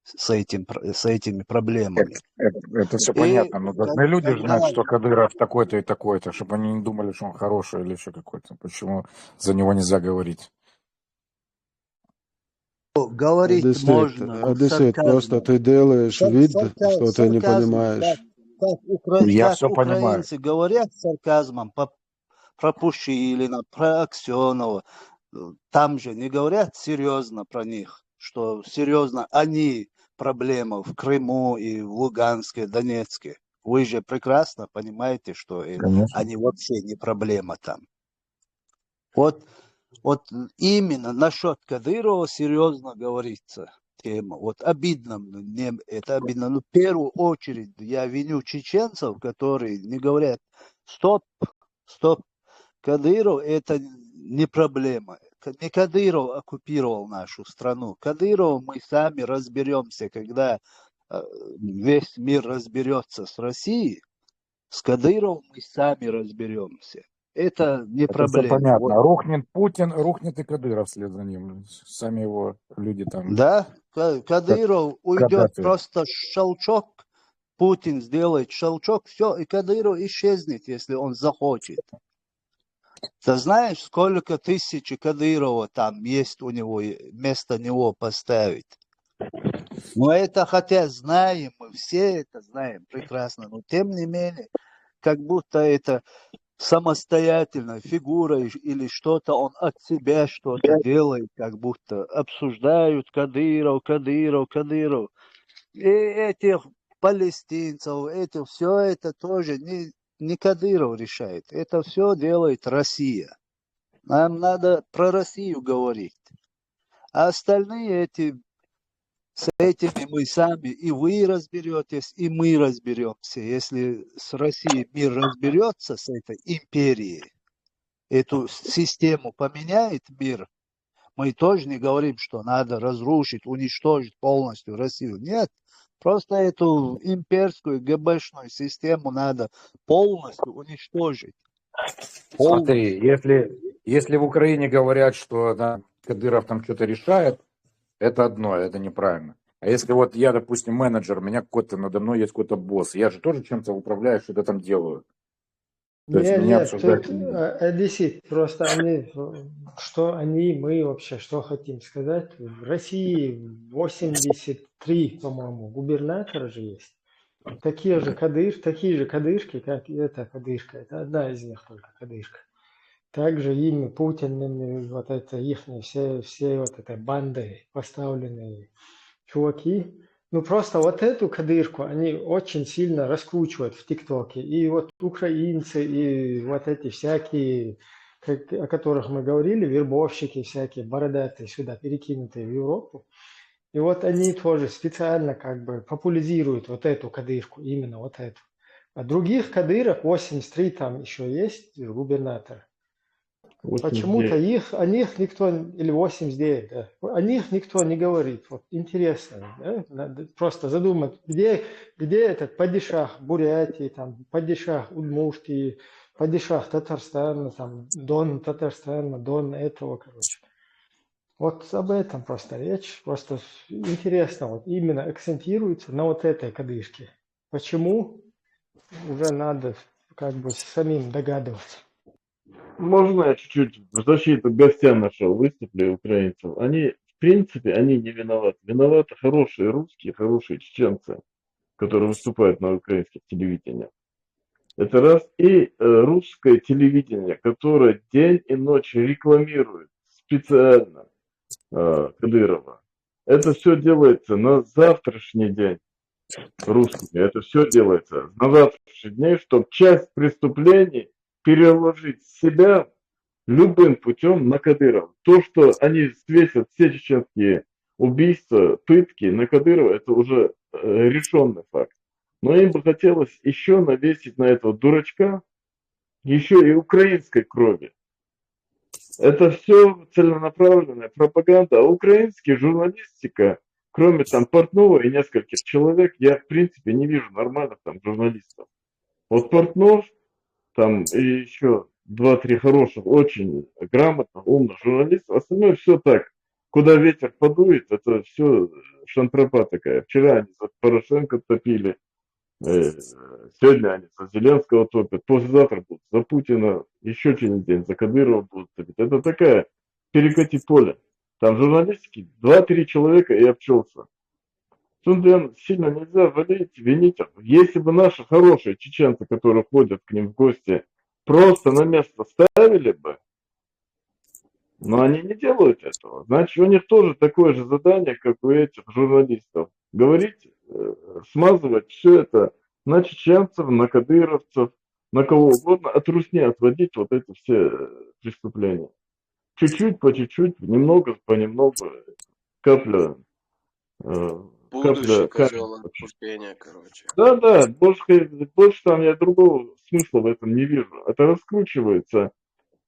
с этими проблемами. Это все И понятно, но должны люди когда знать, что Кадыров такой-то и такой-то, чтобы они не думали, что он хороший или еще какой-то. Почему за него нельзя говорить? говорить можно, но Одессит, просто сарказмом. ты делаешь вид, что ты не Сарказмом, понимаешь. Я как все понимаю. украинцы говорят сарказмом про Пушилина, про Аксенова, там же не говорят серьезно про них, что серьезно они проблема в Крыму и в Луганске, Донецке. Вы же прекрасно понимаете, что Конечно. они вообще не проблема там. Вот именно насчет Кадырова серьезно говорится тема. Вот обидно мне, это обидно. Но в первую очередь я виню чеченцев, которые не говорят, стоп, Кадыров это не проблема. Не Кадыров оккупировал нашу страну. Кадыров мы сами разберемся, когда весь мир разберется с Россией. С Кадыровым мы сами разберемся. Это не Это все проблема. понятно. Вот. Рухнет Путин, рухнет и Кадыров вслед за ним. Сами его люди там. Да, Кадыров уйдет Каддафи. просто щелчок, Путин сделает щелчок, все, и Кадыров исчезнет, если он захочет. Ты знаешь, сколько тысяч Кадырова там есть у него, вместо него поставить? Ну, это хотя знаем, мы все это знаем прекрасно, но тем не менее, как будто это самостоятельная фигура или что-то, он от себя что-то делает, как будто обсуждают Кадыров. И этих палестинцев, все это тоже не Кадыров решает. Это все делает Россия. Нам надо про Россию говорить. А остальные с этими мы сами, и вы разберетесь, и мы разберемся. Если с Россией мир разберется, с этой империей, эту систему поменяет мир, Мы тоже не говорим, что надо разрушить, уничтожить полностью Россию. Нет, просто эту имперскую ГБшную систему надо полностью уничтожить. Смотри, Полностью. если в Украине говорят, что да, Кадыров там что-то решает, это одно, это неправильно. А если вот я, допустим, менеджер, у меня какой-то надо мной есть какой-то босс, я же тоже чем-то управляю, что-то там делаю. То есть меня Нет, обсуждать... тут одессит, просто они, что они, мы вообще, что хотим сказать. В России 83, по-моему, губернатора же есть. Такие же кадышки, как и эта кадышка. Это одна из них только кадышка. Также ими, Путиными, вот это их, все вот этой бандой поставленные чуваки. Ну просто вот эту кадышку они очень сильно раскручивают в ТикТоке. И вот украинцы, и вот эти всякие, о которых мы говорили, вербовщики всякие, бородатые сюда перекинутые в Европу. И вот они тоже специально как бы популяризируют вот эту кадышку, именно вот эту. А других кадыров, 83 там еще есть губернатор. Почему-то 89. о них никто, или 89, да, о них никто не говорит. Вот интересно, да? Надо просто задумать, где этот падишах Бурятии, там, падишах Удмуртии, падишах Татарстана, там, дон Татарстана, дон этого, короче. Вот об этом просто речь. Просто интересно, вот именно акцентируется на вот этой кадышке. Почему? Уже надо как бы самим догадываться. Можно я чуть-чуть в защиту гостям нашего выступлю, украинцев? Они, в принципе, они не виноваты. Виноваты хорошие русские, хорошие чеченцы, которые выступают на украинских телевидениях. Это раз. И русское телевидение, которое день и ночь рекламирует специально Кадырова. Это все делается на завтрашний день русскими. Это все делается на завтрашний день, чтобы часть преступлений переложить с себя любым путем на Кадырова. То, что они свесят все чеченские убийства, пытки на Кадырова, это уже решенный факт. Но им бы хотелось еще навесить на этого дурачка еще и украинской крови. Это все целенаправленная пропаганда. А украинская журналистика, кроме там Портнова и нескольких человек, я в принципе не вижу нормальных там журналистов. Вот Портнов, там и еще 2-3 хороших, очень грамотных, умных журналистов. Остальное все так. Куда ветер подует, это все шантропа такая. Вчера они за Порошенко топили, сегодня они за Зеленского топят, послезавтра будут за Путина, еще через день за Кадырова будут топить. Это такая перекати поле. Там журналистики 2-3 человека и обчелся. Тут сильно нельзя валить, винить. Если бы наши хорошие чеченцы, которые ходят к ним в гости, просто на место ставили бы, но они не делают этого. Значит, у них тоже такое же задание, как у этих журналистов. Говорить, смазывать все это на чеченцев, на кадыровцев, на кого угодно, от русни отводить вот эти все преступления. Чуть-чуть, по чуть-чуть, немного, понемногу, капля... Будущий козел отпущения, короче. Да, больше там я другого смысла в этом не вижу. Это раскручивается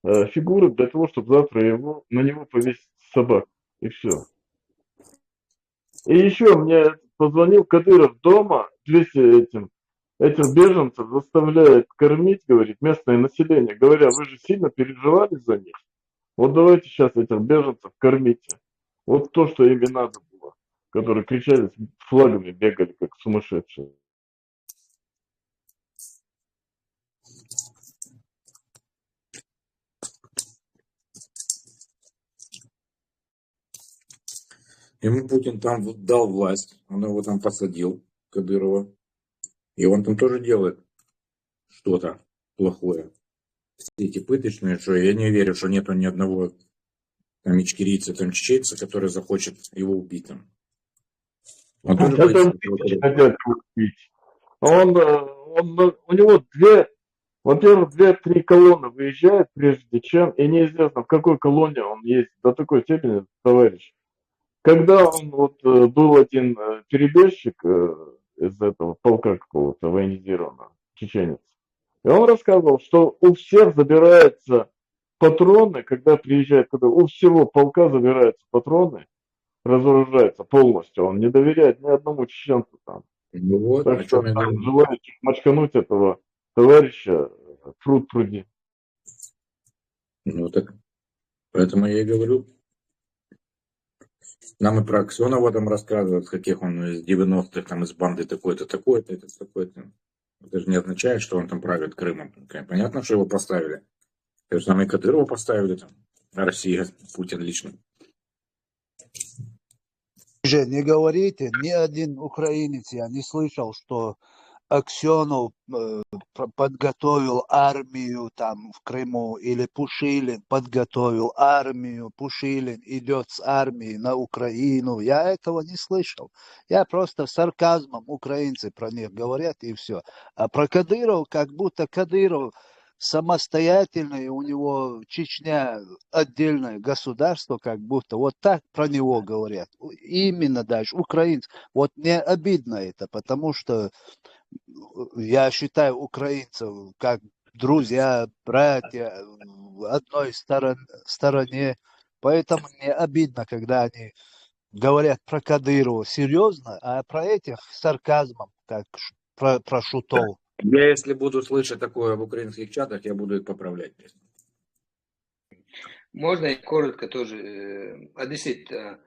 фигура для того, чтобы завтра на него повесить собак. И все. И еще мне позвонил Кадыров дома, 200 этих беженцев заставляет кормить, говорит, местное население, говоря, вы же сильно переживали за них. Вот давайте сейчас этих беженцев кормите. Вот то, что им и надо было, которые кричали, с флагами бегали, как сумасшедшие. Ему Путин там вот дал власть, он его там посадил, Кадырова, и он там тоже делает что-то плохое. Все эти пыточные, что я не верю, что нету ни одного там ичкерийца, там чеченца, который захочет его убить там. Он тоже Это хотят убить. У него во-первых, 2-3 колонны выезжают, прежде чем, и неизвестно, в какой колонии он есть, до такой степени, товарищ. Когда он был один перебежчик из этого полка какого-то военизированного, чеченец, и он рассказывал, что у всех забирается патроны, когда приезжает, когда у всего полка забираются патроны, разоружается полностью, он не доверяет ни одному чеченцу там. Ну вот, Так о что чем я там говорю. желающих мочкануть этого товарища пруд пруди. Ну так, поэтому я и говорю. Нам и про Аксенова там рассказывают, каких он из 90-х, там из банды такой-то, такой-то, этот такой-то. Это же не означает, что он там правит Крымом. Понятно, что его поставили. То же самое Кадырова поставили там. Россия, Путин лично. Же не говорите, ни один украинец я не слышал, что Аксенов подготовил армию там в Крыму, или Пушилин подготовил армию, Пушилин идет с армией на Украину. Я этого не слышал. Я просто сарказмом украинцы про них говорят и все. А про Кадырова, как будто Кадыров самостоятельный, у него Чечня отдельное государство, как будто вот так про него говорят. Именно даже украинцы. Вот мне обидно это, потому что я считаю украинцев как друзья, братья в одной стороне. Поэтому мне обидно, когда они говорят про Кадырова серьезно, а про этих сарказмом, как про шутов. Я, если буду слышать такое в украинских чатах, я буду их поправлять. Можно я коротко тоже? Действительно,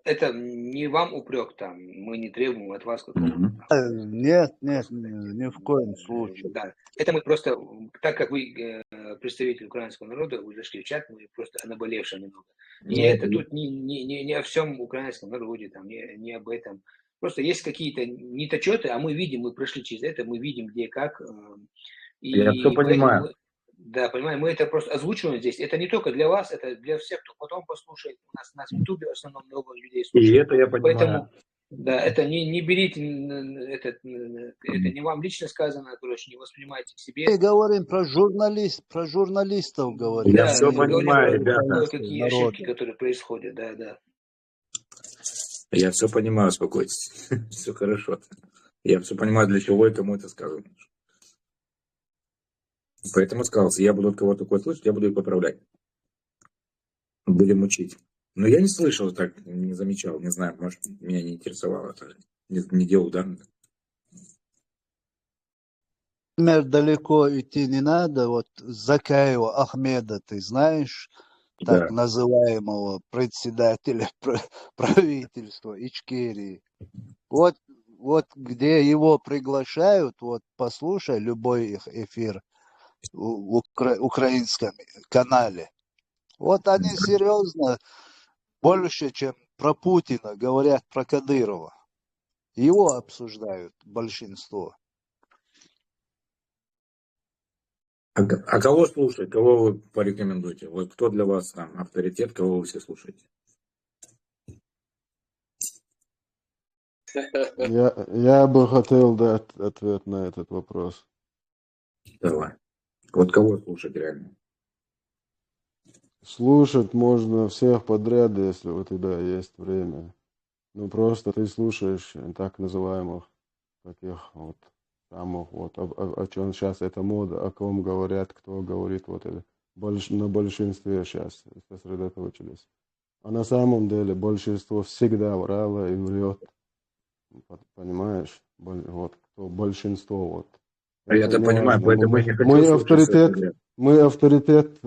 это не вам упрек там, мы не требуем от вас какого-то там. Нет, ни в коем случае. Да, это мы просто, так как вы представитель украинского народа, вы зашли в чат, мы просто о наболевшем немного. И это тут не о всем украинском народе, там, не об этом. Просто есть какие-то недочеты, а мы видим, мы прошли через это, мы видим, где как. Я все понимаю. Да, понимаем, мы это просто озвучиваем здесь. Это не только для вас, это для всех, кто потом послушает. У нас в Ютубе в основном много людей слушает. И это я понимаю. Поэтому, да, это не берите, это не вам лично сказано, короче, не воспринимайте к себе. Мы говорим про журналистов говорим. Я Да, все мы говорим понимаю, про ребята. кое-какие ошибки, которые происходят, да. Я все понимаю, успокойтесь. Все хорошо. Я все понимаю, для чего и кому это сказано. Поэтому сказал, я буду от кого-то такое слышать, я буду их поправлять. Будем учить. Но я не слышал так, не замечал, не знаю, может, меня не интересовало это. Не делал, да? Например, далеко идти не надо. Вот Закаева Ахмеда, ты знаешь, так Да. называемого председателя правительства Ичкерии. Вот где его приглашают, вот послушай любой их эфир в украинском канале. Вот они серьезно больше, чем про Путина, говорят про Кадырова. Его обсуждают большинство. А кого слушать? Кого вы порекомендуете? Вот кто для вас там авторитет, кого вы все слушаете? Я бы хотел дать ответ на этот вопрос. Давай. Вот кого слушать реально? Слушать можно всех подряд, если у тебя есть время. Ну просто ты слушаешь так называемых таких вот самых вот о чем сейчас эта мода, о ком говорят, кто говорит, вот это на большинстве сейчас сосредоточились. А на самом деле большинство всегда врало и врет. Понимаешь? Вот кто большинство вот. Я-то понимаю, поэтому я не хочу мы авторитет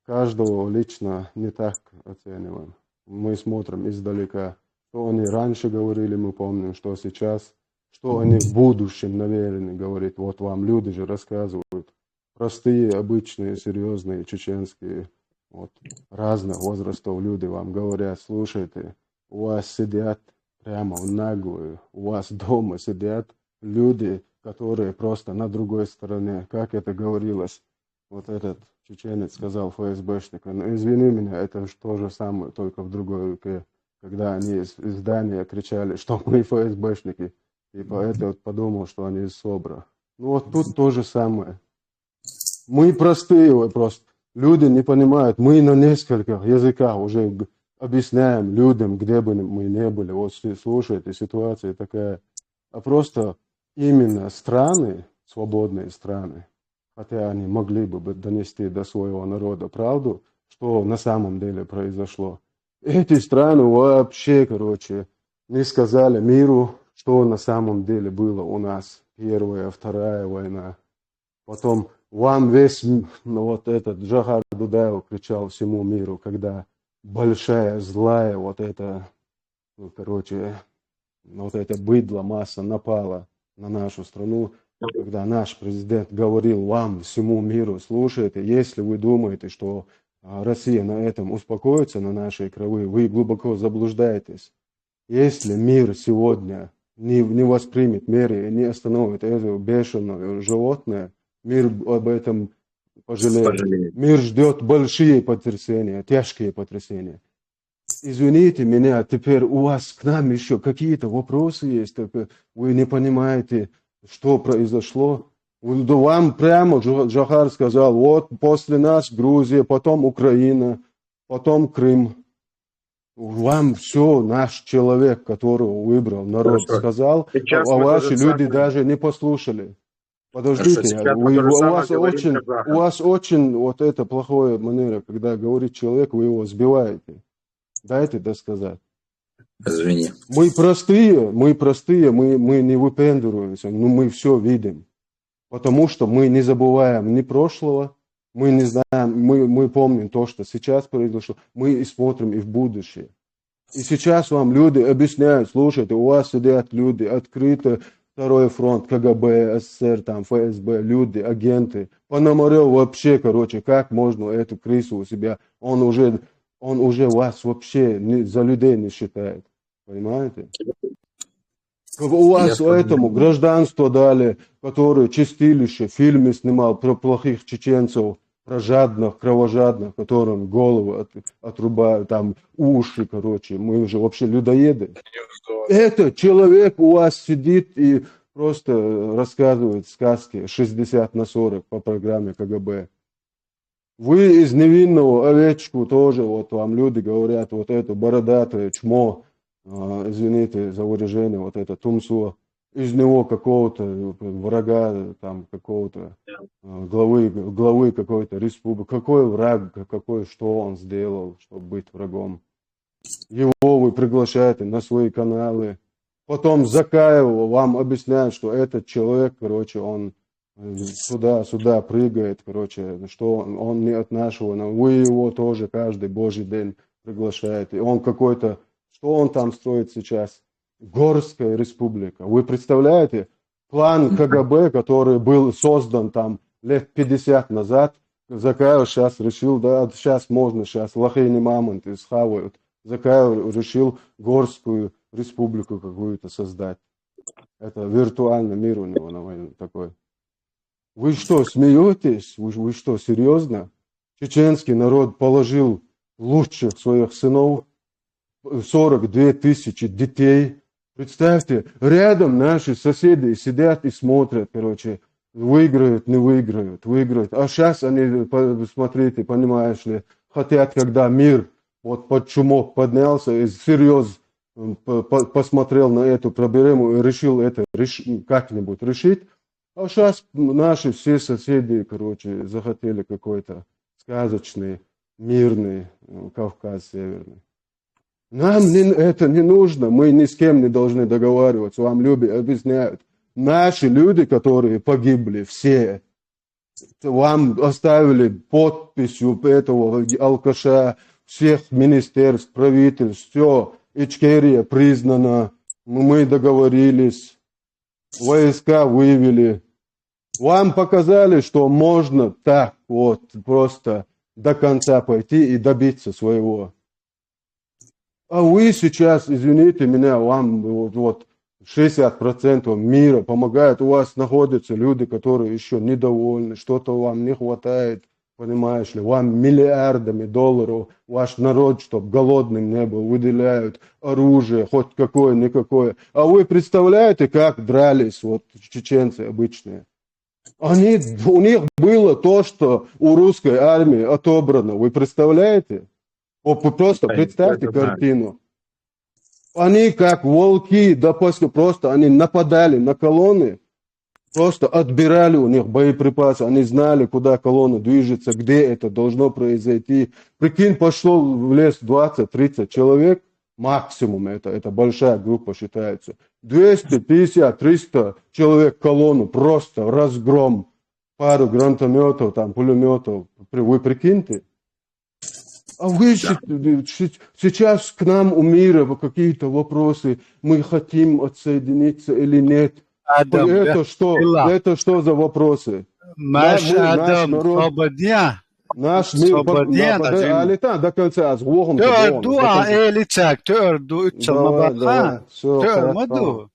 каждого лично не так оцениваем. Мы смотрим издалека, что они раньше говорили, мы помним, что сейчас, что они в будущем намерены говорить. Вот вам люди же рассказывают. Простые, обычные, серьезные, чеченские, вот, разных возрастов люди вам говорят, слушайте, у вас сидят прямо в наглую, у вас дома сидят люди, которые просто на другой стороне, как это говорилось, вот этот чеченец сказал ФСБшник, ну, извини меня, это же то же самое, только в другой руке, когда они из здания кричали, что мы ФСБшники, типа это вот подумал, что они из СОБРа. Ну вот тут то же самое. Мы простые просто, люди не понимают, мы на нескольких языках уже объясняем людям, где бы мы ни были, вот слушайте, ситуация такая, а просто именно страны, свободные страны, хотя они могли бы донести до своего народа правду, что на самом деле произошло. Эти страны вообще, короче, не сказали миру, что на самом деле было у нас. Первая, Вторая война. Потом вам весь, вот этот Джохар Дудаев кричал всему миру, когда большая, злая, вот эта, короче, вот эта быдло масса напала на нашу страну, когда наш президент говорил вам, всему миру, слушайте, если вы думаете, что Россия на этом успокоится, на нашей крови, вы глубоко заблуждаетесь. Если мир сегодня не воспримет меры и не остановит это бешеное животное, мир об этом пожалеет. Мир ждет большие потрясения, тяжкие потрясения. Извините меня, теперь у вас к нам еще какие-то вопросы есть, вы не понимаете, что произошло. Вам прямо Джохар сказал, вот после нас Грузия, потом Украина, потом Крым. Вам все наш человек, которого выбрал народ, сказал, а ваши люди даже не послушали. Подождите, у вас очень вот это плохое манера, когда говорит человек, вы его сбиваете. Дайте досказать. Извини. Мы простые, мы не выпендриваемся, но мы все видим. Потому что мы не забываем ни прошлого, мы не знаем, мы помним то, что сейчас произошло, мы и смотрим и в будущее. И сейчас вам люди объясняют, слушайте, у вас сидят люди, открыто Второй фронт, КГБ, СССР, там, ФСБ, люди, агенты. Пономарев вообще, короче, как можно эту крысу у себя, он уже вас вообще за людей не считает. Понимаете? У вас этому гражданство дали, который чистилище, фильмы снимал про плохих чеченцев, про жадных, кровожадных, которым голову отрубают, там уши, короче. Мы уже вообще людоеды. Этот человек у вас сидит и просто рассказывает сказки 60/40 по программе КГБ. Вы из невинного овечку тоже, вот вам люди говорят, вот это бородатое чмо, извините за выражение, вот это тумсо, из него какого-то врага, там какого-то главы какой-то республики. Какой враг, что он сделал, чтобы быть врагом? Его вы приглашаете на свои каналы. Потом Закаева вам объясняют, что этот человек, короче, он сюда прыгает, короче, что он не от нашего, но вы его тоже каждый божий день приглашаете. Он какой-то, что он там строит сейчас? Горская республика. Вы представляете, план КГБ, который был создан там лет 50 назад, Закаев сейчас решил, да, сейчас можно, сейчас лохейни мамонты схавают. Закаев решил Горскую республику какую-то создать. Это виртуальный мир у него, наверное, такой. Вы что, смеетесь? Вы что, серьезно? Чеченский народ положил лучших своих сынов, 42 тысячи детей. Представьте, рядом наши соседи сидят и смотрят, короче, выиграют, не выиграют, выиграют. А сейчас они, смотрите, понимаешь ли, хотят, когда мир вот под шумок поднялся и всерьез посмотрел на эту проблему и решил это как-нибудь решить. А сейчас наши все соседи, короче, захотели какой-то сказочный, мирный Кавказ северный. Нам это не нужно, мы ни с кем не должны договариваться, вам люди объясняют. Наши люди, которые погибли, все, вам оставили подписью этого алкаша, всех министерств, правительств, все, Ичкерия признана, мы договорились, войска вывели. Вам показали, что можно так вот просто до конца пойти и добиться своего. А вы сейчас, извините меня, вам вот 60% мира помогает, у вас находятся люди, которые еще недовольны, что-то вам не хватает, понимаешь ли, вам миллиардами долларов, ваш народ, чтобы голодным не был, выделяют оружие, хоть какое-никакое. А вы представляете, как дрались вот чеченцы обычные? У них было то, что у русской армии отобрано, вы представляете? Просто представьте картину. Они как волки, да просто они нападали на колонны, Просто отбирали у них боеприпасы, они знали, куда колонна движется, где это должно произойти. Прикинь, пошло в лес 20-30 человек, максимум это большая группа считается. 250-300 человек колонну, просто разгром, пару гранатометов, там, пулеметов. Вы прикиньте? А вы сейчас к нам у мира какие-то вопросы, мы хотим отсоединиться или нет. Адам, Это что за вопросы? Маш Адам, народ, свободня. наш мир, Свободня, алита до конца, с Богом. Тёрду, элицак, тёрду, ицалмабаха, тёрмаду.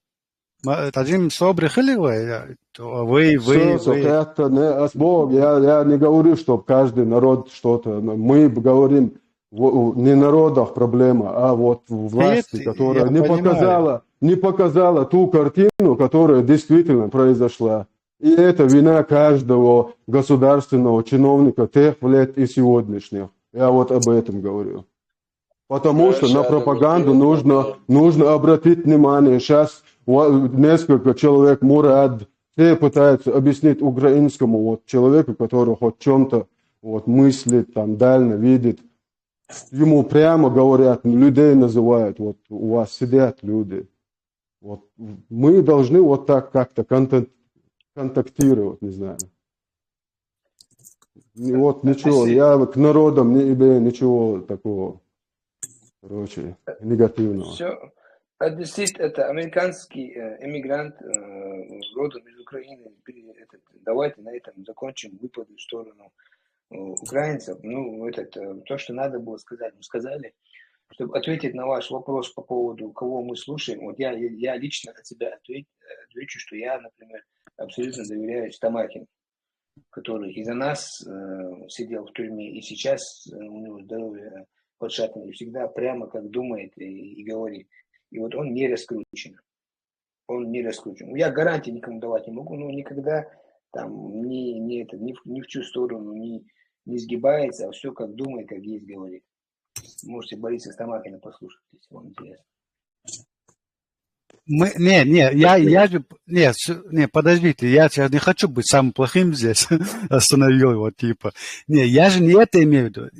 Тадим собры хиливай, вы. Это не с Богом, я не говорю, что каждый народ что-то, мы говорим, не народах проблема, а вот власти, которая не показала ту картину, которая действительно произошла. И это вина каждого государственного чиновника тех лет и сегодняшних. Я вот об этом говорю. Потому что на пропаганду нужно обратить внимание. Сейчас несколько человек, Мурад, все пытаются объяснить украинскому человеку, который хоть чем-то мыслит, там, дально видит. Ему прямо говорят, людей называют, вот у вас сидят люди. Вот мы должны вот так как-то контактировать, не знаю. Вот ничего, я к народам не имею ничего такого, короче, негативного. Все. Одессит – это американский эмигрант родом из Украины. Давайте на этом закончим выпады в сторону украинцев. То, что надо было сказать, мы сказали. Чтобы ответить на ваш вопрос по поводу, кого мы слушаем, вот я лично от себя отвечу, что я, например, абсолютно доверяю Стамакину, который из-за нас сидел в тюрьме, и сейчас у него здоровье подшатано, и всегда прямо как думает и говорит. И вот он не раскручен. Я гарантии никому давать не могу, но никогда там ни в чью сторону не сгибается, а все как думает, как есть говорит. Можете Бориса Стамакина послушать, если вам интересно. Подождите, я сейчас не хочу быть самым плохим здесь, остановил его, типа. Я же не это имею в виду.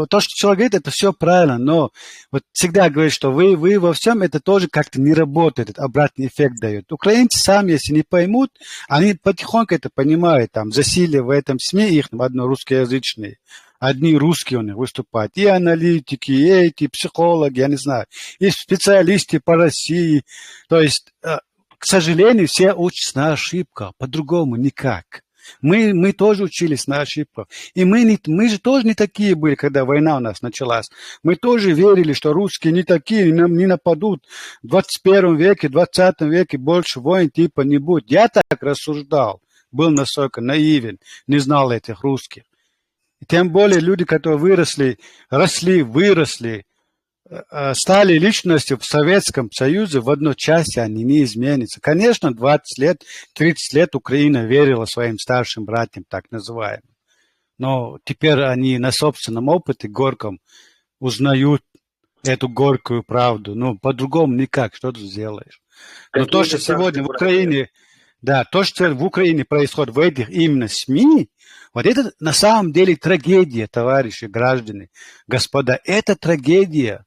То, что человек говорит, это все правильно, но вот всегда говорит, что вы во всем, это тоже как-то не работает, этот обратный эффект дает. Украинцы сами, если не поймут, они потихоньку это понимают, там, засилие в этом СМИ их, одно русскоязычные. Одни русские у них выступают, и аналитики, и эти психологи, я не знаю, и специалисты по России. То есть, к сожалению, все учатся на ошибках, по-другому никак. Мы тоже учились на ошибках. И мы же тоже не такие были, когда война у нас началась. Мы тоже верили, что русские не такие, не нападут. В 21 веке, 20 веке больше войн типа не будет. Я так рассуждал, был настолько наивен, не знал этих русских. Тем более люди, которые выросли, стали личностью в Советском Союзе, в одночасье они не изменятся. Конечно, 20 лет, 30 лет Украина верила своим старшим братьям, так называемым. Но теперь они на собственном опыте горьком узнают эту горькую правду. По-другому никак, что ты сделаешь. Но то, что сегодня в Украине... Да, то, что в Украине происходит в этих именно СМИ, вот это на самом деле трагедия, товарищи, граждане, господа, это трагедия.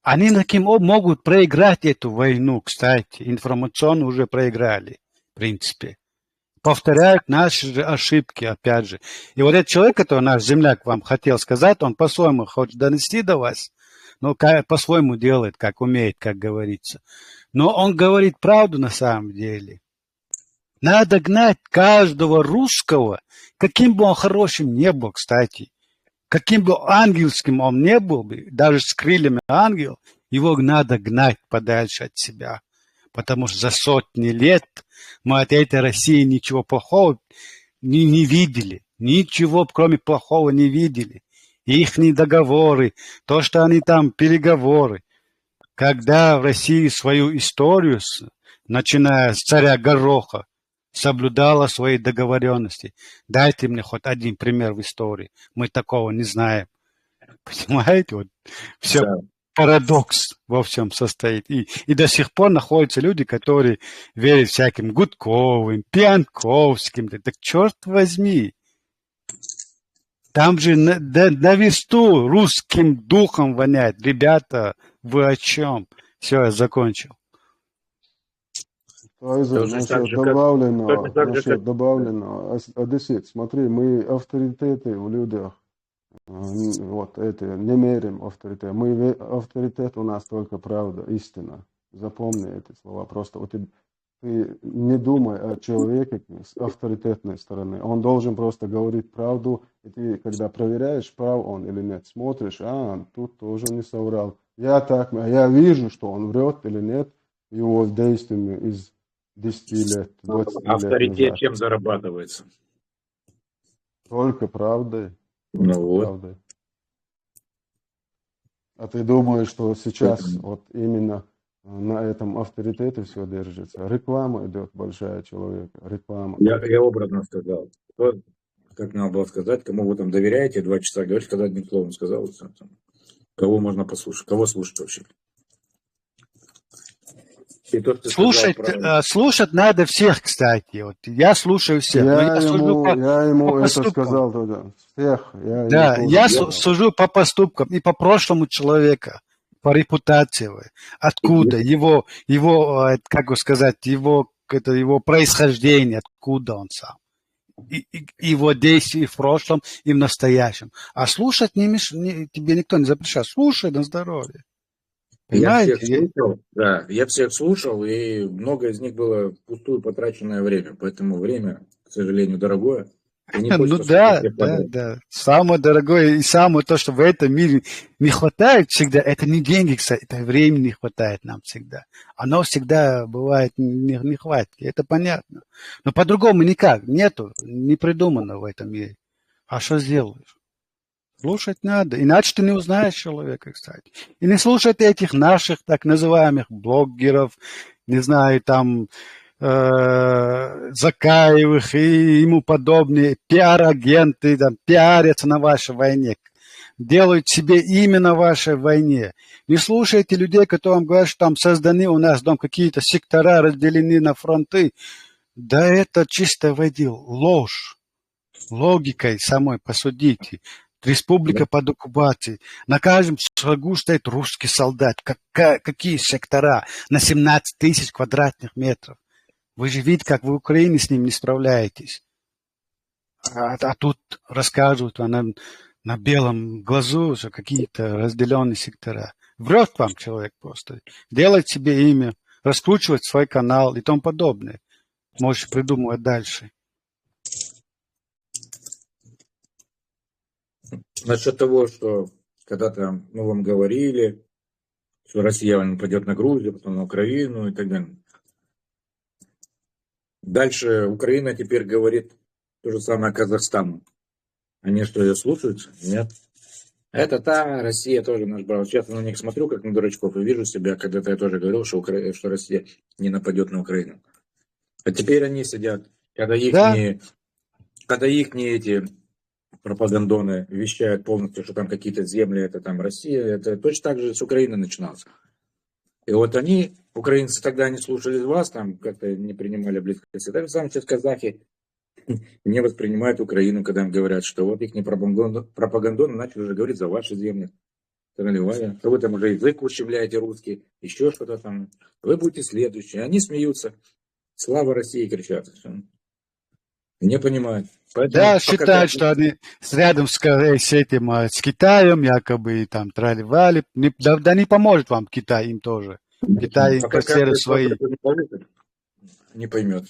Они таким могут проиграть эту войну, кстати, информационно уже проиграли, в принципе. Повторяют наши же ошибки, опять же. И вот этот человек, который наш земляк вам хотел сказать, он по-своему хочет донести до вас, но по-своему делает, как умеет, как говорится. Но он говорит правду на самом деле. Надо гнать каждого русского, каким бы он хорошим не был, кстати, каким бы ангельским он не был, даже с крыльями ангел, его надо гнать подальше от себя. Потому что за сотни лет мы от этой России ничего плохого не видели. Ничего, кроме плохого, не видели. Ихние договоры, то, что они там, переговоры. Когда в России свою историю, начиная с царя Гороха, соблюдала свои договоренности. Дайте мне хоть один пример в истории. Мы такого не знаем. Понимаете? Вот все. парадокс во всем состоит. И до сих пор находятся люди, которые верят всяким Гудковым, Пьянковским. Так черт возьми. Там же на версту русским духом воняет. Ребята, вы о чем? Все, я закончил. Файза, насчет добавлено, Одессит, смотри, мы авторитеты в людях, вот это, не меряем авторитет. Авторитет у нас только правда, истина. Запомни эти слова. Просто вот ты не думай о человеке с авторитетной стороны. Он должен просто говорить правду. И ты, когда проверяешь, прав он или нет, смотришь, тут тоже не соврал. Я вижу, что он врет или нет, его действиями из 10 лет, 20 лет Авторитет назад. чем зарабатывается? Только правдой. Ну Только вот. правдой. А ты думаешь, что сейчас вот именно на этом авторитете все держится? Реклама идет большая человека. Реклама. Я образно сказал. Как надо было сказать, кому вы там доверяете, 2 часа говорить, когда одним словом сказал. Кого можно послушать? Кого слушать вообще? И тот, кто Слушать надо всех, кстати. Вот я слушаю всех. Я ему это сказал тогда. Всех. Я сужу по поступкам и по прошлому человека, по репутации. Откуда его как бы сказать, его происхождение, откуда он сам. И его действия в прошлом и в настоящем. А слушать тебе никто не запрещает. Слушай на здоровье. Понимаете? Я всех слушал, и много из них было впустую потраченное время. Поэтому время, к сожалению, дорогое. Ну да. Самое дорогое и самое то, что в этом мире не хватает всегда, это не деньги, кстати, это времени не хватает нам всегда. Оно всегда бывает нехватки, это понятно. Но по-другому никак, не придумано в этом мире. А что сделаешь? Слушать надо, иначе ты не узнаешь человека, кстати. И не слушать этих наших так называемых блогеров, не знаю, там, Закаевых и ему подобные, пиар-агенты, там, пиарятся на вашей войне, делают себе имя на вашей войне. Не слушайте людей, которые вам говорят, что там созданы у нас там какие-то сектора, разделены на фронты. Да это чисто ложь. Логикой самой посудите. Республика под оккупацией. На каждом шагу стоит русский солдат. Какие сектора? На 17 тысяч квадратных метров. Вы же видите, как в Украине с ним не справляетесь. А тут рассказывают на белом глазу, что какие-то разделенные сектора. Врет вам человек просто. Делает себе имя, раскручивает свой канал и тому подобное. Можешь придумывать дальше. Насчет того, что когда-то вам говорили, что Россия нападет на Грузию, потом на Украину и так далее. Дальше Украина теперь говорит то же самое Казахстану. Они что, ее слушают? Нет. Это Россия тоже наш брат. Сейчас на них смотрю, как на дурачков, и вижу себя, когда-то я тоже говорил, что Россия не нападет на Украину. А теперь они сидят, когда ихние эти пропагандоны вещают полностью, что там какие-то земли, это там Россия, это точно так же с Украины начиналось. И вот они, украинцы, тогда не слушали вас, там как-то не принимали близко. Так же самое сейчас казахи не воспринимают Украину, когда им говорят, что вот их пропагандоны начали уже говорить за ваши земли. Что вы там уже язык ущемляете русский, еще что-то там. Вы будете следующие. Они смеются. Слава России кричат. Не понимают. Поэтому считают, что они рядом с этим, с Китаем, якобы там трали-вали. Да не поможет вам Китай, им тоже. Китай инкассирует свои. Не поймет.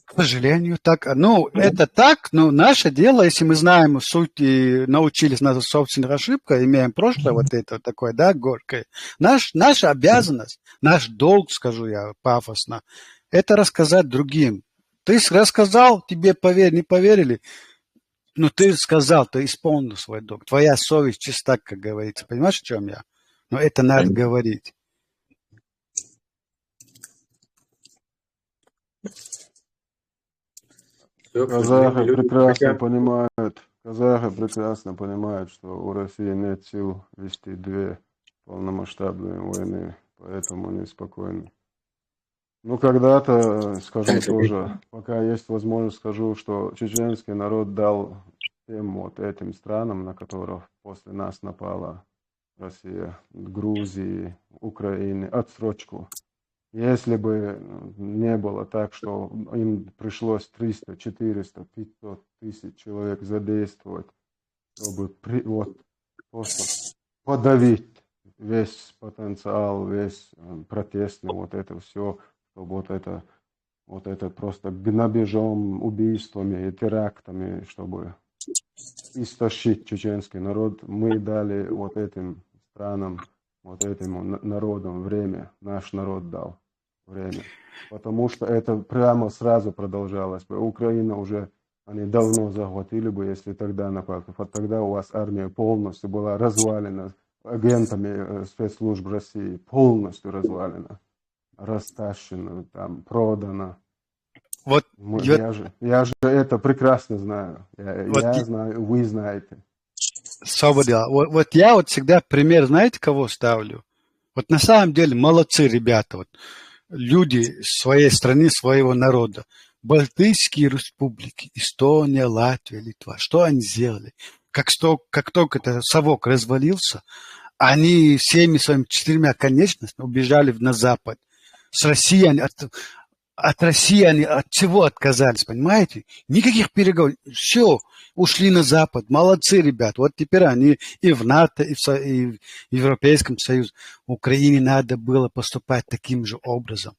К сожалению, так. Это так, но наше дело, если мы знаем суть и научились на собственных ошибках, имеем прошлое вот это такое, горькое. Наша обязанность, наш долг, скажу я пафосно, это рассказать другим. Ты рассказал, тебе не поверили, но ты сказал, ты исполнил свой долг. Твоя совесть чиста, как говорится. Понимаешь, о чем я? Но это надо говорить. Казахи прекрасно понимают, что у России нет сил вести 2 полномасштабной войны, поэтому неспокойны. Ну, когда-то скажу тоже, пока есть возможность, скажу, что чеченский народ дал тем вот этим странам, на которых после нас напала Россия, Грузии, Украины, отсрочку. Если бы не было так, что им пришлось 300, 400, 500 тысяч человек задействовать, чтобы вот просто подавить весь потенциал, весь протестный, вот это все, чтобы вот это просто грабежом, убийствами и терактами, чтобы истощить чеченский народ, мы дали вот этим странам, вот этим народам время, наш народ дал время. Потому что это прямо сразу продолжалось бы. Украина уже, они давно захватили бы, если тогда напали. Вот тогда у вас армия полностью была развалена агентами спецслужб России, полностью развалена, растащена, там, продана. Вот, Я же это прекрасно знаю. вот, Я знаю, вы знаете. Свобода. Вот я вот всегда пример, знаете, кого ставлю? Вот на самом деле молодцы ребята, вот люди своей страны, своего народа. Балтийские республики, Эстония, Латвия, Литва. Что они сделали? Как только этот совок развалился, они всеми своими 4 конечностями убежали на Запад. С Россией от России они от чего отказались, понимаете? Никаких переговоров. Все, ушли на Запад. Молодцы, ребят. Вот теперь они и в НАТО, и в Европейском Союзе. Украине надо было поступать таким же образом.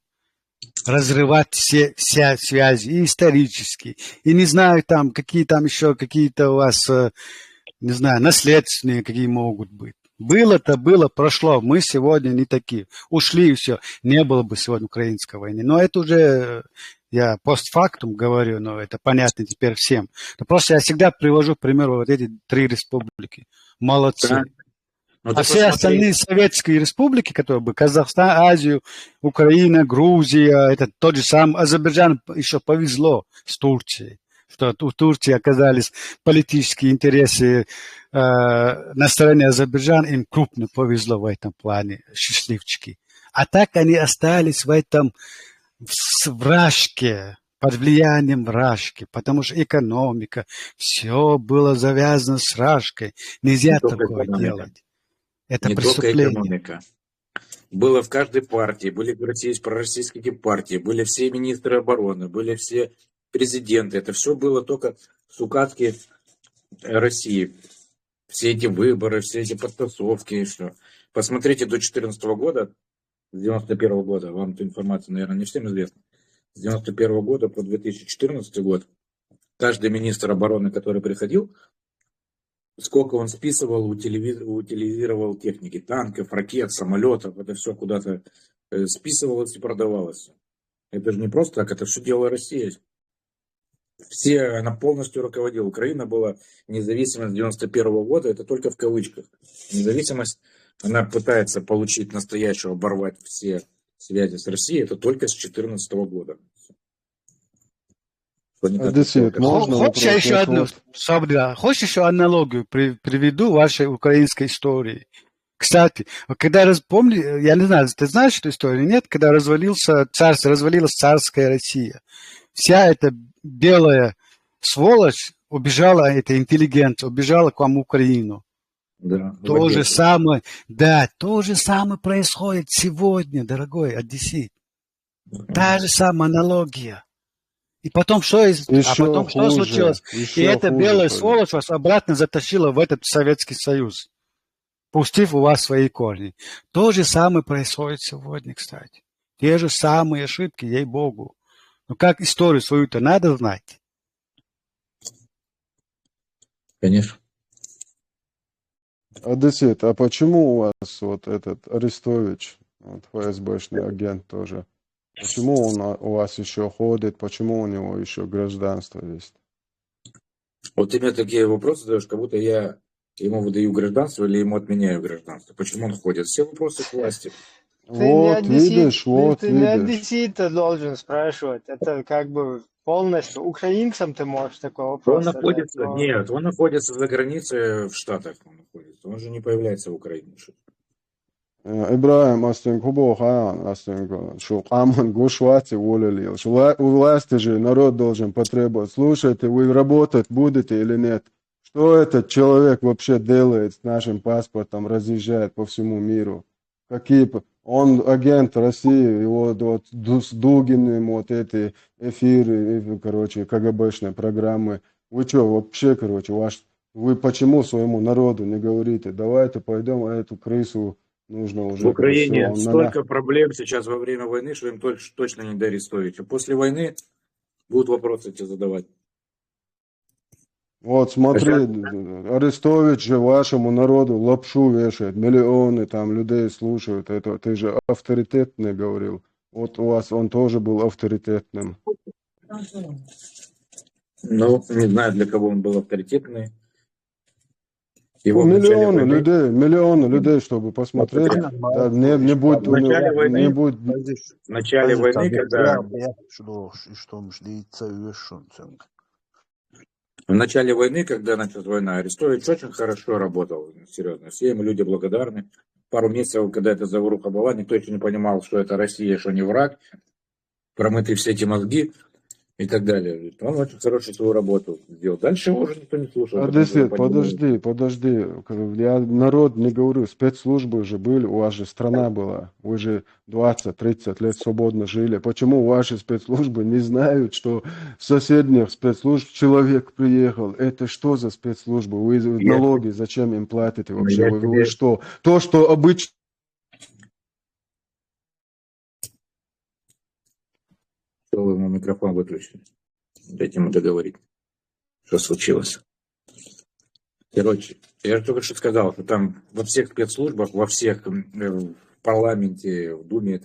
Разрывать все связи, и исторические, и не знаю, там, какие там еще какие-то у вас, не знаю, наследственные, какие могут быть. Было-то было, прошло. Мы сегодня не такие. Ушли и все. Не было бы сегодня украинской войны. Но это уже я постфактум говорю, но это понятно теперь всем. Но просто я всегда привожу к примеру вот эти 3 республики. Молодцы. Да. Ну, А все остальные советские республики, которые бы Казахстан, Азию, Украина, Грузия, это тот же самый Азербайджан еще повезло с Турцией, что у Турции оказались политические интересы на стороне Азербайджана, им крупно повезло в этом плане, счастливчики. А так они остались в этом вражке, под влиянием вражки, потому что экономика, все было завязано с вражкой. Нельзя такое делать. Это не преступление. только экономика. Было в каждой партии, были пророссийские партии, были все министры обороны, были все президенты. Это все было только с указки России. Все эти выборы, все эти подтасовки и все. Посмотрите до 2014 года, с 91 года, вам эта информация, наверное, не всем известна. С 91 года по 2014 год каждый министр обороны, который приходил, сколько он списывал, утилизировал техники, танков, ракет, самолетов, это все куда-то списывалось и продавалось. Это же не просто так, это все делала Россия. Она полностью руководила. Украина была независима с 91 года, это только в кавычках. Независимость, она пытается получить настоящую, оборвать все связи с Россией, это только с 2014 года. Хочешь еще одну, хочешь еще аналогию приведу вашей украинской истории? Кстати, когда помню, я не знаю, ты знаешь эту историю или нет, когда развалилась царская Россия. Вся эта белая сволочь убежала, эта интеллигенция, убежала к вам в Украину. Да, то же самое происходит сегодня, дорогой одессит. Та же самая аналогия. И потом что случилось? И эта белая сволочь вас обратно затащила в этот Советский Союз, пустив у вас свои корни. То же самое происходит сегодня, кстати. Те же самые ошибки, ей-богу. Но как историю свою-то надо знать. Конечно. Одессит, а почему у вас вот этот Арестович, вот ФСБшный агент тоже, почему он у вас еще ходит, почему у него еще гражданство есть? Вот ты мне такие вопросы задаешь, как будто я ему выдаю гражданство или ему отменяю гражданство. Почему он ходит? Все вопросы к власти. Вот видишь. Ты не одессита должен спрашивать. Это как бы полностью украинцам ты можешь такой вопрос задать. Он находится за границей в Штатах. Он же не появляется в Украине. Ибраим астен кубо хаан астен что каман гушвати волили. У власти же народ должен потребовать. Слушайте, вы работать будете или нет? Что этот человек вообще делает с нашим паспортом, разъезжает по всему миру? Он агент России, его вот с Дугиным, вот эти эфиры, короче, КГБшные программы. Вы что, вообще, короче, вы почему своему народу не говорите, давайте пойдем эту крысу, нужно В уже, Украине все, столько проблем сейчас во время войны, что им точно не до Арестовича. После войны будут вопросы тебе задавать. Вот А смотри, сейчас Арестович же вашему народу лапшу вешает, миллионы там людей слушают, это ты же авторитетный говорил. Вот у вас он тоже был авторитетным. ну, не знаю, для кого он был авторитетный. Его в начале Миллионы людей, чтобы посмотреть, да, не будь, в начале войны, не будь. в начале войны, когда в начале войны, когда началась война, Арестович очень хорошо работал, серьезно. Все ему люди благодарны. Пару месяцев, когда эта заваруха была, никто еще не понимал, что это Россия, что не враг. Промыты все эти мозги и так далее. Он очень хорошую свою работу сделал. Дальше его уже никто не слушал. Подожди. Я народ не говорю, спецслужбы же были, у вас же страна была. Вы же 20-30 лет свободно жили. Почему ваши спецслужбы не знают, что в соседних спецслужб человек приехал? Это что за спецслужбы? Вы налоги зачем им платите вообще? Вы что? То, что обычно... Что вы на микрофон выключили? Дайте ему договорить, что случилось. Короче, я же только что сказал, что там во всех спецслужбах, во всех, в парламенте, в Думе,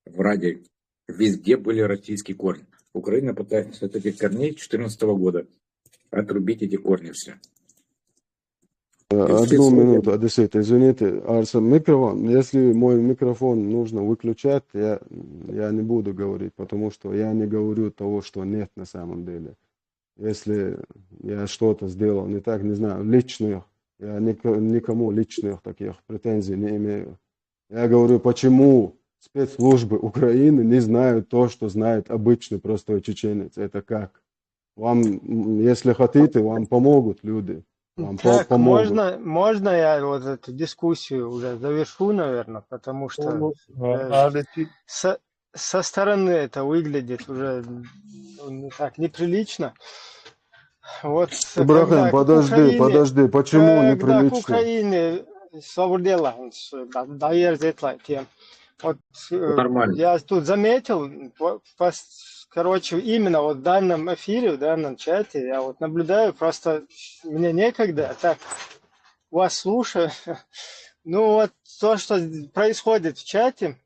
в Раде, везде были российские корни. Украина пытается от этих корней 2014 года отрубить эти корни все. Одну минуту, Одессит, извините, Арсен, микрофон, если мой микрофон нужно выключать, я не буду говорить, потому что я не говорю того, что нет на самом деле. Если я что-то сделал не так, не знаю, личных, я никому личных таких претензий не имею. Я говорю, почему спецслужбы Украины не знают то, что знает обычный простой чеченец. Это как? Вам, если хотите, вам помогут люди. Так, можно я вот эту дискуссию уже завершу, наверное, потому что со стороны это выглядит уже так неприлично. Вот, Ибрахим, подожди, почему неприлично? К Украине свободела, вот я тут заметил, короче, именно вот в данном эфире, в данном чате, я вот наблюдаю, просто мне некогда, так вас слушаю. Ну вот то, что происходит в чате,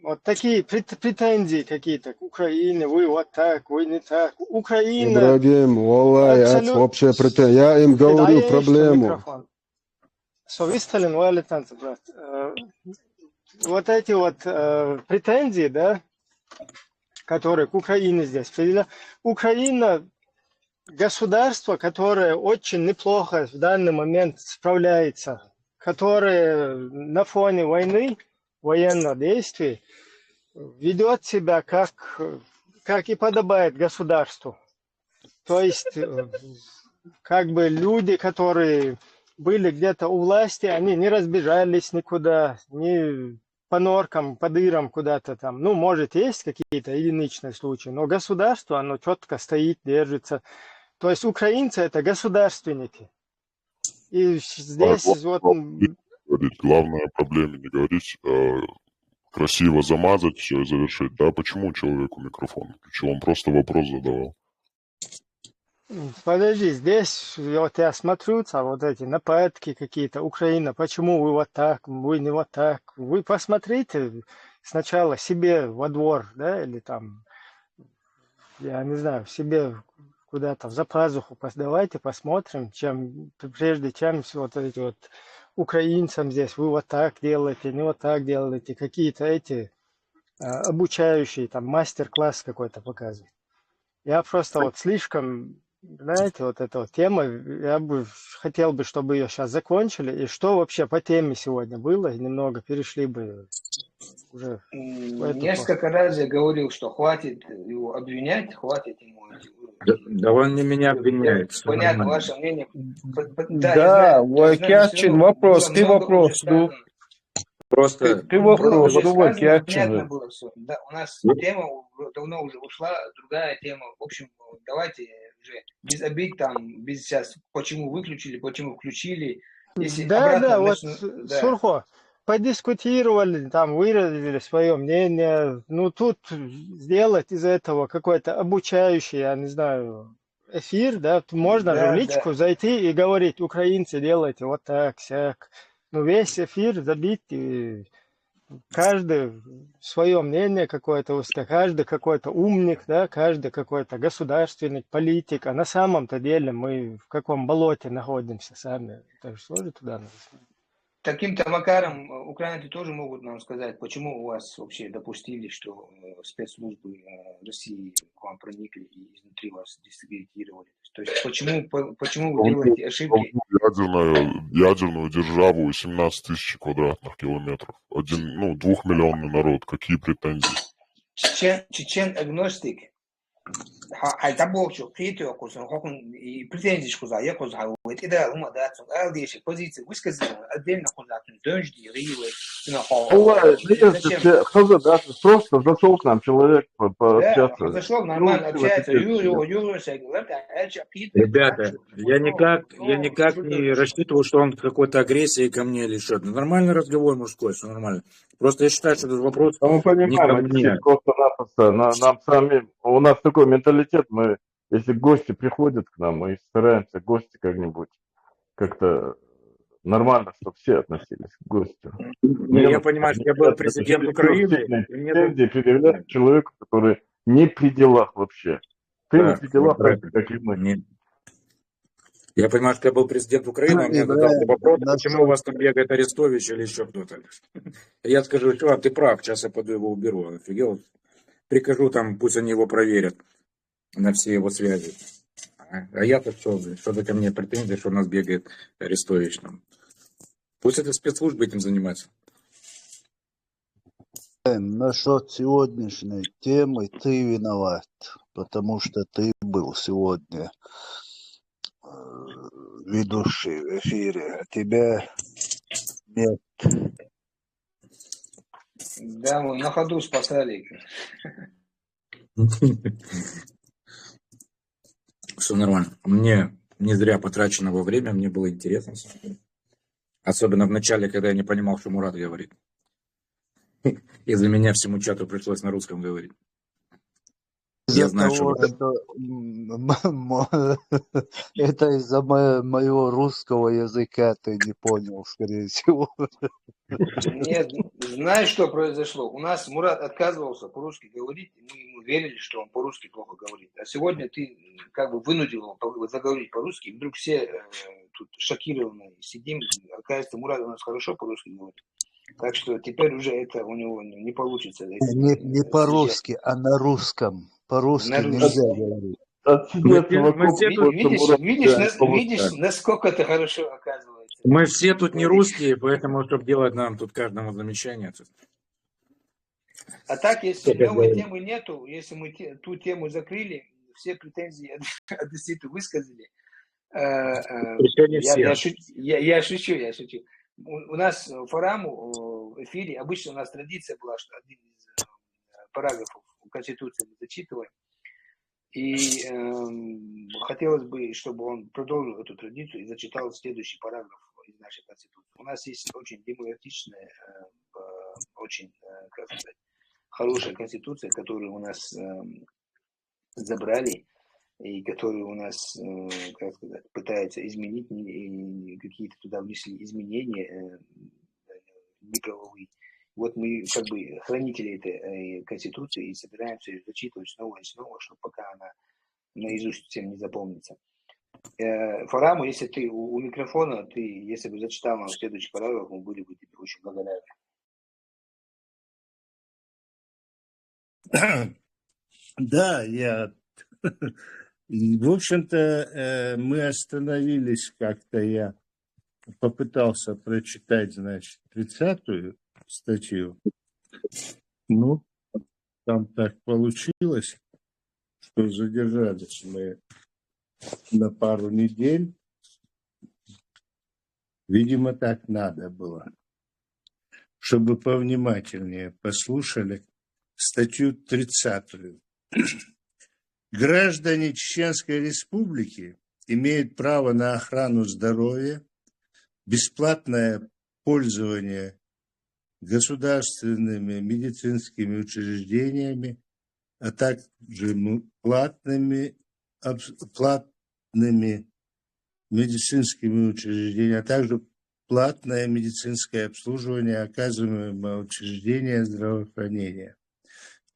вот такие претензии какие-то к Украине, вы вот так, вы не так. Украина... Ибрагим, Аллах, вообще претензии. Я им говорю проблему. Брат. Вот эти вот претензии, да, которые к Украине здесь. Украина государство, которое очень неплохо в данный момент справляется, которое на фоне войны, военных действий, ведет себя как и подобает государству. То есть, как бы люди, которые были где-то у власти, они не разбежались никуда, не по норкам, по дырам куда-то там. Ну, может, есть какие-то единичные случаи, но государство, оно четко стоит, держится. То есть украинцы – это государственники. И здесь вот... Главная проблема не говорить, а красиво замазать все и завершить. Да, почему человеку микрофон включил? Он просто вопрос задавал. Подожди, здесь вот я смотрю, вот эти нападки какие-то, Украина, почему вы вот так, вы не вот так. Вы посмотрите сначала себе во двор, да, или там, я не знаю, себе куда-то за пазуху, давайте посмотрим, прежде чем вот эти вот украинцам здесь, вы вот так делаете, не вот так делаете, какие-то эти обучающие, там, мастер-класс какой-то показывают. Я просто вот слишком знаете, вот эта вот тема, я бы хотел бы, чтобы ее сейчас закончили. И что вообще по теме сегодня было, и немного перешли бы уже в эту Несколько раз я говорил, что хватит его обвинять, хватит ему Да он не меня обвиняет, все понятно, нормально. ваше мнение. Да, я Да, знаю, но все Вакячин, равно было вопрос, ты много уже вопрос, ну, сказано. Просто ты Было вопрос, уже ну, сказано, Вакячин. понятно было все. Да, у нас тема давно уже ушла, другая тема. В общем, давайте уже без обид там, без сейчас, почему выключили, почему включили. Если обратно Да, вот, начну, да. Сурхо, подискутировали, там, выразили свое мнение. Ну, тут сделать из этого какой-то обучающий, я не знаю, эфир, да, можно же в Да, личку да. зайти и говорить, украинцы, делайте вот так, сяк. Ну, весь эфир забить, и каждый свое мнение какое-то высказать, каждый какой-то умник, да, каждый какой-то государственный политик. А на самом-то деле мы в каком болоте находимся сами. Так что же туда надо? Таким-то макаром украинцы тоже могут нам сказать, почему у вас вообще допустили, что спецслужбы России к вам проникли и изнутри вас дискредитировали. То есть почему вы делаете ошибки? Ядерную державу 17 тысяч квадратных километров. 2-миллионный народ. Какие претензии? Чечен агностик. Хайтабовчу, Хиту, Хокун и претензии кузая, куза, вот это ума да, алдейшие позиции высказаны, отдельно кузатун, дожди, ривы, Бывает, если даже просто зашел к нам человек да, пообщаться. зашел, Ну, нормально что вы общается, теперь ребята, я никак не рассчитывал, что он какой-то агрессии ко мне или что-то. Нормальный разговор мужской, все нормально. Просто я считаю, что этот вопрос Да мы не ко понимаем, мне. просто-напросто, нам самим, у нас такой менталитет, мы, если гости приходят к нам, мы стараемся гости как-то нормально, чтобы все относились к гостю. Я понимаю, что я был президент Украины. Претензии предъявлять человеку, который не при делах вообще. Ты не при делах, как и мы. Я понимаю, что я был президент Украины, а мне задался вопрос, почему у вас там бегает Арестович или еще кто-то. Я скажу, чувак, ты прав, сейчас я пойду его уберу. Офигел? Прикажу там, пусть они его проверят на все его связи. А я-то что-то ко мне претензии, что у нас бегает Арестович там. Пусть это спецслужбы этим занимаются. Насчет сегодняшней темы ты виноват, потому что ты был сегодня ведущий в эфире, а тебя нет. Да, мы на ходу спасали. Все нормально. Мне не зря потраченного время, мне было интересно. Особенно в начале, когда я не понимал, что Мурат говорит. Из-за меня всему чату пришлось на русском говорить. Из-за того, что это из-за моего русского языка ты не понял, скорее всего. Нет, знаешь, что произошло? У нас Мурат отказывался по-русски говорить, и мы ему верили, что он по-русски плохо говорит. А сегодня ты как бы вынудил его заговорить по-русски, и вдруг все тут шокированные сидим. Оказывается, Мурат у нас хорошо по-русски говорит. Так что теперь уже это у него не получится. Не по-русски, а на русском. По-русски нельзя говорить. Видишь, насколько это хорошо оказывается. Мы все тут не русские, поэтому, чтобы делать нам тут каждому замечание. А так, если новой темы нету, если мы ту тему закрыли, все претензии одесситы высказали. Я шучу. У нас в Фараму в эфире обычно у нас традиция была, что один из параграфов Конституции мы зачитываем. И хотелось бы, чтобы он продолжил эту традицию и зачитал следующий параграф из нашей Конституции. У нас есть очень демократичная, очень, как сказать, хорошая Конституция, которую у нас забрали и которую у нас, как сказать, пытаются изменить, и какие-то туда внесли изменения неправовые. Вот мы как бы хранители этой Конституции и собираемся ее зачитывать снова и снова, чтобы пока она наизусть всем не запомнится. Фараму, если ты у микрофона, если бы зачитал нам следующий параграф, мы были бы тебе очень благодарны. Да, я И, в общем-то, мы остановились как-то, я попытался прочитать, значит, 30-ю статью. Ну, там так получилось, что задержались мы на пару недель. Видимо, так надо было, чтобы повнимательнее послушали статью 30. Граждане Чеченской Республики имеют право на охрану здоровья, бесплатное пользование государственными медицинскими учреждениями, а также платными медицинскими учреждениями, а также платное медицинское обслуживание, оказываемое учреждением здравоохранения.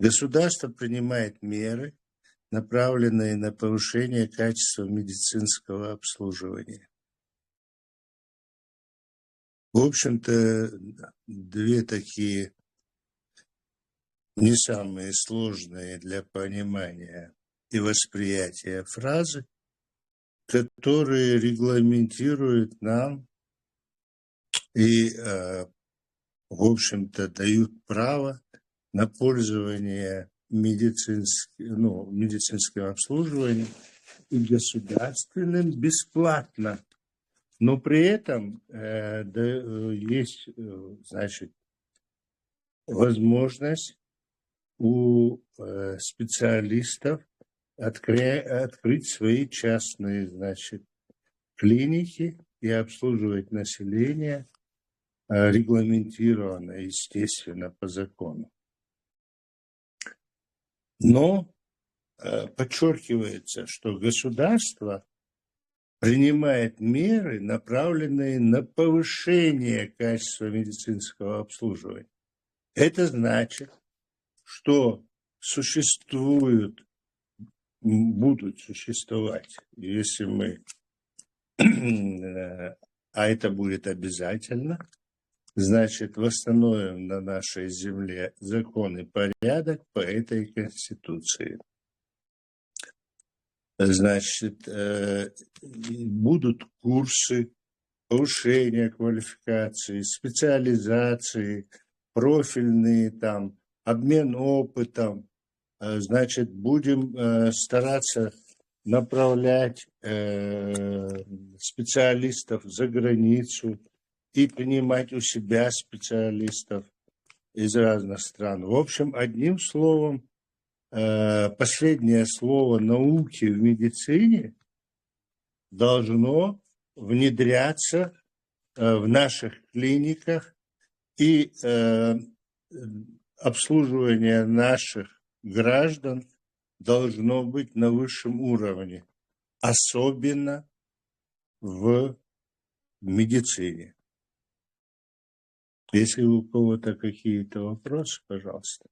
Государство принимает меры, направленные на повышение качества медицинского обслуживания. В общем-то, две такие не самые сложные для понимания и восприятия фразы, которые регламентируют нам и, в общем-то, дают право на пользование медицинским обслуживанием и государственным бесплатно. Но при этом есть, значит, возможность у специалистов открыть свои частные, значит, клиники и обслуживать население, регламентированно, естественно, по закону. Но подчеркивается, что государство принимает меры, направленные на повышение качества медицинского обслуживания. Это значит, что будут существовать, если мы, а это будет обязательно, значит, восстановим на нашей земле закон и порядок по этой Конституции. Значит, будут курсы повышения квалификации, специализации, профильные там, обмен опытом. Значит, будем стараться направлять специалистов за границу и принимать у себя специалистов из разных стран. В общем, одним словом, последнее слово науки в медицине должно внедряться в наших клиниках, и обслуживание наших граждан должно быть на высшем уровне, особенно в медицине. Если у кого-то какие-то вопросы, пожалуйста.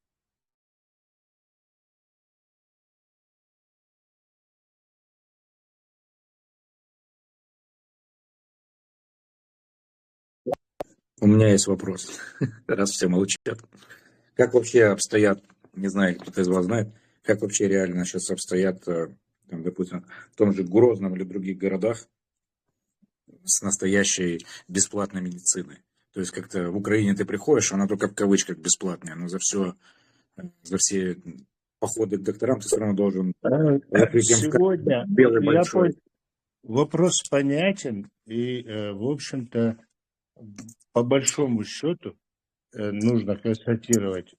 У меня есть вопрос, раз все молчат. Как вообще обстоят, не знаю, кто-то из вас знает, как вообще реально сейчас обстоят, там, допустим, в том же Грозном или других городах с настоящей бесплатной медициной? То есть как-то в Украине ты приходишь, она только в кавычках бесплатная, но за все походы к докторам ты все равно должен Сегодня белый большой. Вопрос понятен, и, в общем-то, по большому счету нужно констатировать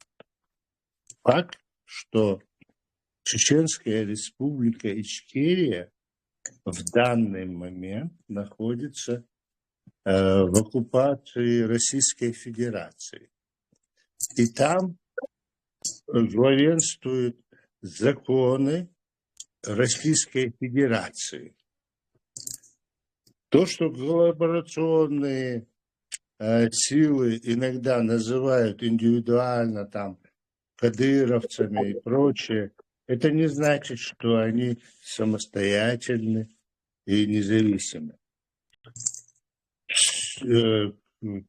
факт, что Чеченская Республика Ичкерия в данный момент находится в оккупации Российской Федерации. И там главенствуют законы Российской Федерации. То, что коллаборационные силы иногда называют индивидуально там кадыровцами и прочее, это не значит, что они самостоятельны и независимы.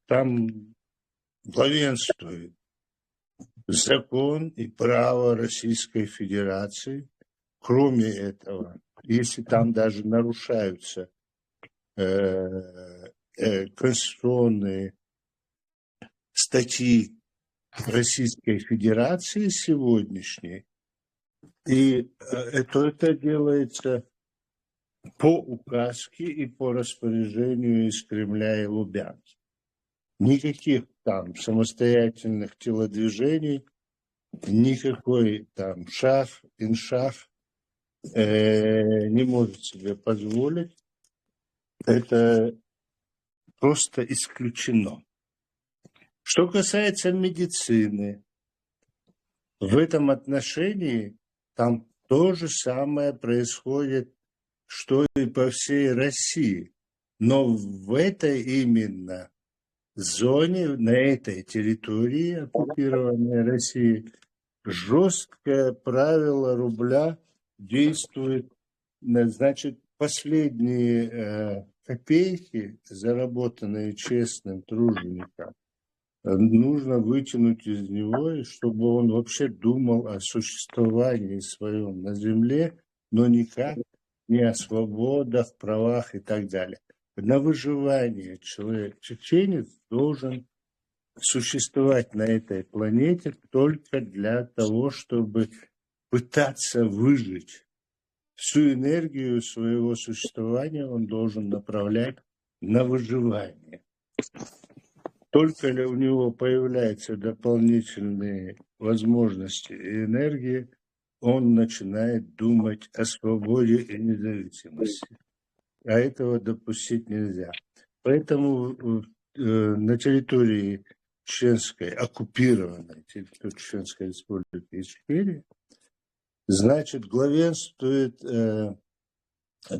Там главенствует закон и право Российской Федерации. Кроме этого, если там даже нарушаются конституционные статьи Российской Федерации сегодняшней, и это делается по указке и по распоряжению из Кремля и Лубянки. Никаких там самостоятельных телодвижений, никакой там шах, иншах не может себе позволить. Это просто исключено. Что касается медицины, в этом отношении там то же самое происходит, что и по всей России. Но в этой именно зоне, на этой территории оккупированной России, жесткое правило рубля действует. Значит, последние копейки, заработанные честным тружеником, нужно вытянуть из него, чтобы он вообще думал о существовании своем на земле, но никак не о свободах, правах и так далее. На выживание человек, чеченец, должен существовать на этой планете только для того, чтобы пытаться выжить. Всю энергию своего существования он должен направлять на выживание. Только ли у него появляются дополнительные возможности и энергии, он начинает думать о свободе и независимости. А этого допустить нельзя. Поэтому на территории Чеченской, оккупированной территории Чеченской республики Ичкерия, значит, главенствует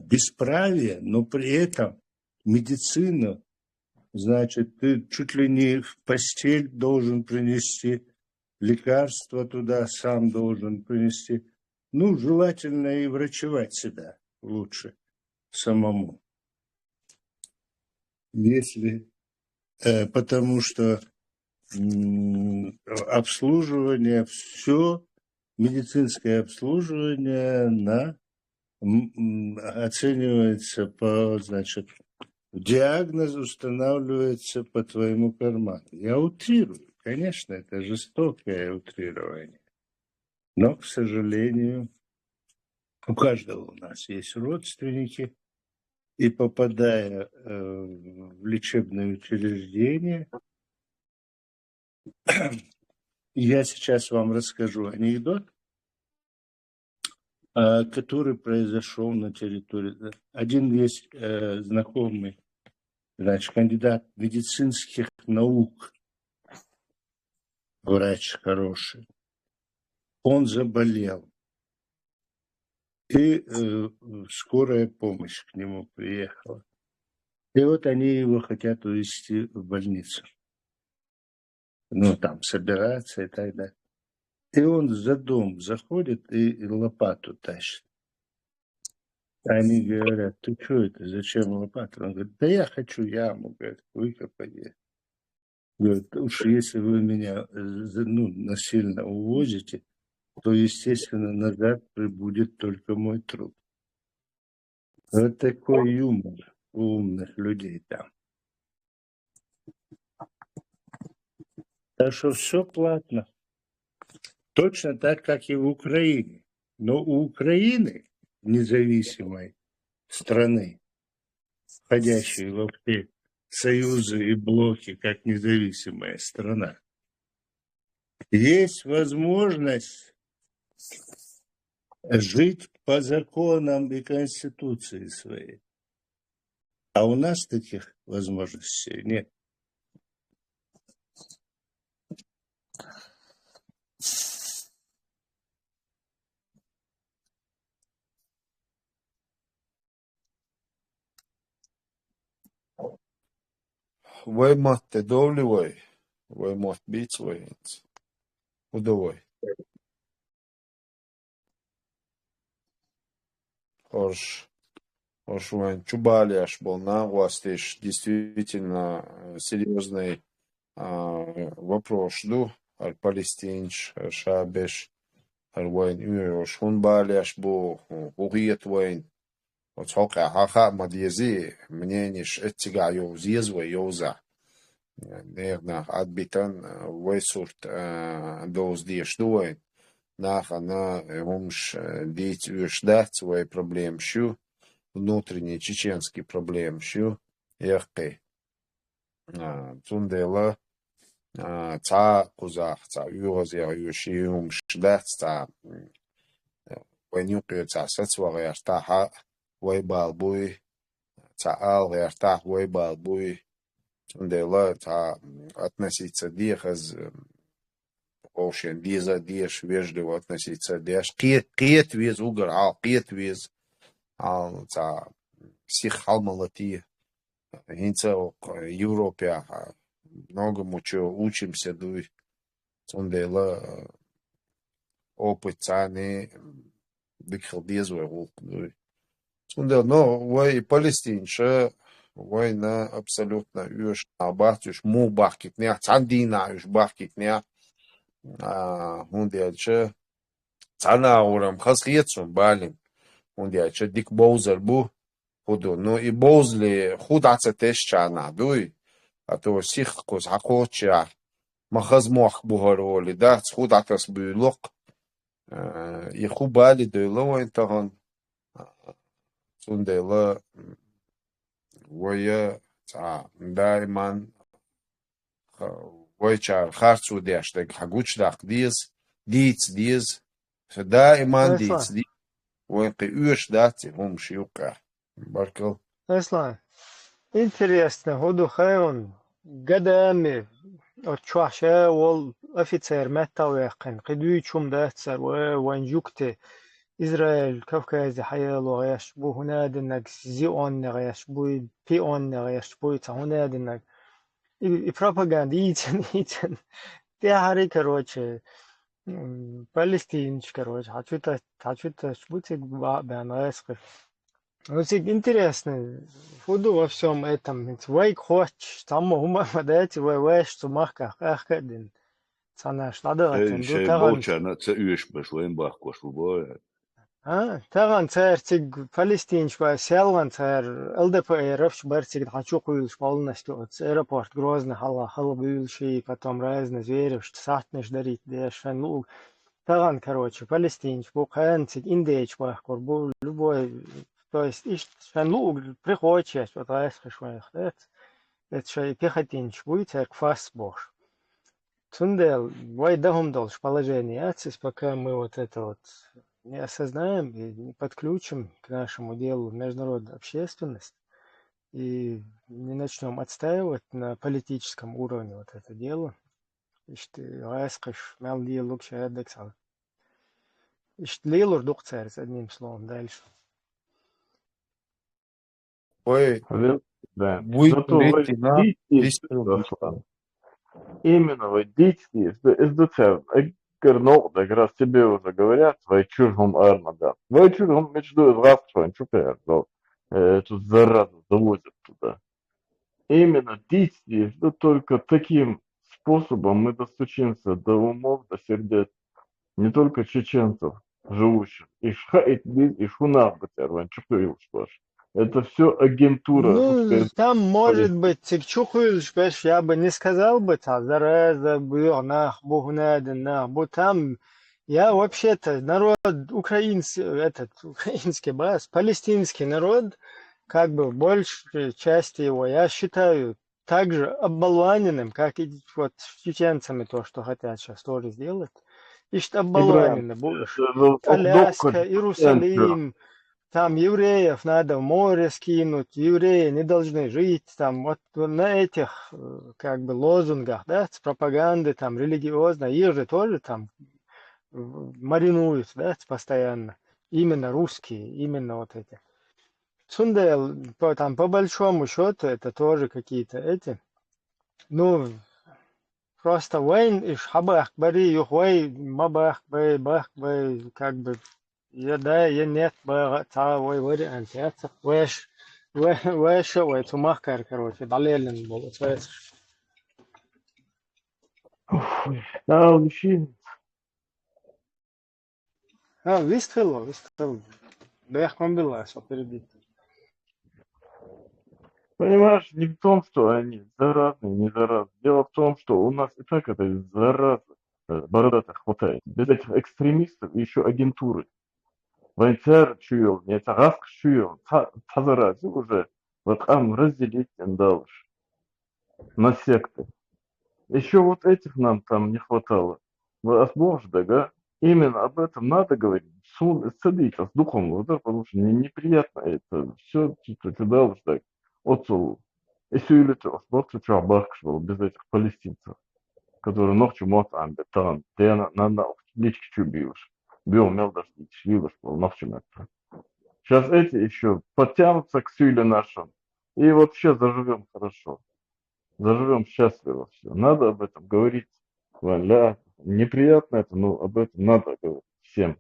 бесправие, но при этом медицина, значит, ты чуть ли не в постель должен принести, лекарства туда сам должен принести. Ну, желательно и врачевать себя лучше самому. Если, потому что обслуживание, все медицинское обслуживание оценивается по, значит, диагноз устанавливается по твоему карману. Я утрирую, конечно, это жестокое утрирование. Но, к сожалению, у каждого у нас есть родственники, и попадая в лечебное учреждение, я сейчас вам расскажу анекдот, который произошел на территории. Один есть знакомый, значит, кандидат медицинских наук, врач хороший. Он заболел. И скорая помощь к нему приехала. И вот они его хотят увезти в больницу. Ну, там собираться и так далее. И он за дом заходит и лопату тащит. Они говорят: ты что это, зачем лопату? Он говорит: да я хочу яму, говорит, выкопать. Говорит: уж если вы меня насильно увозите, то, естественно, назад прибудет только мой труп. Вот такой юмор у умных людей там. Так что все платно. Точно так, как и в Украине. Но у Украины, независимой страны, входящей во все союзы и блоки, как независимая страна, есть возможность жить по законам и конституции своей. А у нас таких возможностей нет. Voimat te dovli voi? Voimat bits voi? Удовой. Ош вон Чубалиаш был на властиш действительно серьезный вопрос. Ду ар палестинш, ар шабеш, ар войн, шун балиаш был угиет войн, Вот сколько хаха мадьязи мнениш этига юзизва юза. Наверное, отбитан войсурт доз диштуй. Нахана умш дить ждать свои проблемы щу. Внутренние чеченские проблемы щу. Яхты. Цундела. Ца кузах, ца юзер юши умш ждать, ца войнюк ца сецвара яштаха. Вайбалбуй, цаал яртах вайбалбуй, дела та относиться дихаз, общем диза диш вежливо относиться деш, киет виз угар, киет виз, та сих халмалати, гинца Европе, многому чего учимся, дуй, дела опыт цаны, дихал дизва волк, дуй. Но вой палестинша, война абсолютно юж абатюш му бахкитня, цандина юж бахкитня, хундяча цана урам хасхиетсун балим, хундяча дик боузер бу худу, но и боузли худаться тешчана дуй, а то сих коз хакоча махазмох бухароли, да, худатас буйлок, и хубали дуйло интаган. Сундела вая дайман вайчар харцу дештег хагучдах диз дайман диц вайки уш дати шиука баркал. Аслан, интересно, ходу хайон гадами от чуаша вол офицер металлехен قدوي чум датсар وانجوكته إسرائيل كوكاز حيالو غيش بو هنا دنك زيون غيش بو بيون غيش بو هنا دنك propaganda إيتن تي هاري كروتش Палестинч, короче, хочу-то шпуцик бянайских. Очень интересно, худу во всем этом. Вайк хочешь, там ума мадайте, вай что махка, ахкадин. Цана шладатен, ду Şey таган. bolçana tse üyeş başlayın bak koşu bu. Таган царцig Палестинч ба селван цар ЛДП РФ барциг хочу куйлш полностью. Аэропорт Грозный хала бывший, потом разные звери, что сатнеш дарить, дешен луг. Таган, короче, Палестинч, буханцик, индейч бахкор, бу любой, то есть иш шанлуг приходишь, вот айсхешвах, это шай пехотинч будет, церк фас бош. Тундел, вай дахум долж положение, пока мы вот это вот не осознаем и не подключим к нашему делу международную общественность и не начнем отстаивать на политическом уровне вот это дело. İşte ayskış mel diyalog şahedek sal. İşte leylor doktor одним словом дальше. Ой, Да. вы Зато лейтенант, Руслан. Именно водитель, это Кернол, как раз тебе уже говорят, твои чужом армада. Твои чужом мечтают здравствуй, чупер, эту заразу завозят туда. Именно действие, что только таким способом мы достучимся до умов, до сердец не только чеченцев, живущих, и шунах, это все агентура. Ну, там может быть, тикчухуешь, я бы не сказал бы, зараза, бюрнах, бухнаденах, бо там, я вообще-то народ украинский бас, палестинский народ, как бы большей части его, я считаю, также оболваненным, как и вот с чеченцами то, что хотят сейчас тоже сделать. И что оболванены будешь. Аляска, Иерусалим, там евреев надо в море скинуть, евреи не должны жить, там вот на этих как бы лозунгах, да, с пропаганды там религиозной, их же тоже там маринуют, да, постоянно. Именно русские, именно вот эти. Сундел, там по большому счету это тоже какие-то эти, ну, просто войн и шабах, бари, юхвай, мабах, бах, как бы, я нет, та вой вариант, я вэш, тумахкар, короче, далелен был, Да, мужчин. вистфило, бэх мобила, что впереди. Понимаешь, не в том, что они заразные, не заразные. Дело в том, что у нас и так этой заразы бородатых хватает. Без этих экстремистов и еще агентуры. Войнцер чуял, не цагаск чуял, тазарази уже. Вот там разделить дальше на секты. Еще вот этих нам там не хватало. Возможно, да? Именно об этом надо говорить. Садиться с духом, да, потому что неприятно это. Все туда уж так. Отцу. И все или то, смотрю, что обаркшивал без этих палестинцев, которые ночью мотан, бетан, ты на лички чубиваешь. Бил мелдаш, личвилаш, ночью метро. Сейчас эти еще подтянутся к силе нашим. И вообще заживем хорошо. Заживем счастливо все. Надо об этом говорить. Валя. Неприятно это, но об этом надо говорить всем.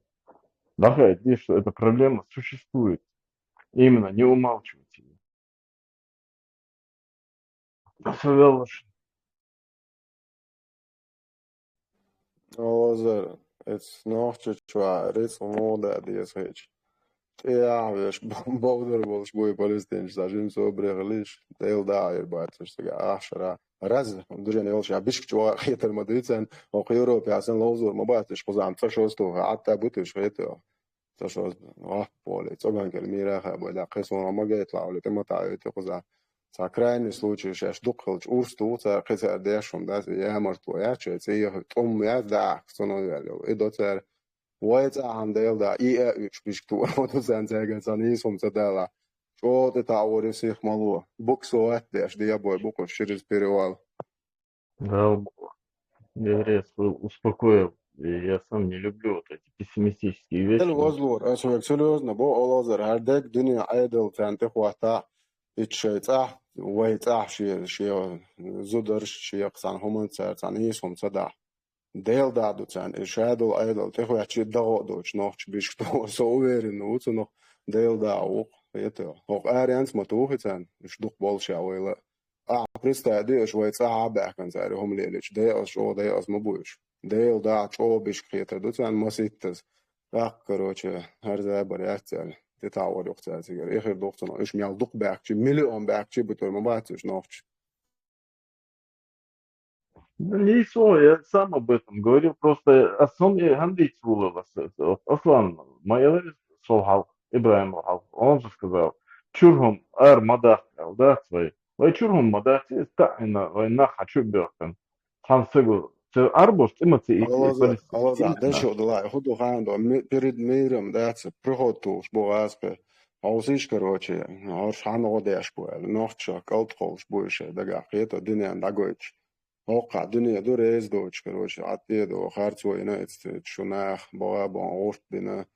Давай, здесь, что эта проблема существует. Именно, не умалчивать ее. Свелыш. Ozar, es nošķi čvāris un modēdies heč. Jā, vieš, baudarbolis boja palestīņš, zažim sobrēgališ, teil dā ir bācis, tagad āšarā. Raz, durien ilšā bišķi ietar madricen, un ka Eiropā sen lauzur mabātis, pozām tašos to, ātā būtiš heto. Tašos, poli, cogan, kel mīrāhā, boja, qesun amagēt lauli, te matājot, pozā. Ca krajnji slučaj, šeš dukhalč urstu, ca qecer dešum, da se jāmarto, jā, čēc, jā, da, sono vēļo, idocer, ويتعهم ديلدا إيش بيشتو وتوزن زعجن سانيسهم تدلا شو تتعور يسيخ مالوه بوكسوات ديش دي أبوي بوكو شريز بيروال. Да, я успокоил. И я сам не люблю вот эти пессимистические вещи. الغزلور أسوأ سلوزنا بو أولازر هردك دنيا عيدل تنتخ وقتا إتشيتاح ويتاح شي زودر شي قصان همون سانيسهم تدا Dēl dādu cēn ir šēdul aidal, te hoa či daudz nohč bišķi to soveri nūcu no dēl dāu, ieteo. Hoq ääriens ma tuuhi cēn, iš duk bolšā oile. Pristē dieši vai cā ābēkan cēri homlielič, dēls ma bujuši. Dēl dā čo bišķi ietradu cēn ma sittas. Karoči, her zēbari ēcēli, te tā oruq cēl cigar. Ihir dukcano, iš mial duk bēkči, milion bēkči, bet tur ma bāciš nohč. Не я сам об этом говорил, просто основные гандейцы Аслан, моя Солхал, Ибраим Алхал, он же сказал, чургум ар мадах, да, свои. Вай чургум мадах, стаина, война хочу бёртен. Там сыгу, арбуш, имати и Алаза, дешо дала, худу хандо, перед миром, дается, прихоту, шбуаспе, аусиш, короче, аршано дешпуэл, нохча, калтхол, шбуише, дага, это дыня, дагоич. Oqa dünya dur ezdoç короче atiedo harcoyna etst şunaq baba ortbina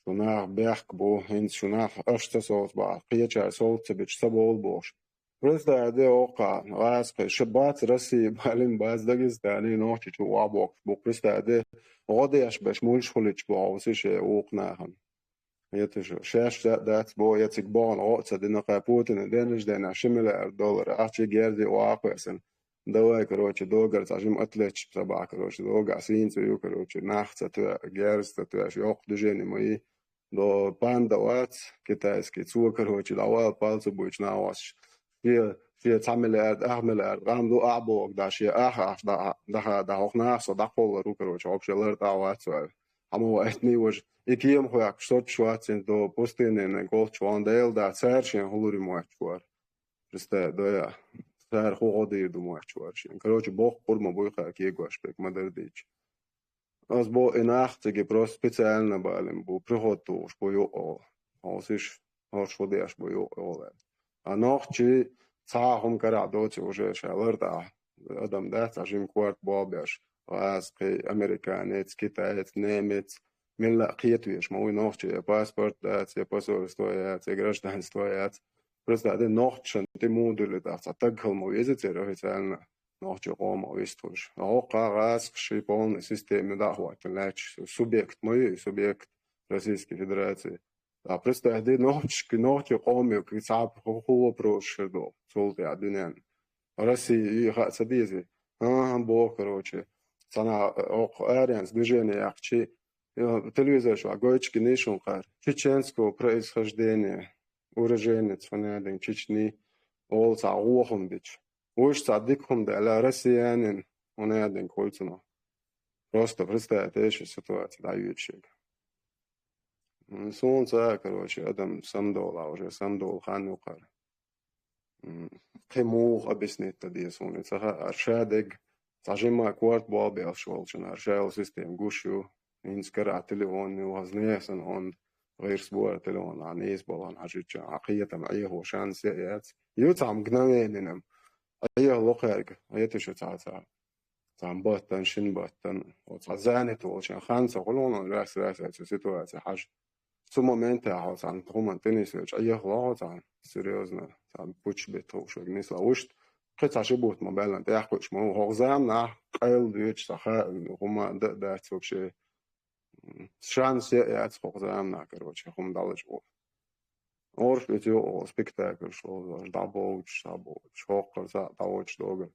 şunaq bäq bu hin şunaq ashtasos ba qiyacha soltsebiç sabol boş просто de oqa vasqe şabat rasi balin baz dagestani nochi chu wabok bu просто de odeyash bash mulshkhulich bu awsish oqnahan это же шаш дат бо яцик бон оца дина капутин денеж дена $1 миллиард ахчи герди оапесен Давай, короче, долго зажим отвлечь собак, короче, долго свинцу, короче, нахца, герста, ёх движения мои, до панда вац, китайский, цу, короче, давай пальцы будешь на вас. Все $1 миллиард, рам до абок, да, ще ах, да, ох нахса, да, полару, короче, вообще лерта вац, Амо этни уж, и кием хуяк, что чуацин до пустыни, гол чуан дейл, да, церчин, хулури мой чуар. Просто, да, я. Сэр ходы думаю, чувачи. Короче, бог форма бойха кегуашпек мадердич. Аз бо инахтеги просто специально балим, бо приготу уж бою о. Осиш, аж води аж бою оле. А нохчи цахом карадоти уже шалерда. Адам дат, ажим кварт бобяш. Аз кей американец, китаец, немец. Милла киетвиш, мой нохчи, паспорт дат, посольство яц, гражданство яц. Просто это ночь, ты модули да, так холмо языцер официально ночь рома вистуш. А окарас шипон системе да хватит леч субъект мой субъект Российской Федерации. А просто это ночь рома к цап хо проше до солте адунен. Россия и хацадизи. Бо короче. Сана ок арианс движение акчи телевизор шо гойчки нишон кар. Чеченского происхождения. Уроженец, фанадин, Чечни, ол цаагуухум бич. Уж цадикхум да ла россиянин, он один кольцено. Просто представьте еще ситуацию, да, ючек. Солнце, короче, Адам самдола уже, самдол ханукар. Хемух объяснить тогда соны. Цаха аршадег, цажима кварт бобел шолчен, аршал систем гушу, инскара телефон, уазнесан он, غير телефон, а не избалан хажича, акиятам айхо шанс яц. Ютам гнавенинам. Айх лохерг, айты шо цаца. Цам баттан шин баттан. Оцазанет волчен ханса холон раз эта ситуация хаж. В том моменте цам туман тенисвич, айх лохо серьезно. Цам пуч бетошо гнесла ушт. Хотя ошибут мобайлан, я хочу мол хозам на кайл дюч саха, хума да вообще шанс я хозам на, короче, хум далеч был. Орш видео спектакль шло, дабоуч, шокер за дабоуч долго.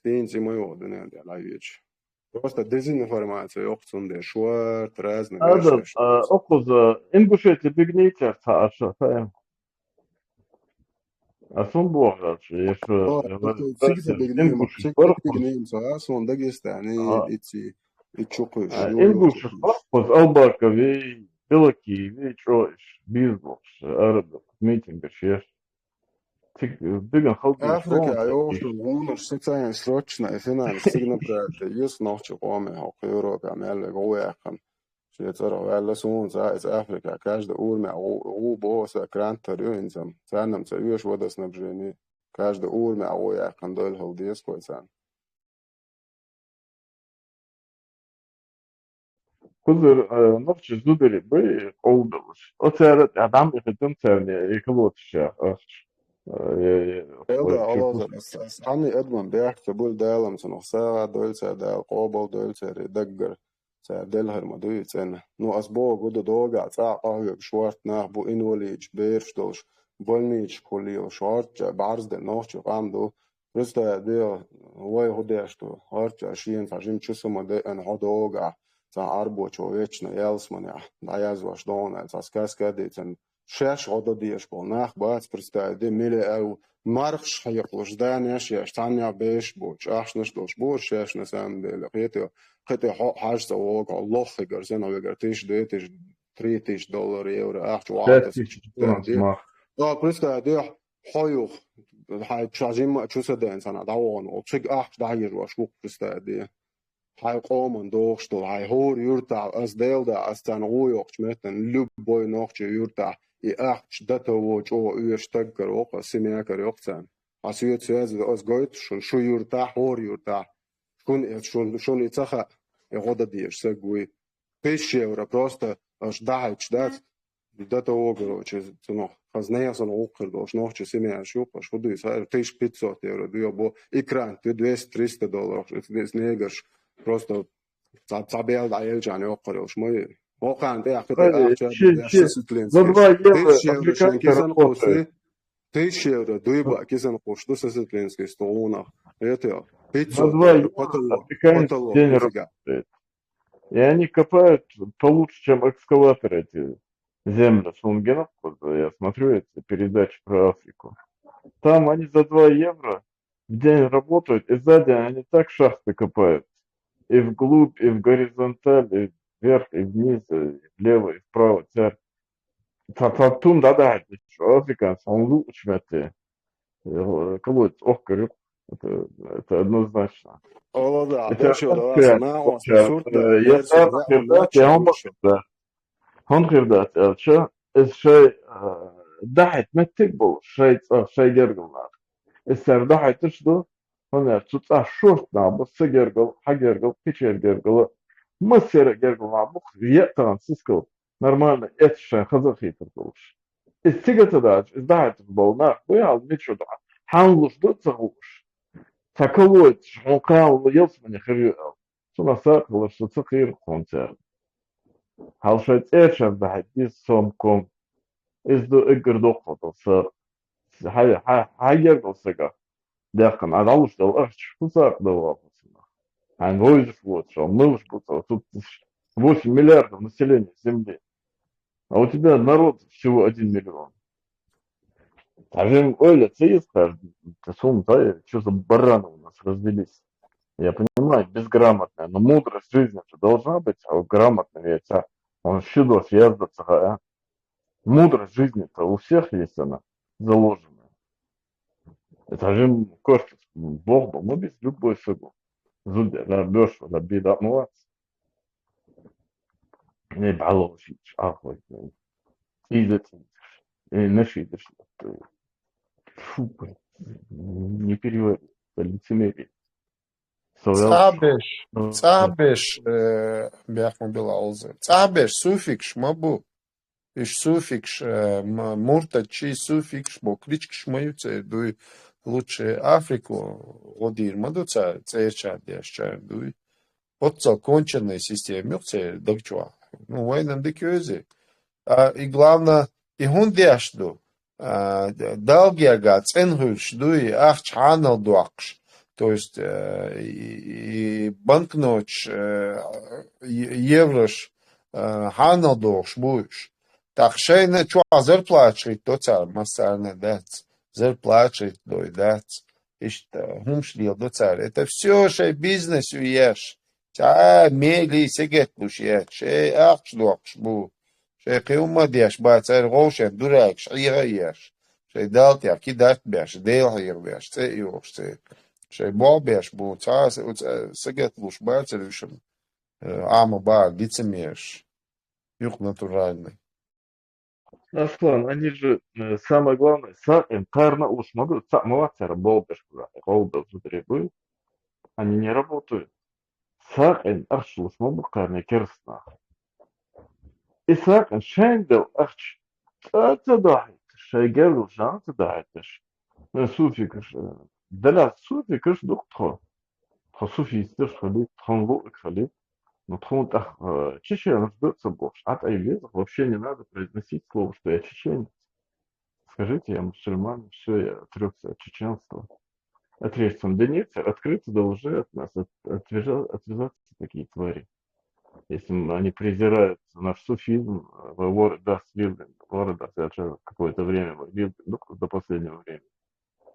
Стензи моего дня для лайвич. Просто дезинформация, охцунде, шуар, разные вещи. Окуза, ингушети бигнейте, аша, таем. Asun boğaç, yaşa, Sigse begneyim sa, son Dagestani, içokuş. İnguş, akuz, albarka, ve belaki, ve çoğuş, bizboş, arada, митинг, yaş. Tik, bigan halkın Afrika, jo, što vuno, seksajan sročna, efenal, signa prate, just noće kome, hok Europa, melle, gojakan. Šveicara välja suunsa Afrika, каждый урме, боса, кранта, рюинсам, ценам, це юж водоснабжение, каждый урме, я кандоль халдеской цен. Kuzur, nafçı zudeli bir oldular. O seyret adam yıkıdım seni, yıkılıyor ya. Elda alazar, hani Edmund Berg'te bul dēlam, son oksā dolce dēl, qobal dolce, redaggar. Delher madui cena. Nu asbo gudu doga, qāqāgak švart nāh bu invalīč, bēršdolš, bolnīč kulīl, švartja, bārzdel, nohču qāmdu. Просто дел, ой, hodēštu, harča, šien, fažim čusuma en hodoga, arbočo večna jelsmaņā, dājazvaš donē, skaidīcen, šeš hododieš pol nāh bāc, представь, mili ev, markš hajaqluš dēnieš, ješ taņā bēšboč, ašnašdoš boš, šeš nesam dēļ, Хотя хажса ога лохигар зена вегар $1000, $3000, евро, чуатас. Да, представь, да, хойух, хай чажим чусаден сана давон, чиг дайер ваш лук представь, да. Хай коман дохштол, хай хор юрта, as делда, as тан ойох чметен, любой нохче юрта, и датово чо уештаггар оqa simjakar yoqsan. As юет связь, as гойт, шо юрта, хор юрта. Шон ицаха года диеш сегуй €1000 просто аж дайч дат до того короче ну хазнея сон окер дош ночи семья шупа шуду €1500 дуйбо экран $200-300 это снегаш просто забел да елжан окер шмой окан да €1000 €1000 дуйба кизан кошту сесетленский столунах это $500 потолок. День работает. И они копают получше, чем экскаваторы эти земли Шунгенов. Я смотрю эти передачи про Африку. Там они за €2 в день работают, и сзади они так шахты копают. И вглубь, и в горизонталь, и вверх, и вниз, и влево, и вправо. Татун, да, африканцы, он лучше это. Колоть, говорю. Это однозначно. О, да, هون غيردات شو الشيء ضحت ما تقبل شيء جرجل السر ضحت تشدو هنا تطلع شورت بس جرجل حجرجل كتير جرجل ما سر جرجل نعبخ يقطع سيسكو نورمال اتش خذ خيتر دوش السيجت داج ضحت تقبل ويا الميتشو ضحت حنلش ضتغوش تكوت حقاو يصمن خير شو نساق ولا شو تغير كونتر هل شيء إيش بعد يسومكم إزدو إقردو خطو صار هاي قصة داقم على عوش دو أرش فساق دو واقصنا عن ويج فوت شو نوش بطو 8 миллиардов населения Земли а у тебя народ всего 1 миллион Скажем, Оля, ты скажешь, что за бараны у нас развелись? Я понимаю, безграмотная, но мудрость жизни же должна быть, а вот грамотная ведь, он щедос ездится, а? Мудрость жизни-то у всех есть она заложенная. Это же кошка, Бог был, без любой сыгу. Зудя, да, бешу, да, беда, молодцы. Не баловщич, ахуй, идете, нашидешь. Фу, блин, не переводи, это лицемерие. Цабеш, Ну, цабеш, бяхмобилаузе. Цабеш, суфикш, мабу. Иш суфикш, мурта чи суфикш, бо кличкш мою, це дуй лучше Африку, одір мадуца, це чадяща, дуй. Отца конченной системе, це докчуа. Ну, войнам дикёзе. И главное, и хундяшду, далгиага, ценгульш, дуй, ах, чанал дуакш. То есть и банкноч, еврош, ханадош будешь. Так шейна чуа зарплачить, то цар массарный дац. Зарплачить, дой дац. Ишта хумшлил до цар. Это все шей бизнес уешь. Ча мели сегет буш еш. Шей ахш дуакш бу. Шей киума деш ба цар рошен дурак шига еш. Шей дalt я кидат беш, дейл хир беш. Це юш це. Шейбобеш бу цаас сегет буш ба царюшем. Ама ба лицемерш. Юг натуральный. Аслан, они же, самое главное, карна уж могут, молодцы, болбеш, голбел, зудребы, они не работают. Сакен аршлус, могут карне керстна. И сакен шендел арч, это дает, шейгелу жан, это дает, суфикаш, для суфикаш доктор, суфистер, шалит, тронло, шалит. Ну, ах, чечен разберется больше. От Айлезов вообще не надо произносить слово, что я чеченец. Скажите, я мусульман, все, я отрекся от чеченства. Отречься. Да нет, открыться да уже от нас, отвязаться такие твари. Если они презирают наш суфизм, да, я уже какое-то время, ну, до последнего времени,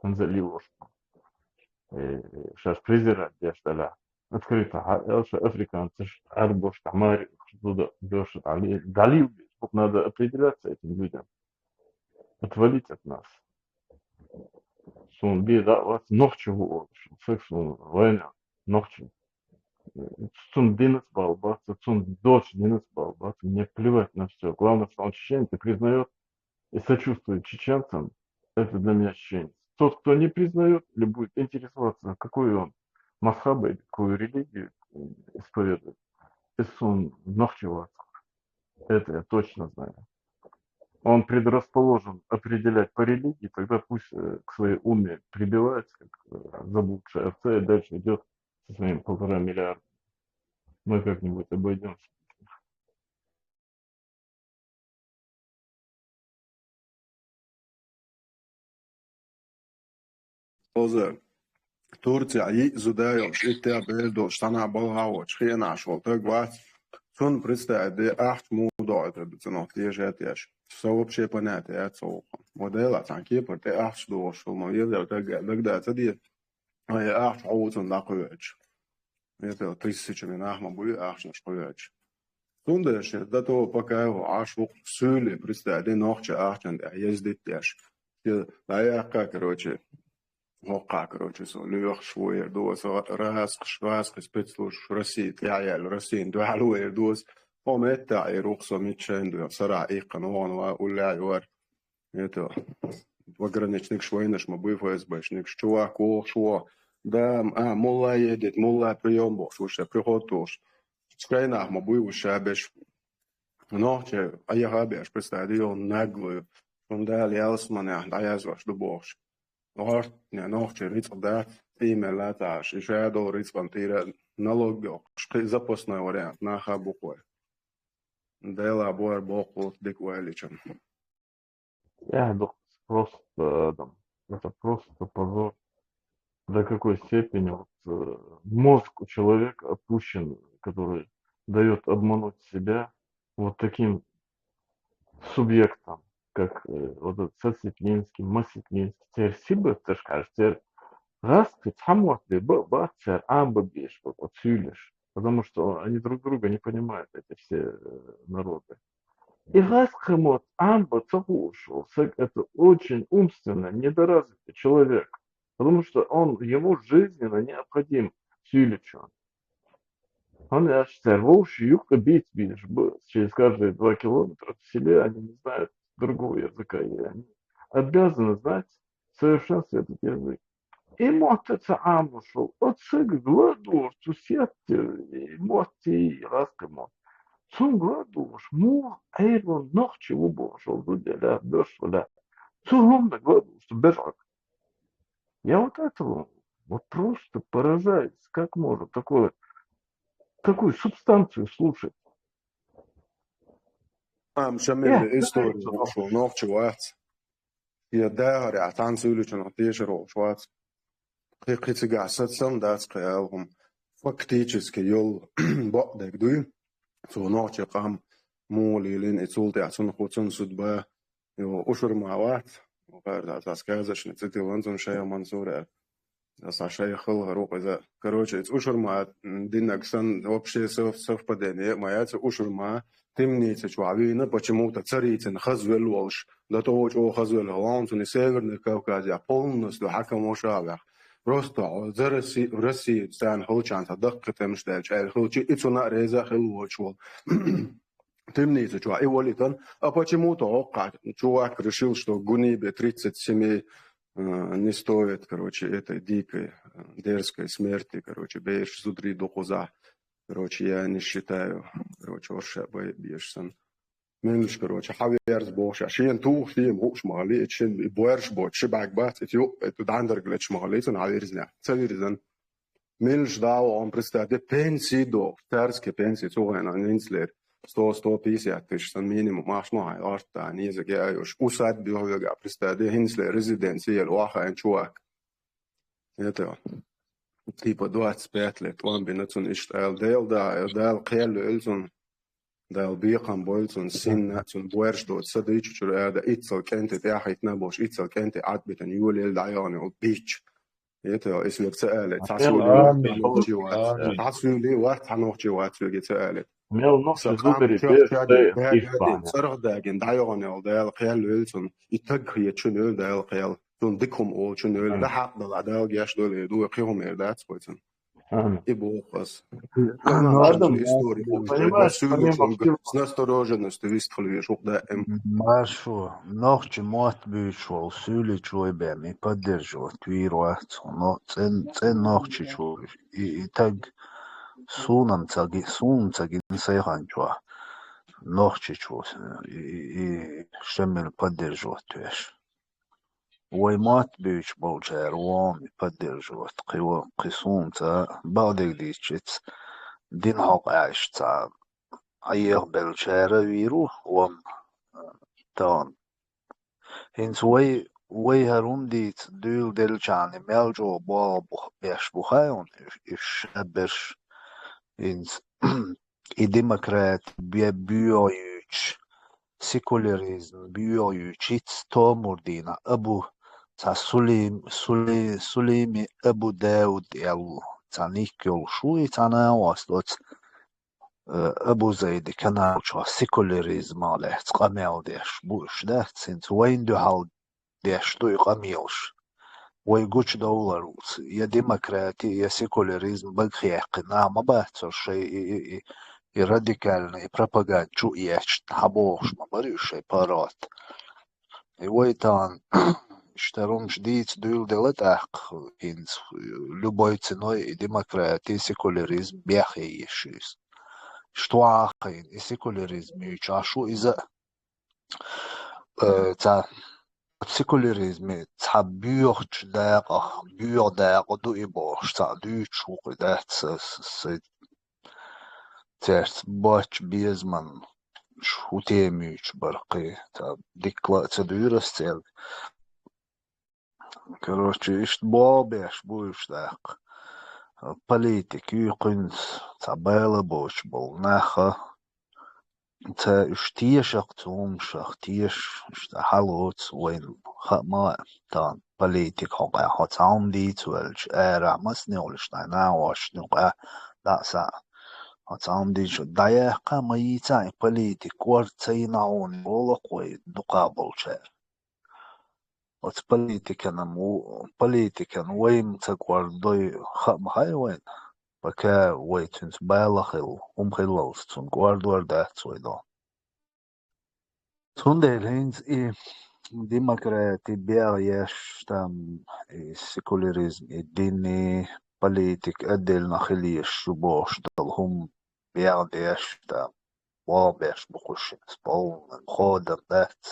он залил сейчас презирать, я что открыто, африканцы, арбош, тамари, туда дешет, далил, надо определяться этим людям, отвалить от нас. Сон беда, вас ногчего, сексон, война, ногчего. Сон динес балбаться, сон дочь динес балбаться, мне плевать на все. Главное, что он чеченец и признает и сочувствует чеченцам, это для меня чеченец. Тот, кто не признает или будет интересоваться, какой он масхабы, какую религию исповедует, сон ногчего, это я точно знаю. Он предрасположен определять по религии, тогда пусть к своей уме прибивается, как заблудшая овца, и дальше идет со своим 1,5 миллиарда. Мы как-нибудь обойдемся. Turcija izudējoši ir tie bēdoši tanā balhauoči, hienāšo tagad. Sun представляет ахт мудо это бицено тieši etieš. Сообщее понятие отцовка. Модела танки по те ахт дошу, но евдел тогда цади. А я ахт аутун лакуеч. Это тысячами нахма буи ахт шкуеч. Тундеш до того пока его ашу сюли представляет ночи ахтен ездит теш. Да я как короче وقع короче ليخ شوية دوس راسك سبيتلوش رسيت يعيال رسين دو حلوية دوس هم اتا يروقصو ميتشين دو صراع ايقن وان ولا يوار это пограничник швейнаш мы бы ФСБшник что шо да мулла едет мулла прием бос уже прихотуш скайнах мы бы уже беш ночи а я габеш представил наглую он дал ялсмана да я зваш до бос Nord, Nordje Ritsbad, e-mail látás, és eldol Ritsbantére nalogok, запасной вариант, на хабукой. Дела бор бокут дикуэличем. Я просто, это просто позор. До какой степени вот, мозг у человека опущен, который дает обмануть себя вот таким субъектом, как вот этот Сосветлинский, Масветлинский, теперь Сибы, ты скажешь, теперь раз ты хамот ли бацер амба беш, вот сюлиш, потому что они друг друга не понимают, эти все народы. И раз хамот амба цагушел, это очень умственно недоразвитый человек, потому что ему жизненно необходим сюличу. Он, я считаю, волши юбка бить видишь, через каждые 2 километра в селе они не знают другого языка, и они обязаны знать в совершенстве этот язык. И мотаться амушел, отсыг гладуш, сусетти, моти раскамот. Цун гладуш, му эйрон нохчи убошел, дуделя, дошволя. Цун гладуш, бежак. Я вот этого вот просто поражаюсь, как может такую субстанцию слушать. شمل إستوري وشو نوخ شوات هي داهر يعتان سولو شنو تيشر وشوات قيقي تقعسات سن داس قيالهم فاكتيتشس يول بقدك دوي سو نوخ شقام مولي لين اتولتي عسون خوتون سودبا يو أشور معوات وغير داس أسكازش نتسيتي لانزون شايا منصورة Саша хыл рока короче, ушурма динаксан вообще совпадение. Моя ушурма темница чуавина почему-то царицын хазвел волш. До того, что хазвел Голландцу, Северный Кавказ, полностью хакам ушавах. Просто в России стан холчанца даккатем штач, холчи ицуна реза хилвочвол. Темница чуа и волитан, а почему-то чувак решил, что Гунибе 37 не стоит, короче, этой дикой, дерзкой смерти, короче, беешь зудри до хуза. Короче, я не считаю, короче, вообще бешься. Меньше, короче, хавьерс бош, шин тух, шин бош мали, шин боерш бош, шибак бат, это дандер глеч мали, это наверное, цавирзен. Меньше дау, он представляет пенсии до, царские пенсии, цугана, нинслер. 100-150 тысяч минимум машина арта низок я юж усад биовега представляет хинслер резиденция лоха энчуак. Это типа 25 лет он бы нацун иштал дал қиялу элзун дал биқам бойлзун син нацун буэршдо садыч чурада итсал кенте тяхит набош итсал кенте атбитан юлел дайони ол бич. Это если تسألت تعسولي وقت هنوخي وقت يجي تسألت Мел нохче зубери Испания. صرخ داجن دايون يل دايل قيال ليلسون يتقي يتشنول دايل قيال تون دكهم أو تشنول لا حق ضل دايل جاش دول يدو يقيهم إردات سويتن يبغى قص Надо, истории с настороженностью выстхали шок дائм Машу, нохче мот бюшвал, сюли чуйбем и поддерживать вируат, но цен нохче чуй. И так сунам цаги нсайхан чуа, нохче чуй, и шемел поддерживать туеш. Ой мот бюш болчер, уом и поддерживать, қисунца, баудек дичец, дин хок айшца, аех белчера виру, уом تان هنس وی هرون دیت دویل دل چانی ملجو با بیش بخیون شبش هنس ای دموکرات بیایوچ سیکولاریزم بیایوچ ایتس تا مردینا ابو تا سلیمی ابو داود یلو تا نیکیل شوی تا نواستوت ابو زيد كان شو سيكولاريزم على قميل ديش بوش ده سنت وين دو هال ديش دو قميلش ويقولش دولار يا ديمقراطي يا سيكولاريزم بقي قناع ما بحثر شيء راديكال بروباغاند شو يش حبوش ما بريش شيء بارات ويتان اشترون جديد دول دلت احق انس любой ценой ديمقراطي سيكولاريزم بيخي يشيس شتواقين السيكولاريزم يشاشو إذا تا السيكولاريزم تا بيوخ داقة بيوخ داقة دو إباش تا دو تشوق ده ترس باش بيزمن شو تيميش برقي تا ديكلا تدويرس تيل كروشي إشت بابيش بوش داق политик юқинс табайла бош бол наха تا اشتيشق تومشق تيش حلوت وين ما تان بليتك حقا حتام ديت والج ارع مسنولش ناوش نقع لا سا حتام ديش دايقا ميتاي بليتك ورتيناون بولقوي دقابل شار وت بليتك انا مو بليتك انا وين تقور دوي خم هاي وين بكا ويتنت بالخل خلوص تون قوار دات ويدون Sondheimlins i demokrati بيعيشتم السيكولاريزم الديني بوليتيك أدلنا خلي الشبوش دلهم بيعيشتم وابيش بخش سبون خودم بات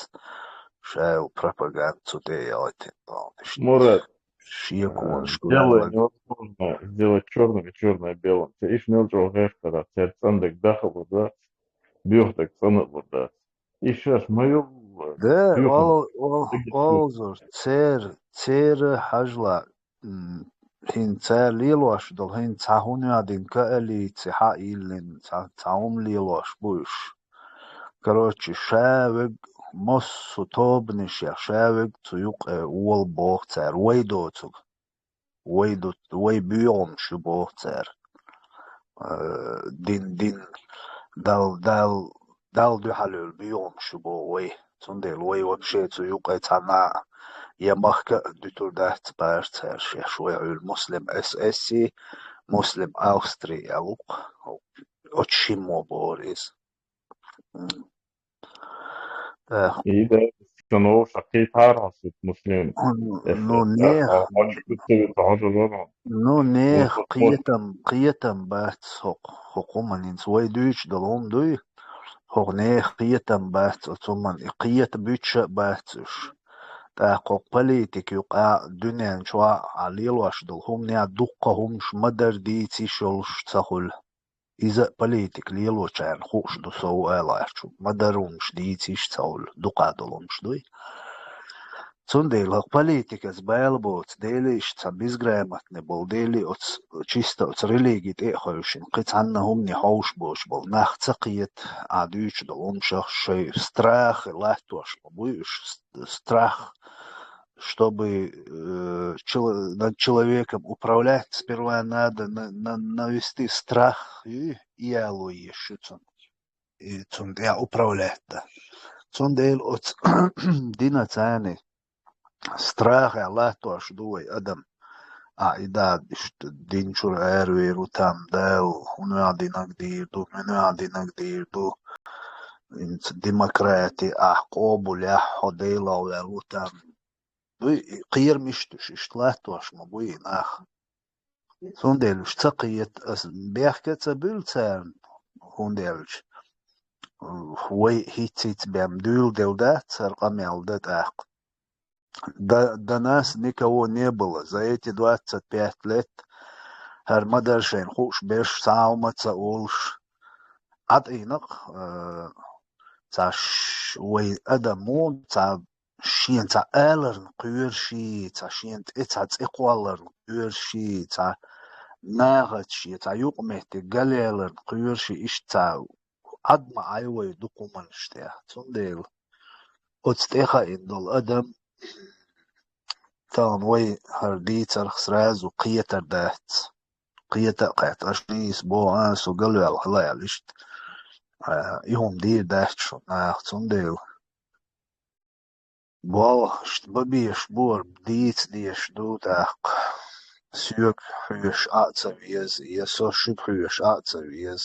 شاو пропаганду делать Мурат, شيكون делай شوية невозможно сделать черным и черное белым. Иш мелчо гефтера, церцандек дахал, да, бюхтек санал, да. И сейчас мою ده бюхну, أوزر تير حجلا هين تير ليلوش دل هين تاهون يادين كألي تحا إيلين تاهم ليلوش بوش كروتش شاوغ مص توبنش يا شاوغ تيوق أول بوغ تير ويدوتك وي بيوم شو بوغ تير دين دال دو حلول بيوم شو بو وي تندل وي وبشي تيوق تانا يمخك دكتور دهت بارتر شوي المسلم SSC مسلم أوستريا لوق أتشيمو بوريس и да становится шакитарас مسلم. نو نيخ نو نيخ قيتم بات حكومة نسوي دوش دلهم دوي هو نيخ قيتم بات أتمنى قيت بيتش باتش تاقو بليتك يقع دنيا شوا عليل واشدل هم نيا دقهم شمدر دي تيشلش تسهل إذا بليتك ليلو كان خوش دو سو آلاشو مدرونش دي تيش تسهل دقا دلونش دوي Цундейл политикас байлбоц дейлиш ца безграмотный был дейли от чисто от религии эхойшин қицаннахум не хауш бош был нахцақиет адюч дол умшах шей страх лахтош побуешь страх чтобы над человеком управлять сперва надо навести страх и ялуешь и цундейл управлять да цундейл от дина цани страх الله توش دوي أدم عائداد دينشور عيروير وتام داو هنو عدي نقدير دو منو عدي نقدير دو ديمقراطي قوبو لحو ديلا وتام دوي قير مشتش اشتلاه توش مبوي ناخ سونديلش تقيت بيحكي تبيل تان هونديلش وي هيتيت بام دول دولدات سرقام يالدات До нас никого не было. За эти 25 лет Хармадаршин хуш беш саумаца улш. Ад инак цаш уй адамон ца шин ца элерн кюрши ца шин ца цэквалерн кюрши ца нагачи ца юкмехти галелерн кюрши иш ца адма айвой документштя. Цундел отстеха индол адам تان وي هرديتر خسراز وقيتر دات قيتر قيت أشنيس بو آنس وقلوا على الله يعلشت يوم دير دات شو ناختون ديو بو ببيش بور بديت ديش دو داق سيوك حيوش آتسويز يسو شب حيوش آتسويز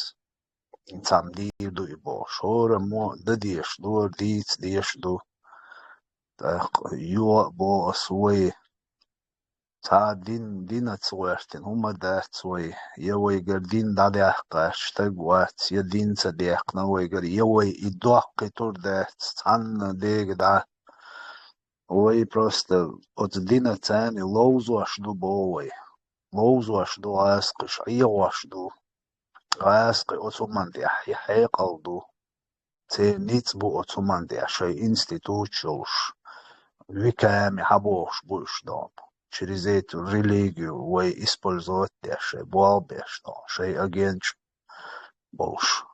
انتام دير دو يبو شور مو دديش دور ديت ديش دو يو بو أسوي تا دين تسويرتين هما دا تسوي يوي قردين دا ديحقاش تقوات يدين تديحقنا ويقر يوي يدوحقي تور دا تتعن ديق دا وي просто от دينا تاني لوزو أشدو بوي لوزو أشدو عاسقش عيو أشدو عاسقي أتومان ديح يحيقل دو تي نيتبو أتومان ديح شي институтشلش веками хабош будешь дом. Через эту религию вы использовать деши, болбеш, шей агент больше.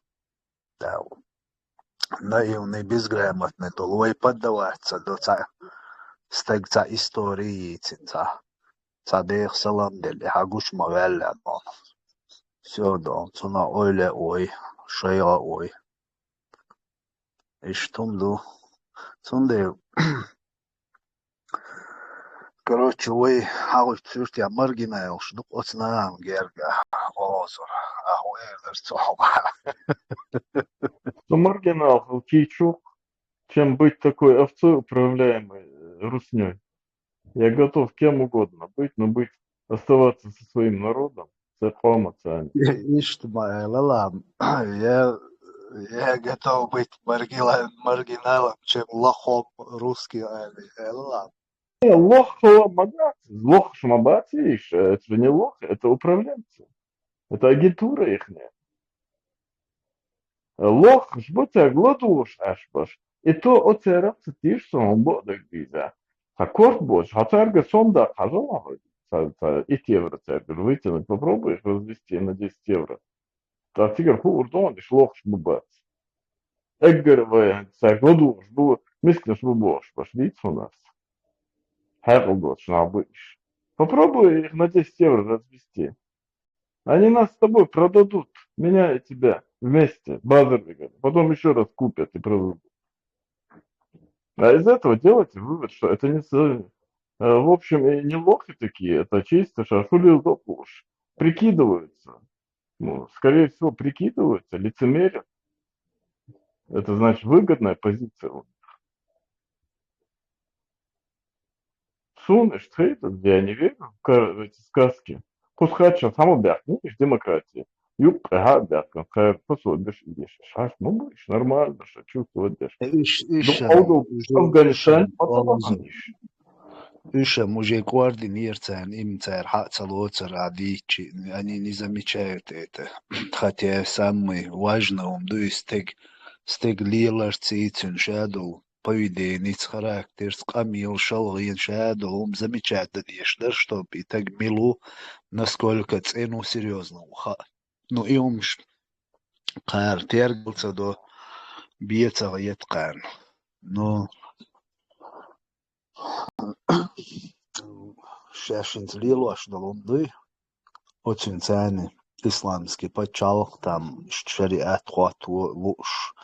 Да. наивный, безграмотный, то лой поддаваться до стег истории, дэх салам дели, хагуш мавелля, все, да, цуна ойле ой, шейла ой, и штунду, цунде, короче, ой, хагуш пшушти, а маргинал, шнук оцнаам герга, озор, ахуэдер, цоха. Ну, маргинал, Волчийчук, чем быть такой овцой, управляемой русней. Я готов кем угодно быть, но оставаться со своим народом, це помацание. Лалам, я готов быть маргиналом, чем лохом русский. Лалам. Лох шмабати, это же не лох, это управленцы. Это агентура ихняя. Лох, жботя гладуш ашбаш. И то оце рапса тишсон бодак биza. Аккорд бош, хатарга сонда хажала и евро цербер вытянуть, попробуешь развести на 10 евро. Так тигр хурдон, иш лох шмабат. Эггер гладуш, мискнеш бубош, пошлить у нас. Хэрлгот шнабыш. Попробуй их на 10 евро развести. Они нас с тобой продадут, меня и тебя, вместе, базарбегом. Потом еще раз купят и продадут. А из этого делайте вывод, что это не... В общем, и не лохи такие, это чисто шашулил допуш. Прикидываются. Ну, скорее всего, прикидываются, лицемерят. Это значит выгодная позиция. Сунешь, где я не верю в эти сказки. Пускача сам объяснишь демократии. Юг, объяснил, пособишь, идешь. Шаш, будешь нормально, что чувствовать дешь. Афганистан, потоланишь. Еще мужик координирован, им царь хацалоцар адичи, они не замечают это. Хотя самый важный стег лилар цицун шадол, поведение, характер, скамил, шалгин шадол, замечают это, чтобы и так милу, насколько цену серьезно. Ну и он кар тергался до биеца еткан. Но шашин злило аж до Лунды, очень ценный исламский почал, там шариат хуату луш,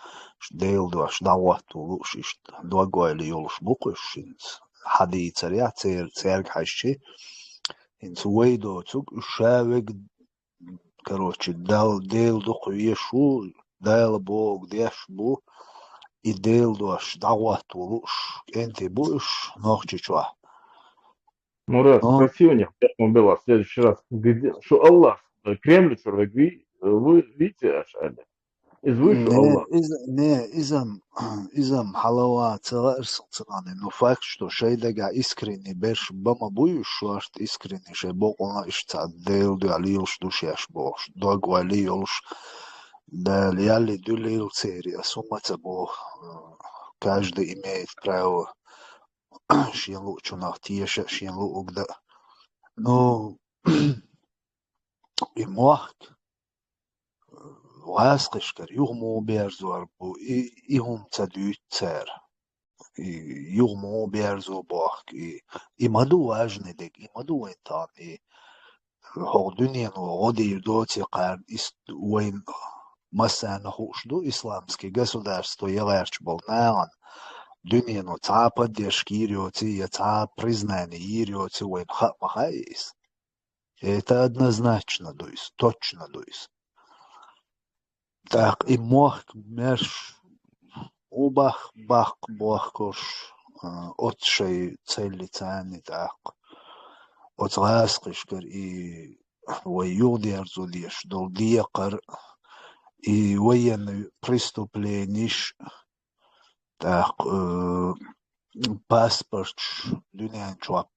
дейлду аж давату луш, двагойли юлш букушинц, хади царя церг хащи, инц уэйдо цук шавек, короче, дейлду хуешу, дайла бог дешбу, и дейлду аж давату луш, энти буш, нохчи чуа. Ну раз, спроси у них, в следующий раз, где, что Аллах, Кремль, вы видите, Ашали, из высшего Аллаха. Изам халава цела сценаны, но факт, что шейдага искренне берш бама буюш, что аж искренне шей бог она ишца дел да лилш душеш бог, догва лилш да лиали дулил серия, суммаца бог, каждый имеет право шиенлу чунах тиеша шиенлу угда. Но и мох васқышкар югмо берзуар бу и хум цадуцер и югмо берзу бах и маду важный дек и маду энтан и хогдуньян годи доти қар ист уин масана хушду исламский государство елерч был наган дуньяну ца поддержки ириоци я ца признание ириоци уин хапмахайс. Это однозначно дуис, точно дуис. Так, и мох мерш убах бах бохкош от шей цели цани так. От ласкишкар и воюдер зудиш дол диакар и военный преступлениш так паспорт дуньян чуап.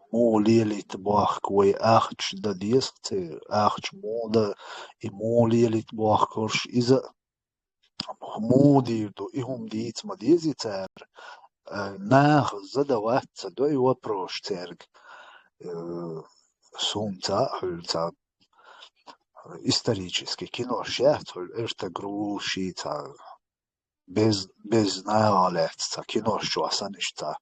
Мол лелит бах кой ахч да десте ахч мода и мол лелит бах корш иза моди до и хум диц мадезицер нах задаваться до и вопрос церк сумца хульца исторический кино шеф это грушица bez najālēts, kinoš čo asaništa.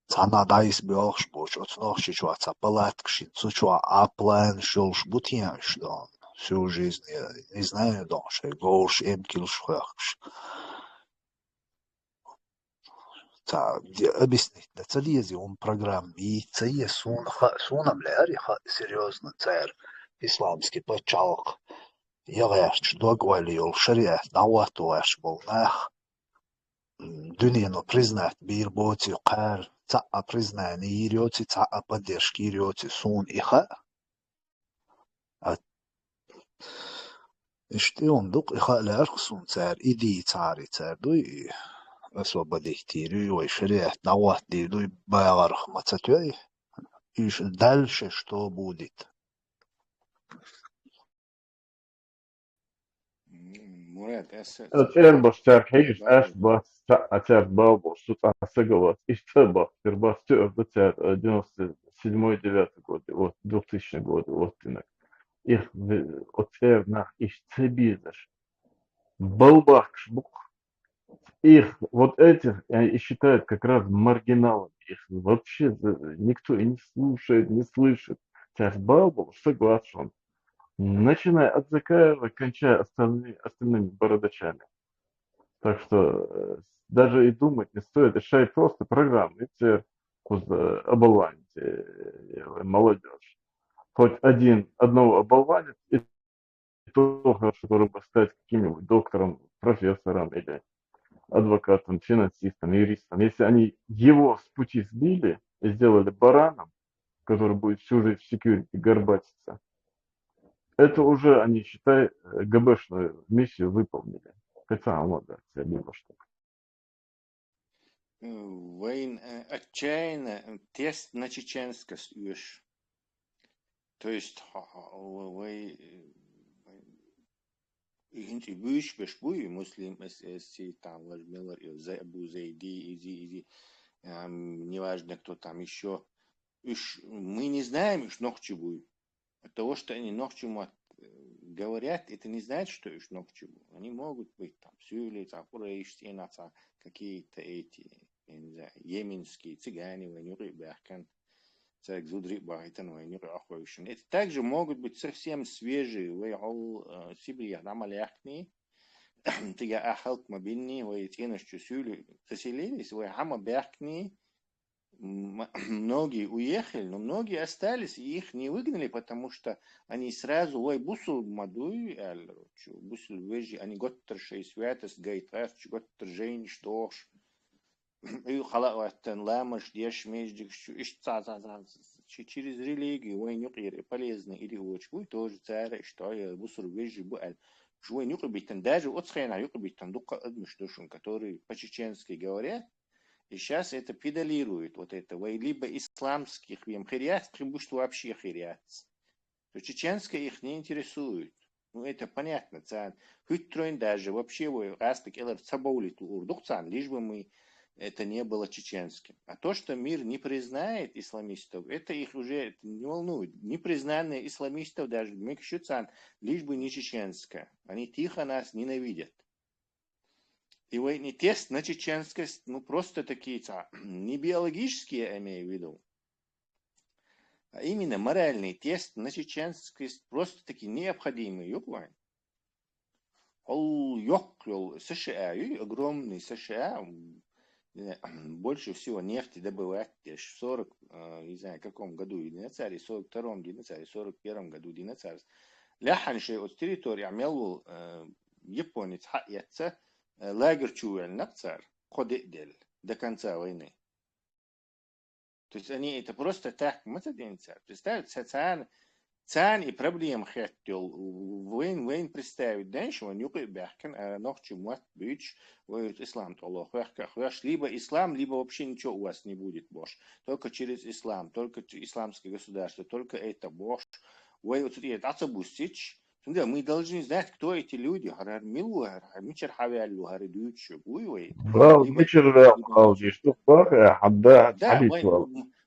Цана дайс бёрш буш, отнохши čo цапалаткши, цучо аплан шулш бутьяш дон. Всю жизнь не знаю донше, голш эмкилш хвахш. Та объяснить, да цалези он программ, и цае сунам лэри серьезно цэр исламский почалк. Яваш догвали ol шариат наватуаш болнах. Дуньяно признать бир боти қар, цаа признание ириоти, цаа поддержки ириоти сун иха. Ишти он дук иха лэрх сун цэр, иди цари цэр, дуй освободить тирию, и шариат нават дуй байгарх мацатюй. И дальше что будет? Мурат, Erbaş terkeyiz, bas atер бабу, что соглас, истеба, первый тер 97-9 год, вот 2000 год, вот тинак. Их отер нах их цебизаш. Балбакш бук. Их вот этих и считают как раз маргиналами. Их вообще никто и не слушает, не слышит. Тер бабу согласен. Начиная от Закаева, кончая остальными бородачами. Так что даже и думать не стоит, решать просто программы. Эти оболваньте молодежь. Хоть одного оболванит, и то хорошо, который бы стать каким-нибудь доктором, профессором или адвокатом, финансистом, юристом. Если они его с пути сбили и сделали бараном, который будет всю жизнь в секьюрити горбатиться, это уже они, считай, ГБшную миссию выполнили. Хотя, вот, да, либо что. Войн отчаянно тест на чеченскость ешь. То есть, вы инти büyüş beş bu муслим эсси там Владимир Абу Зайди изи неважно кто там еще. Мы не знаем, что ночью будет. От того, что они ночью говорят, это не значит, что их ночью. Они могут быть там сюли, там курейштейнаца, какие-то эти, я не знаю, йеменские цыгане, войнюры, бяхкан, царь зудри, бахайтан, войнюры, ахвайшин. Это также могут быть совсем свежие, войол сибиря, намаляхни, тига ахалк мобильни, войтенашчу сюли, заселились, войхама бяхни. Многие уехали, но многие остались, и их не выгнали, потому что они сразу, ой, бусул мадуй, бусул вежи, они готтер шей святость, гайтрас, готтер жейн, штош, и халаваттен ламаш, деш междик, через религию, ой, нюкири, полезно, или очень, тоже царь, что я бусул вежи, буэль, жуй нюкибитен, даже от схена нюкибитен, дука адмиштушун, которые по-чеченски говорят. И сейчас это педалирует, вот это, либо исламских, хириатских, будь вообще хириатс. То чеченское их не интересует. Ну, это понятно, цан. Хитроин даже, вообще, растик, элэр цабаулит урдухцан, лишь бы мы, это не было чеченским. А то, что мир не признает исламистов, это их уже не волнует. Непризнанные исламистов даже, мекшуцан, лишь бы не чеченское. Они тихо нас ненавидят. И военный тест на чеченскость, ну, просто такие, не биологические, я имею в виду, а именно моральный тест на чеченскость, просто таки необходимый. Юклайн. США, огромный США, больше всего нефти добывать, в 40, не знаю, каком году, в 42-м, 41-м году, ляханши от территории, амелу японец, хаяца, лагерь чуэль нацар, ходидель до конца войны. То есть они это просто так, представьте, цан и проблем хотел, войн представить, дальше он юкай бяхкен, ночью мат бич, воюет ислам, то либо ислам, либо вообще ничего у вас не будет, бош. Только через ислам, только исламское государство, только это бош. Воюет ацабустич. Мы должны знать, кто эти люди.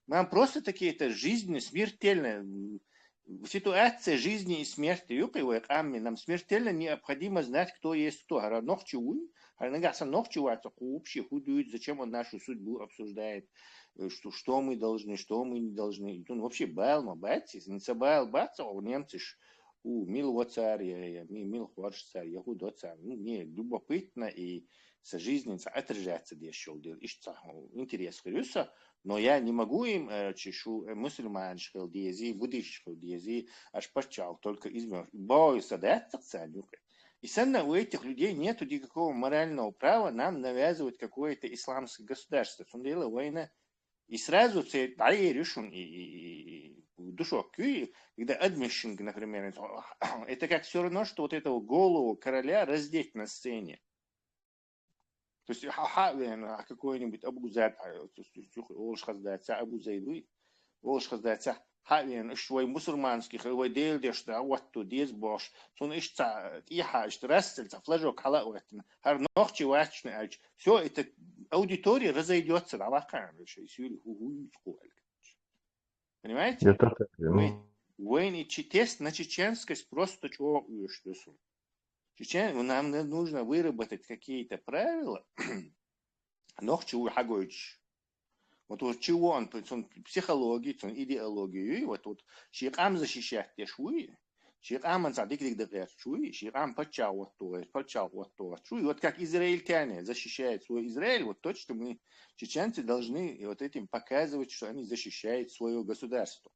Нам просто такие это жизнь смертельная. Ситуация жизни и смерти. Нам смертельно необходимо знать, кто есть кто. Нагаса ногчеваться, общий худует, зачем он нашу судьбу обсуждает, что мы должны, что мы не должны. Он вообще байлма, байтис, не собайл баться, а немцы мил царь, мил хорш царь, ягудо царь. Ну, мне любопытно и сожительница отражается дешел, интерес хрюса, но я не могу им чешу мусульман шхелдези, буддист шхелдези, аж почал, только измер. Бой садается царюка. И сенно у этих людей нет никакого морального права нам навязывать какое-то исламское государство. Он делал война. И сразу ты решен и душок, когда адмишинг, например, это как все равно, что вот этого голову короля раздеть на сцене. То есть, какой-нибудь Абу Зайд, Абу Зайду, швой мусульманский, хвой делдеш, да, вот тут есть бош, сон ишца, ихаш, растельца, флажок, халауэтна, харнох чевачный, все это аудитория разойдется, да, вакан, понимаете? Это так, Войны тест на чеченскость просто чего что нам нужно выработать какие-то правила, но чего хагойч. Вот чего он психологию, идеологию, вот шиам защищать те шуи, шиам задик дик шуи, шиам почал вот то, шуи. Вот как израильтяне защищают свой Израиль, вот точно мы, чеченцы, должны вот этим показывать, что они защищают свое государство.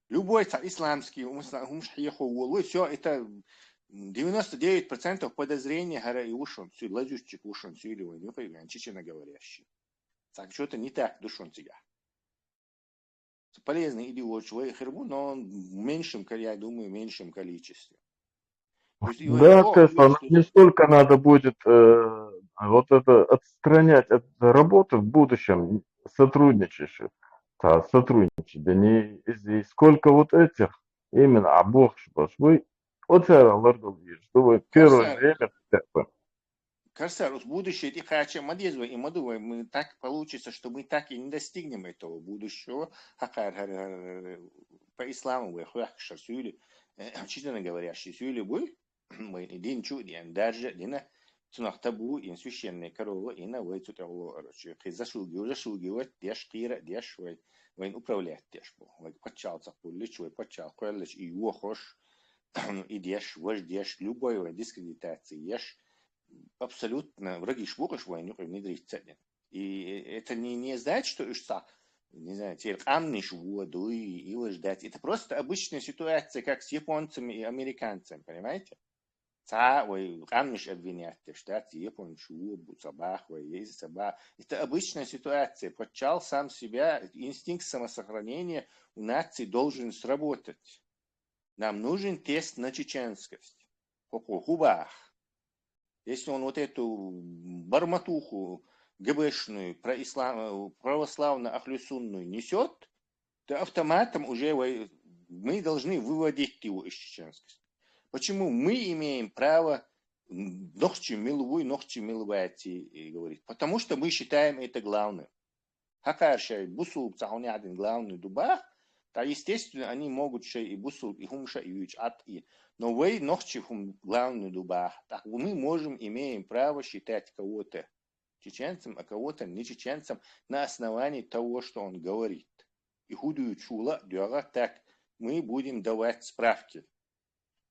Любой исламский, все это 99% подозрения гора и ушон, лазючик ушон, чечено говорящий. Так что-то не так душон тебя. Полезный идиот, свою хербу, но он в меньшем, я думаю, меньшем количестве. Да, Тесла, не столько надо будет вот это отстранять от работы в будущем сотрудничающих, сотрудничать, да не здесь. Сколько вот этих, именно, Бог, вы, вот это, что вы первое время, Кажется, будущее эти хача мадезва и мадува, мы так получится, что мы так и не достигнем этого будущего. По исламу вы хахшар сюли, честно говоря, сюли вы, мы один чуден, даже дина цунах табу и священная корова и на вы тут заслуги, деш кира, деш вы управлять деш был, вы почал цапулич, вы почал колледж и его хош, и деш, ваш деш, любой дискредитации ешь. Абсолютно враги швука войну внедрить ценен. И это не значит, что не знаю, теперь амниш воду и ждать. Это просто обычная ситуация, как с японцами и американцами, понимаете? Амниш обвинять, штат японцу, собак, есть собак. Это обычная ситуация. Подчал сам себя, инстинкт самосохранения у нации должен сработать. Нам нужен тест на чеченскость. По хубах. Если он вот эту барматуху ГБшную, православно-ахлюсунную несет, то автоматом уже мы должны выводить его из чеченскости. Почему мы имеем право нохчи милувати говорить? Потому что мы считаем это главным. Хакаршай, бусул, один главный дубах, то естественно они могут и бусул, и хумша, и ючат, и но вы ночью главную дуба. Так мы имеем право считать кого-то чеченцем, а кого-то не чеченцем на основании того, что он говорит. И худую чула, дюра, так мы будем давать справки,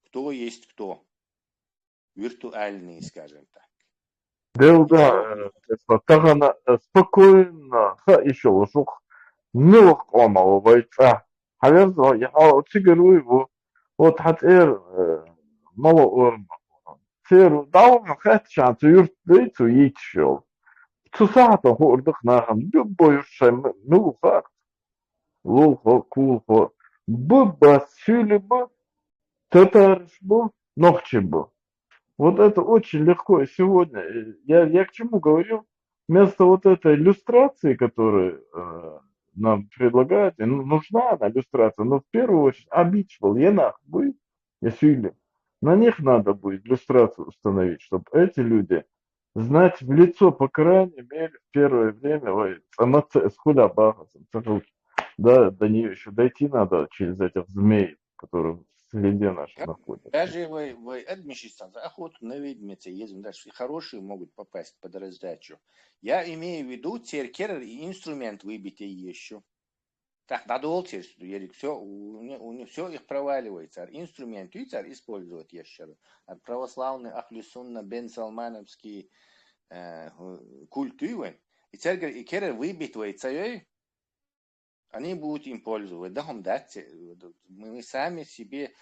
кто есть кто. Виртуальные, скажем так. Да, тагана спокойно, еще лошух, милок омал, бойца. Хаверзо, я отсигару его. Вот хатэр мало орм. Цер даун хат шанс юрт дейцу ичшел. Цусата хордах нахам любой шем ну факт. Лулхо кулхо. Баба сюлеба татаршбо нохчебо. Вот это очень легко сегодня. Я к чему говорил? Вместо вот этой иллюстрации, которую нам предлагают, нужна она иллюстрация, но в первую очередь обичвал, енах будет, если на них надо будет иллюстрацию установить, чтобы эти люди знать в лицо, по крайней мере, в первое время, да, до нее еще дойти надо через этих змей, которые среде нашей Как? находятся. Даже вы администрация охоту на ведьмице ездим, даже и хорошие могут попасть под раздачу. Я имею в виду теркер и инструмент выбитый еще. Так, надо олтер, все, у них все их проваливается. Инструмент юцар использует еще. Православный Ахлюсунна Бен Салмановский культуры. И церковь и керер выбитывается, они будут им пользоваться. Да, мы сами себе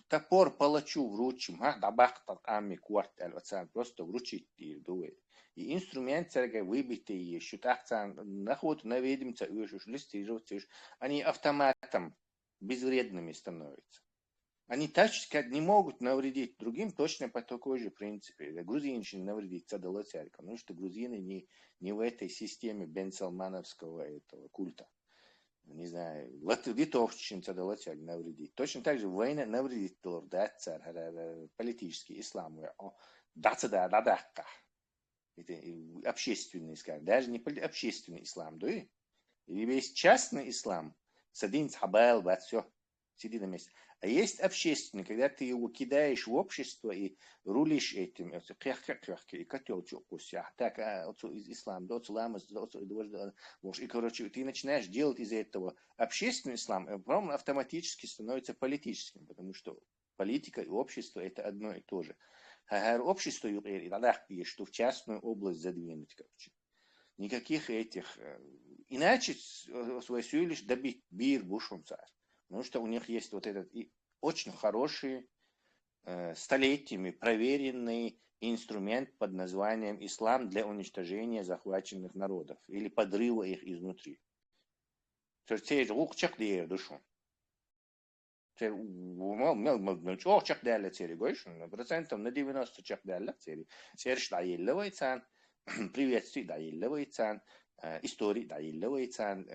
топор палачу вручим, дабахтат ами квартал, просто вручить дует. И инструмент церковь выбитый еще, так наход наведемся, листировать, они автоматом безвредными становятся. Они так не могут навредить другим точно по такой же принципе. Грузинщина навредит цадала церковь, потому что грузины не в этой системе бенсалмановского этого культа. Не знаю, литовщина цадала церковь навредит. Точно так же война навредит политический ислам. Да-да-да-да. Это общественный, скажем, даже не общественный ислам, да? Или есть частный ислам, садин хабал, все, сиди на месте. А есть общественный, когда ты его кидаешь в общество и рулишь этим, и котел так, из ислама, и, короче, ты начинаешь делать из этого общественный ислам, потом автоматически становится политическим, потому что политика и общество это одно и то же. Общество, что в частную область задвинуть, короче. Никаких этих. Иначе свой лишь добить бир бушун царь. Потому что у них есть вот этот очень хороший, столетиями проверенный инструмент под названием ислам для уничтожения захваченных народов или подрыва их изнутри. То есть это лучших для душу. Çok çok değerli seri görüşün. Процентов на 90 çok değerli seri. Серж дайыллывайцан, приветствий дайыллывайцан, истории дайыллывайцан,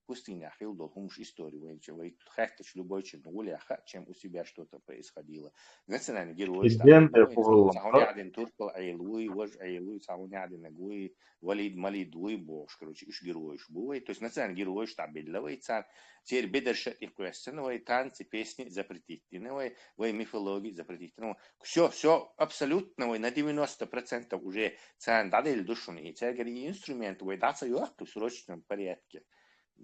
пустыня хилдол хумш историю, вы хотите любой чем гуляха, чем у себя что-то происходило. Национальный герой дайыллывайцан, сахунядин туркал айлуй, вож айлуй, сахунядин агуй, валид малид луй бош, короче, иш герой бывает. То есть национальный герой дайыллывайцан. Теперь бедершет их квестеновые танцы, песни запретительные, мифологии запретительные. Все абсолютно на 90% уже цен дали душун. И теперь инструмент, даться в срочном порядке.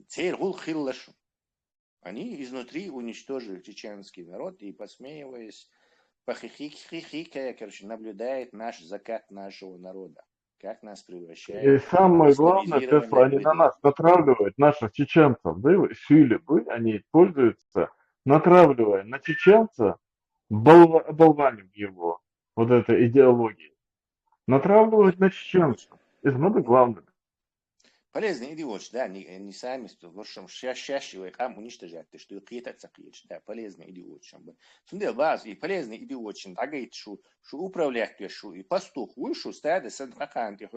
Теперь гул хиллашу. Они изнутри уничтожили чеченский народ и, посмеиваясь, похихикая, короче, наблюдает наш закат нашего народа. Как нас И превращают самое в главное, Тесла, они на нас натравливают, наших чеченцев, да, силе, они пользуются, натравливая на чеченца, оболванив его, вот этой идеологией, натравливают на чеченцев. Это самое главное. Полезный идиот, да, не сами, в общем, чаще их уничтожать, что их это цакиешь, да, полезный идиот, чем бы. Сунде вас и полезный идиот, чем да говорит, что управлять что и пастух вышел, стадо садхахан, ты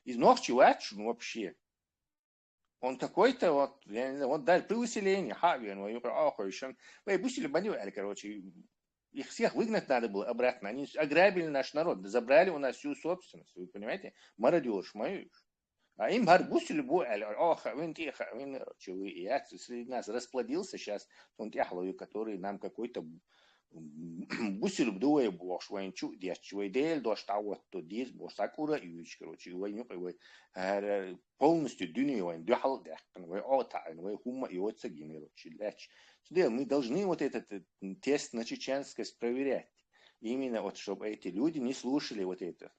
из ночи вачу вообще. Он такой-то вот, я не знаю, вот дали при усилении, хавиан, вы пустили баню, короче, их всех выгнать надо было обратно, они ограбили наш народ, забрали у нас всю собственность, вы понимаете, мародеж, мою. А им барбуси любой, среди нас расплодился сейчас, который нам какой-то бусил бдуе бош, военчу, дешчевый дель, доштавот, то дис, босакура, ич, короче, полностью дюни, дюхал, хума и отца гимерочи. Мы должны вот этот тест на чеченскость проверять. Именно вот, чтобы эти люди не слушали вот это,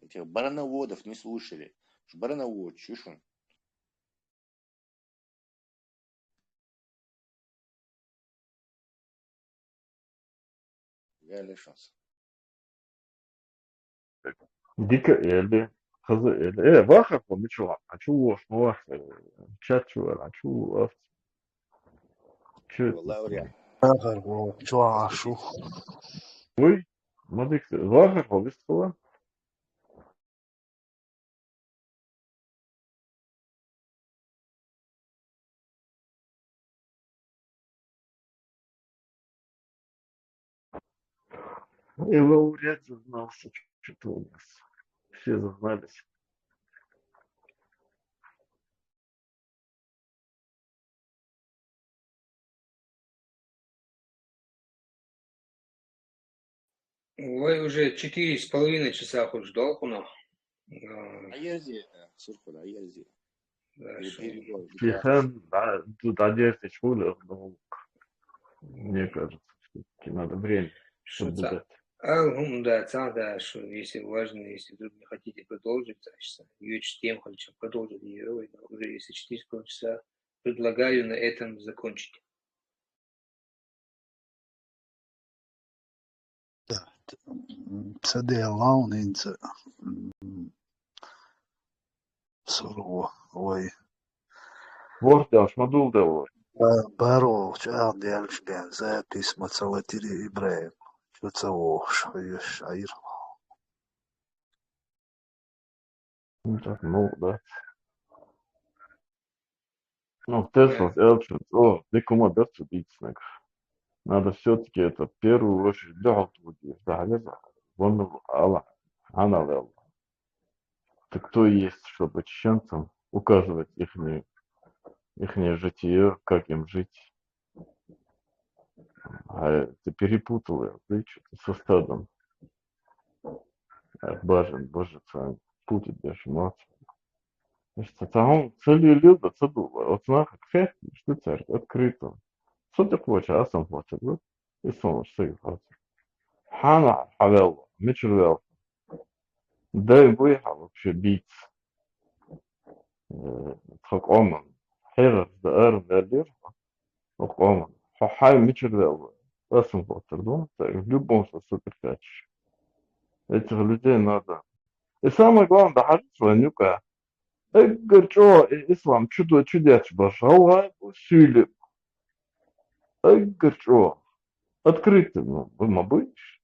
этих барановодов не слушали. Барановод, чушун. Я лишился. Дико элли, хазы элли. Вахар, ничего, а чего, чат чего, а чего, Лауреат. Чуашу. Ой, смотри, вахар, выступила. И лауреат зазнался, что-то у нас. Все зазнались. Вы уже 4,5 часа хоть долгуна. Аерзи, сурхуда, аерзи. Да, Или что перебор, Фихан, да, тут одежды школы, но мне кажется, все-таки надо время что соблюдать. да, да, что если важно, если вдруг не хотите продолжить, значит, ее тем хочу продолжить ее, уже если 4,5 часа, предлагаю на этом закончить. Цаде лаунинца суру ой Вордаш, мадул дело. баро чаан диалш бенза письма цалатири ибраим. Что цаво шаир. Ну, да. Ну, Тесла, о, дикума берцу битснак. Надо все-таки это в первую очередь вон Аллах, она это кто есть, чтобы чеченцам указывать ихнее житие, как им жить. А ты перепутал ее, ты что-то со стадом. Бажен, боже, це путить даже мать. Значит, там цели люди, це было. Вот знак, как что царь, открыто. Что ты хочешь, а сам хочешь, да? И сам что хочешь. Хана, халел, мечрел. Да и выехал вообще бить. Как оман. Херас, да эрн, да лир. Как оман. Хай мечрел. А сам хочешь, да? В любом случае супер качешь. Этих людей надо. И самое главное, да, хажу, Говорю, ислам чудес башала сюле. Говорю, открытый, ну, мабыш,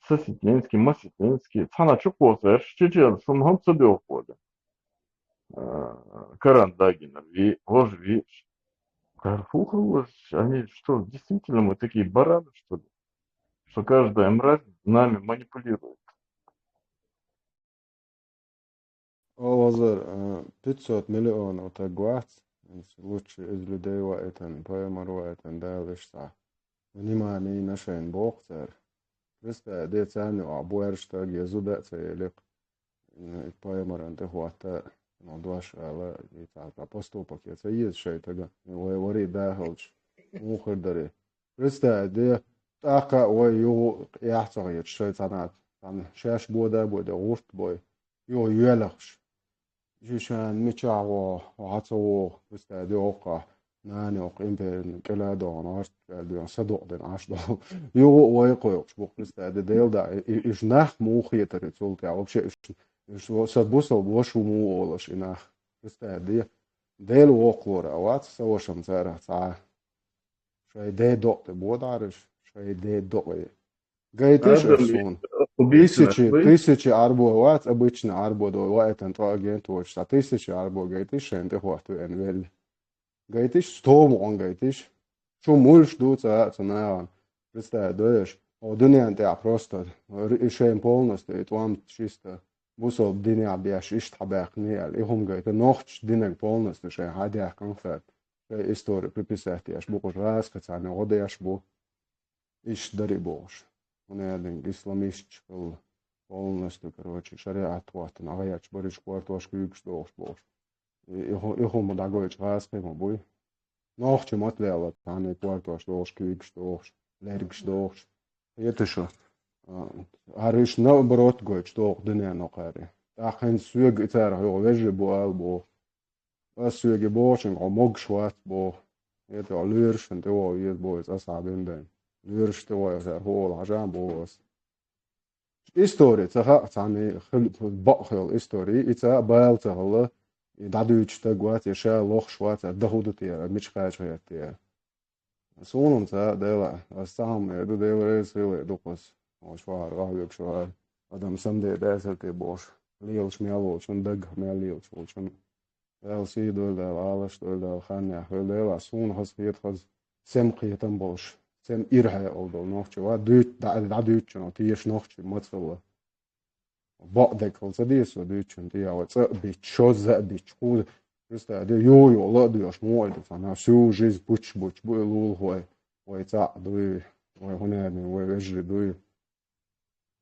сосетненский, масетненский, цана чукоза, чечел, сумхам цебел хода. Карандагина, ложь, Карфухалось, они что, действительно мы такие бараны, что ли? Что каждая мразь нами манипулирует. Олазар, 500 миллионов так гвац, лучше из людей вайтан, поэмар вайтан, да, лишь та. Внимание на шейн бохтер. Просто децаны абуэрштаг язуда целик. Поэмар анте хуата, ну, дваш, але и так, поступок, это есть шей тага. Вари да холч, мухардари. Просто де така ой ю яхтагет шей танат. Там шаш бода урт бой. Ю юэлахш. Жишан мичаго хацо просто де ока. ناني وقيم كلا دون عشت دون صدق دون عشت يو ويقو شبوك نستعد ديل دا إيش نخ موخي تريتول تاع вообще إيش صدبوسل بوش ومو ولش إنخ نستعد ديل وقلورا وات سواشم زارع تاع شيء دي دوت بودارش شيء دي دوت Гайтиш Эрсун. Тысячи арбо, обычно арбо, это агент, а тысячи арбо гайтиш, это хвату энвель. Гайтиш, 100 мон гайтиш. Что мульш дуца, цена, представляешь, одни просто решаем полностью, и вам чисто бусол дня бьешь, ишь табак не, и хум гайт, ночь день полностью, что хадя конфет. Историю приписать, я ж буку раз, кацаны, ода я ж бу, ишь дари бош. Он один исламист был полностью, короче, шариат вот, а я чбориш квартошку юкш бош. Ich habe da gut rausgekommen, boy. Noch zum Atlevel, dann ein Quartos durch, Küks durch, Lergs durch. Jetzt schon. Ist noch Brot gut durch, den noch er. Da kann Züg jetzt er, ja, welche Boal, bo. Was Züge boschen, auch Mog schwarz, bo. Jetzt ja Lürsch und ja, jetzt bo, das haben den. Lürsch, ja, sehr hohl, hajan bo. История, это самый бахел истории, это баал дадуючта гуат яша лох шват дахудут я мичхач я сонун та дела сам эду дела силы докос швар равик швар адам самде десерте бош лил шмяло чон даг мялил чон эл сидо да ала что да ханья хөлела сон хасфет хаз сем қиятан бош сем ирха олдо нохчва дут дадуч но тиеш нохч мацла بعدك الصديق وديش انت يا واتس بيتشوز بيتشوز просто да йо ладуш мой да на всю жизнь буч лул хой ой та дуй ой хонены ой вежли дуй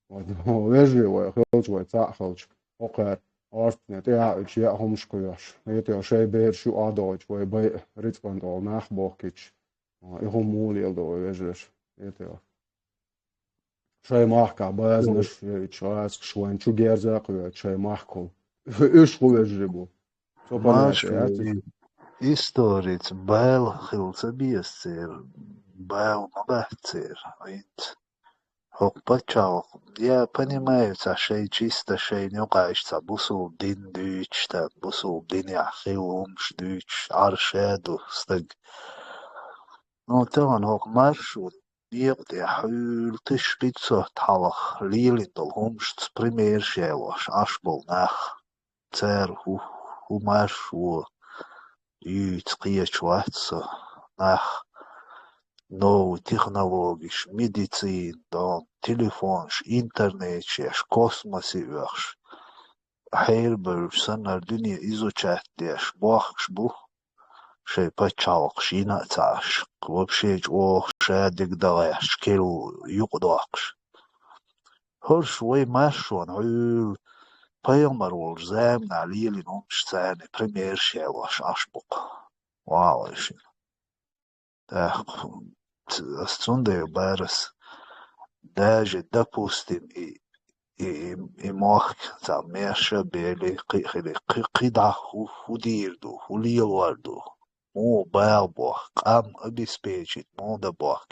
veži vai helč vai cāhelč, okēr ārstniet, jā, homškojoš, iet jau šeit bēršu adoč vai bai ritskandol nachbokič, ihom mūlieldo vai vežeš, iet jau. Šai mahkā bēzneš, čāsk šoenču gērzēku, šai mahkol. Išku vežribu. Sopanēti, jā, Mašu история, Бэл хилцебиесцер, Бэл набахцер, Хок почал. Я понимаю, шей чисто, шей не укаешься, бусул дин дюч, там, бусул дин яхилумш дюч, аршеду, стык. Ну, теван хок маршрут, бьет яхюл, тыш пиццо талах, лилин дол хумшт, пример шелош, аш бол нах, цер, ху маршрут, юц, кияч ватсо, нах, новые технологии, медицина, телефон, интернет, космос, хейрбер, санар дуния изучать, бахш бу, шей почалк, шина цаш, вообще ох, шедик далаш, кил юкдакш. Хорш вой машон, паямарол, земна, лили, номшцены, пример шелаш, ашбук. Валашин. Так, Sunday Beres, даже, допустим, и мох, там, меша, бели, кида, худирду, хулилварду, му белбох, кам обеспечить, му да бог,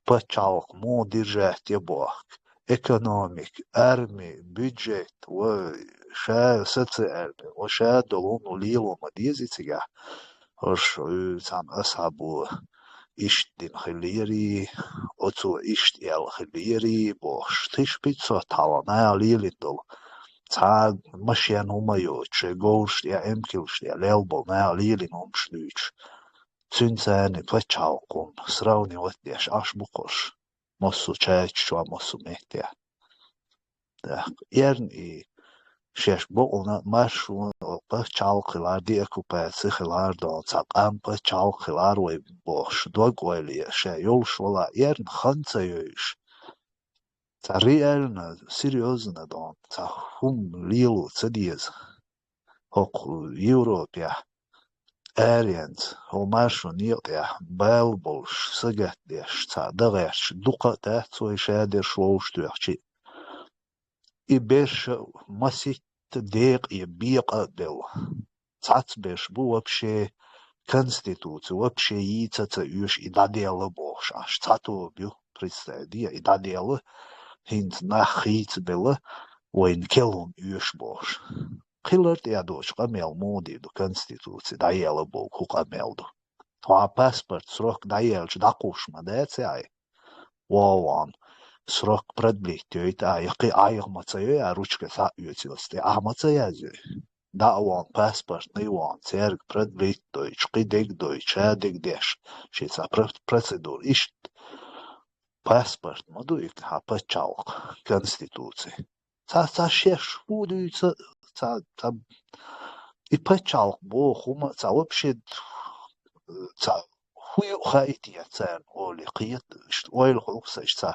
почалк, му держать я бог, экономик, армия, бюджет, ша социальный, ша долуну лилу мадизицига, ош, там, асабу, Ishtin khiliri, otu isht el khiliri, bosh tish pizza talana lilindol. Tag mashian humayo, che gosh ya emkilsh ya lelbol na lilin umshnuch. Tünzani plechalkum, srauni otdesh ashbukosh. Mosu chach chwa mosu mehtia. Erni شش بقولنا مشروع بچال خلار دی اکوپاسی خلار دان سقام بچال خلار وی باش دو گویلیه شیول شولا خانچه یوش ریالنا سریوزنا دان هم لیلو تدیز حق یوروپیا آریانز هم مشروع نیوتیا بال بولش سگت دیش دغش دوقته توی شادر شوش دوچی и беш масит дек и биqa бел. Цац беш бу вообще конституцию, вообще яйца юж и дадела бош. Аж цату бю представди и дадела хинт нахиц бела войн келум юж бош. Хилерт я доч камел моди до конституции даела бо хукамелду. Тва паспорт срок даелч дакушма децай. Вован срок продлить, это яки айгмацая, ручка са ютилсте, ахмацая. Да вон паспорт, не вон церк продлить, дойч, кидек дойч, адек деш. Шица процедур, ишт паспорт, мадуик, а почалк конституции. Ца шеш будуется, ца и почалк, бо хума, ца вообще, ца хуй хаити цен оли қиет ойл хуксачца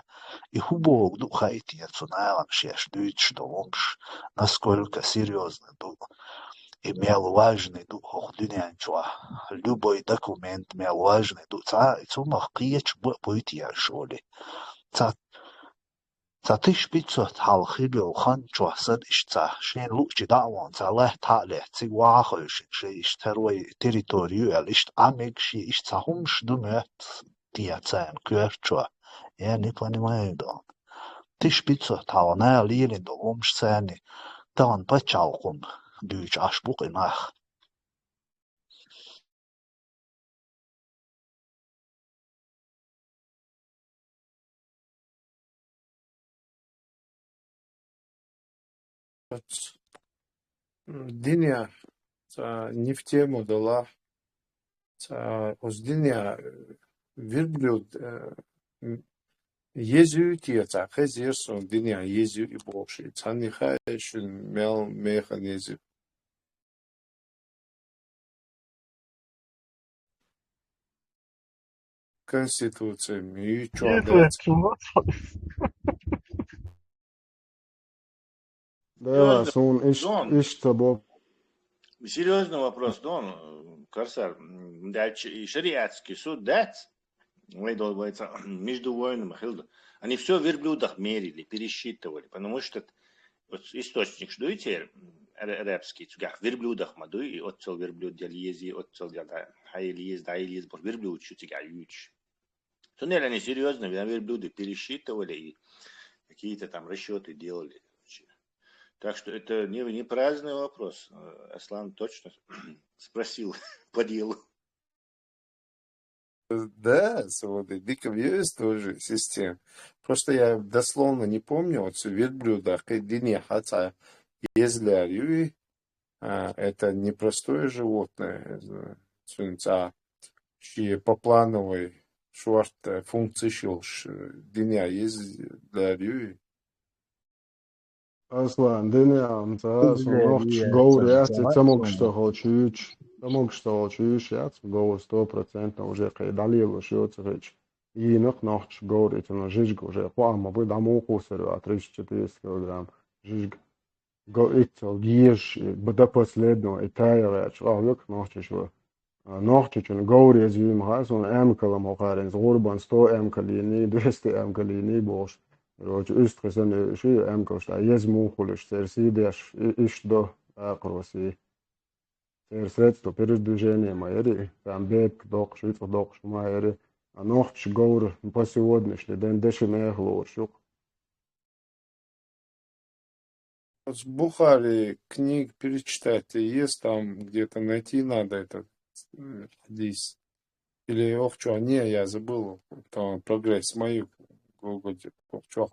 и хубог ду хаити цунаам шеш дүйч домш насколько серьезно ду имел важный ду ходинянчва любой документ имел важный ду ца цумах қиеч будет я шоли ца тысяч 500 халхибел хан чвасан ишца шен лучи даван ца лeh тале ци вахош ши второй территорию алишт амекши ишца хумш думет тиацен кверчва я не понимаю да 1500 талана лилин до умш цени тан пачалкун дүйч ашбук инах Диня не в тему дала. Уздиня верблюд езюти, хезерсон диня езю и больше. Цани хайшин мел механизм. Конституция, мючуадец. Devās un Дон, izcabo. серьезный вопрос, Дон, Корсар. И шариатский суд дать, между воинами, они все в верблюдах мерили, пересчитывали, потому что вот источник, что видите, арабский, в верблюдах маду, и отцел верблюд дел ези, отцел дел хайл ез, бор верблюд, что тебя ючь. Туннель они серьезно, верблюды пересчитывали и какие-то там расчеты делали. Так что это не праздный вопрос. Аслан точно спросил по делу. Да, свободы. Диком есть тоже система. Просто я дословно не помню, вот верблюда, длине, хотя езлярю, это непростое животное, и по плановой шварт функции длиня езлярю. Aslan dinājām tās un nohč gauri jāci camokšta holčīč. Camokšta holčīč jāci gauri 100% уже кай далило шьёца реч. И нохч gauri это на жижг уже пама вы дамоку сырва 3-4 килограмм. Жижг итцел еш бда последно итая реч. Лык нохчиш нохчич он gauri зим хас он эмкалам хохарен зурбан 100 эмкалини 200 эмкалини бош. Roči üstreseni šī emkoštā iezmūkuliši, cērs īdēš išdo ākrosī. Cērs redz to передвижением, arī там бег докш, витва докш, май arī нохч гаур по сегодняшний день дешем эхлоршук. С Бухари книг перечитать, есть там где-то найти надо этот хадис. Или охчу, не, я забыл, там прогресс мою.